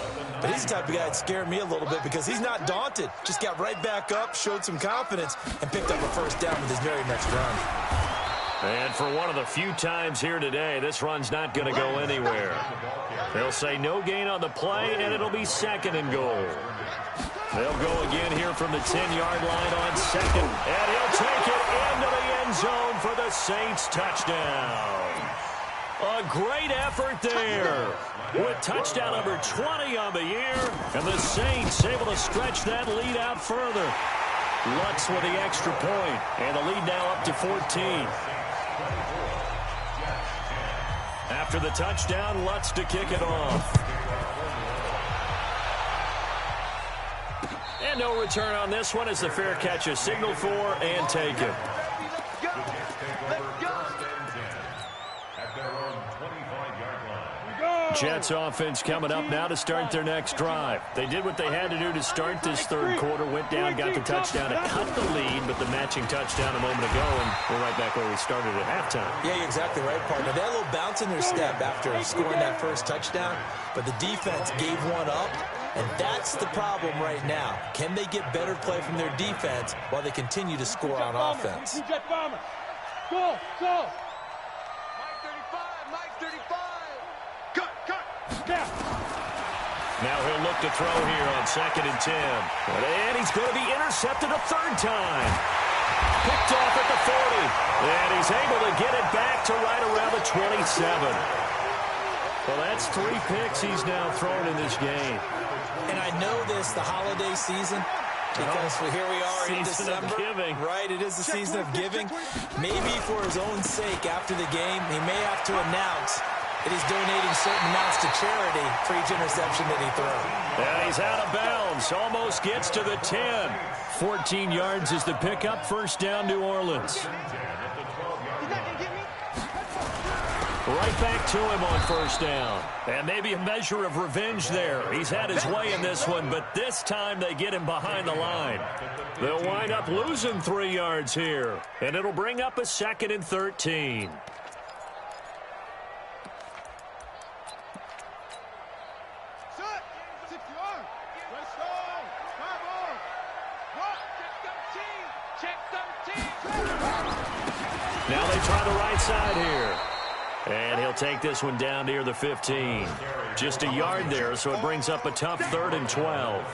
But he's the type of guy that scared me a little bit because he's not daunted. Just got right back up, showed some confidence, and picked up a first down with his very next run. And for one of the few times here today, this run's not going to go anywhere. They'll say no gain on the play, and it'll be 2nd and goal. They'll go again here from the 10-yard line on 2nd. And he'll take it into the end zone for the Saints touchdown. A great effort there with touchdown number 20 on the year. And the Saints able to stretch that lead out further. Lutz with the extra point, and the lead now up to 14. After the touchdown, Lutz to kick it off. And no return on this one as the fair catch is signaled for and taken. Jets offense coming up now to start their next drive. They did what they had to do to start this 3rd quarter, went down, got the touchdown to cut the lead, but the matching touchdown a moment ago, and we're right back where we started at halftime. Yeah, you're exactly right, partner. They had a little bounce in their step after scoring that first touchdown, but the defense gave one up, And that's the problem right now. Can they get better play from their defense while they continue to score on offense? Go, go. Mike 35. Cut. Now he'll look to throw here on 2nd and 10. And he's going to be intercepted a third time. Picked off at the 40. And he's able to get it back to right around the 27. Well, that's 3 picks he's now thrown in this game. And I know this, the holiday season, because here we are in December. Season of giving. Right, it is the season of giving. Maybe for his own sake after the game, he may have to announce that he's donating certain amounts to charity for each interception that he throws. And he's out of bounds. Almost gets to the 10. 14 yards is the pickup. First down, New Orleans. Right back to him on first down. And maybe a measure of revenge there. He's had his way in this one, but this time they get him behind the line. They'll wind up losing 3 yards here. And it'll bring up a 2nd and 13. Now they try the right side here. And he'll take this one down near the 15. Just a yard there, so it brings up a tough 3rd and 12.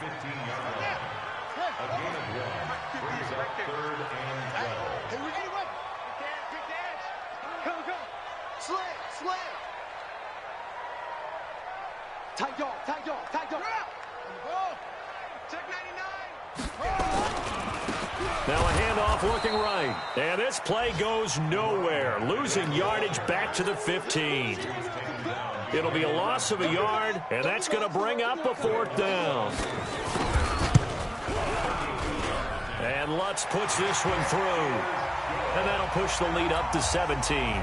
Tight dog. Check 99. Now a handoff looking right. And this play goes nowhere. Losing yardage back to the 15. It'll be a loss of a yard, and that's going to bring up a 4th down. And Lutz puts this one through. And that'll push the lead up to 17.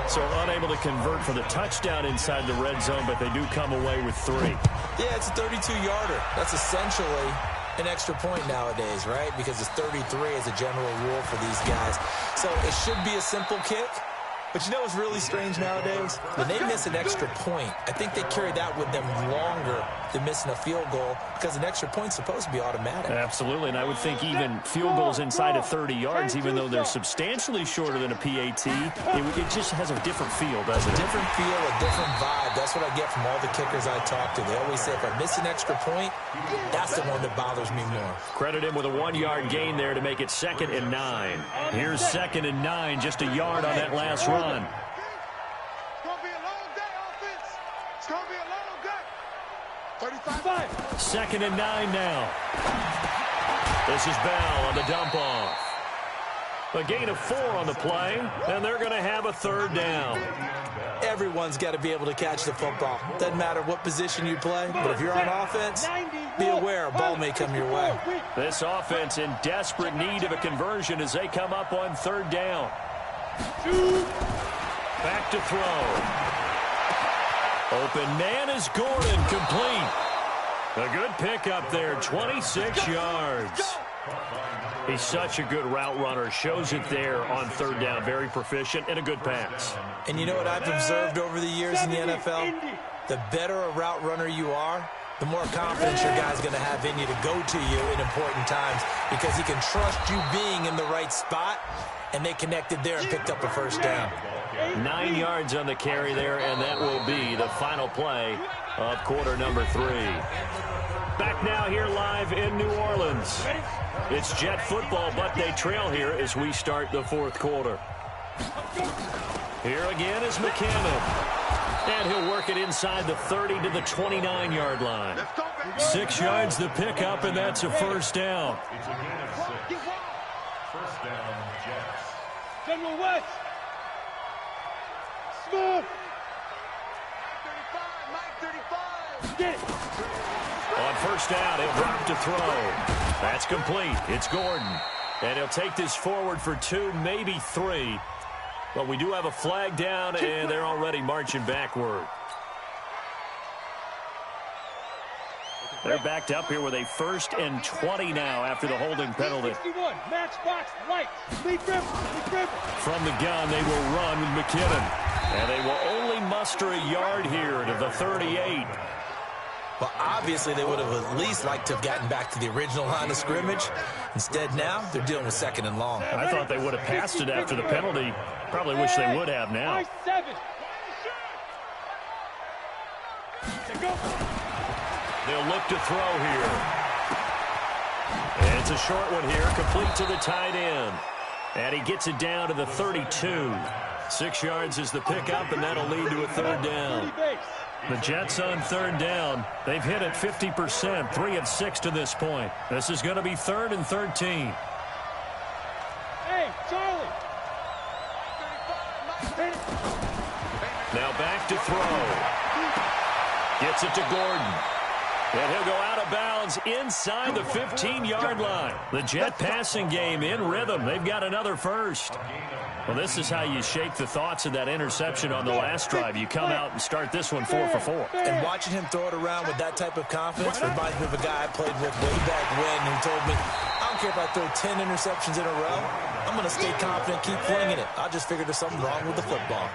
So unable to convert for the touchdown inside the red zone, but they do come away with 3. Yeah, it's a 32-yarder. That's essentially an extra point nowadays, right? Because it's 33 as a general rule for these guys. So it should be a simple kick. But you know what's really strange nowadays? When they miss an extra point, I think they carry that with them longer than missing a field goal because an extra point's supposed to be automatic. Absolutely, and I would think even field goals inside of 30 yards, even though they're substantially shorter than a PAT, it just has a different feel, doesn't it? A different feel, a different vibe. That's what I get from all the kickers I talk to. They always say if I miss an extra point, that's the one that bothers me more. Credit him with a 1-yard gain there to make it 2nd and 9. Here's 2nd and 9, just a yard on that last run. It's going to be a long day, offense. It's going to be a long day. 35. 2nd and 9 now. This is Bell on the dump off. A gain of 4 on the play, and they're going to have a 3rd down. Everyone's got to be able to catch the football. Doesn't matter what position you play, but if you're on offense, be aware a ball may come your way. This offense in desperate need of a conversion as they come up on 3rd down. Back to throw. Open man is Gordon, complete. A good pickup there, 26 yards. He's such a good route runner. Shows it there on 3rd down. Very proficient and a good pass. And you know what I've observed over the years in the NFL? The better a route runner you are, the more confidence your guy's going to have in you to go to you in important times because he can trust you being in the right spot, and they connected there and picked up a 1st down. 9 yards on the carry there, and that will be the final play of quarter number 3. Back now here live in New Orleans. It's Jet football, but they trail here as we start the 4th quarter. Here again is McKinnon. And he'll work it inside the 30 to the 29-yard line. 6 yards the pickup, and that's a 1st down. It's a gain of 6. 1st down, Jets. General West. Smooth. Mike 35. Get it. On 1st down, he'll drop to throw. That's complete. It's Gordon. And he'll take this forward for 2, maybe 3. But we do have a flag down, and they're already marching backward. They're backed up here with a 1st and 20 now after the holding penalty. 61, matchbox, right. Lead grip. From the gun, they will run with McKinnon. And they will only muster a yard here to the 38. Well, obviously they would have at least liked to have gotten back to the original line of scrimmage. Instead now, they're dealing with 2nd and long. I thought they would have passed it after the penalty. Probably wish they would have now. They'll look to throw here. And it's a short one here, complete to the tight end. And he gets it down to the 32. 6 yards is the pickup, and that'll lead to a 3rd down. The Jets on 3rd down. They've hit it 50%, 3 of 6 to this point. This is going to be 3rd and 13. Hey, Charlie! Now back to throw. Gets it to Gordon. And he'll go out of bounds inside the 15-yard line. The Jet passing game in rhythm. They've got another first. Well, this is how you shake the thoughts of that interception on the last drive. You come out and start this one 4 for 4. And watching him throw it around with that type of confidence reminds me of a guy I played with way back when who told me, I don't care if I throw 10 interceptions in a row. I'm going to stay confident, keep flinging it. I just figured there's something wrong with the football.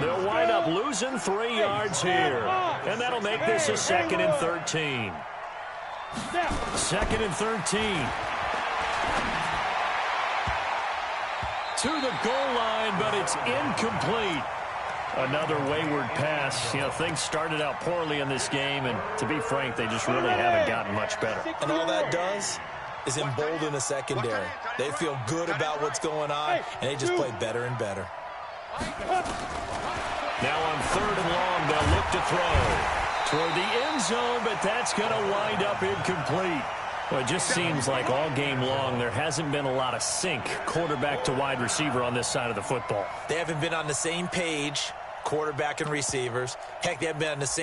They'll wind up losing 3 yards here. And that'll make this a 2nd and 13. 2nd and 13. To the goal line, but it's incomplete. Another wayward pass. You know, things started out poorly in this game, and to be frank, they just really haven't gotten much better. And all that does is embolden the secondary. They feel good about what's going on, and they just play better and better. Now on 3rd and long, they'll look to throw toward the end zone, but that's going to wind up incomplete. Well, it just seems like all game long there hasn't been a lot of sync quarterback to wide receiver on this side of the football. They haven't been on the same page, quarterback and receivers. Heck, they haven't been on the same.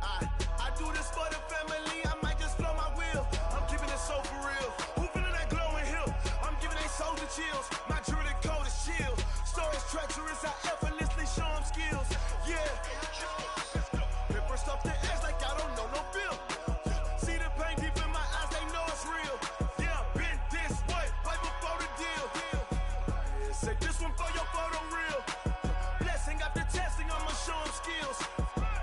I do this for the family. I might just blow my wheel. I'm keeping it so for real. Who feeling that glowing hill? I'm giving they soldier chills. My jewelry code is chill. Stories treacherous, I effortlessly show them skills. Yeah. Paper stuff the edge like I don't know no bill. See the pain deep in my eyes, they know it's real. Yeah, been this way, right before the deal. Say this one for your photo reel. Blessing after testing, I'ma show them skills.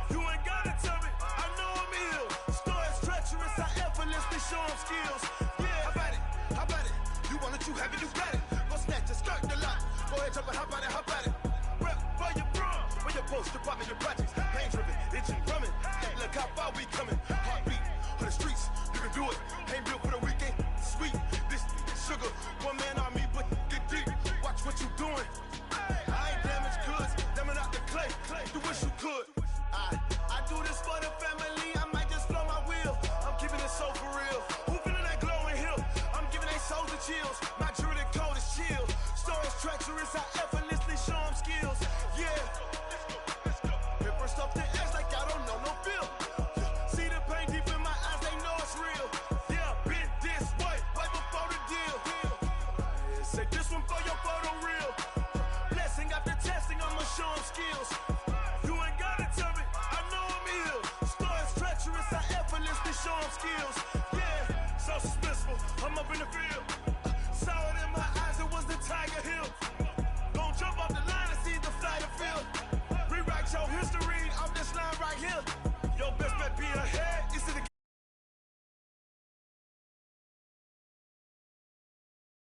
You ain't gotta tell me, I know I'm ill. Stories treacherous, I effortlessly show them skills. Yeah, how about it? How about it? You want it, you have it, you got it. Go snatch it, skirt the lot. Go ahead, jump it, how about it, how about it? Rep for your bro, for your post, your poppin', your projects. Pain driven, itching, drumming. Look how far we coming. Heartbeat on the streets, you can do it. Ain't built for the weekend, sweet. This sugar, one man army, but get deep. Watch what you doing. I ain't damaged goods, damn it out the clay. You wish you could. I do this for the family. I might just blow my wheel. I'm keeping it so for real. Who feeling that glowing hill? I'm giving they soldier chills. My jewelry code is chill. Stories treacherous, I effortlessly show them skills. Yeah. Paper stuff the edge like I don't know no bill. See the pain deep in my eyes, they know it's real. Yeah, been this way, right before the deal. Say this one for your photo reel. Blessing after testing, I'ma show them skills. You ain't gotta tell me, I know I'm ill. Stories treacherous, I effortlessly show them skills. Yeah, so suspenseful, I'm up in the field. Saw it in my eyes, it was the Tiger Hill. Gon' jump off the line and see the flight of field. Rewrite your history off this line right here. Your best bet be ahead.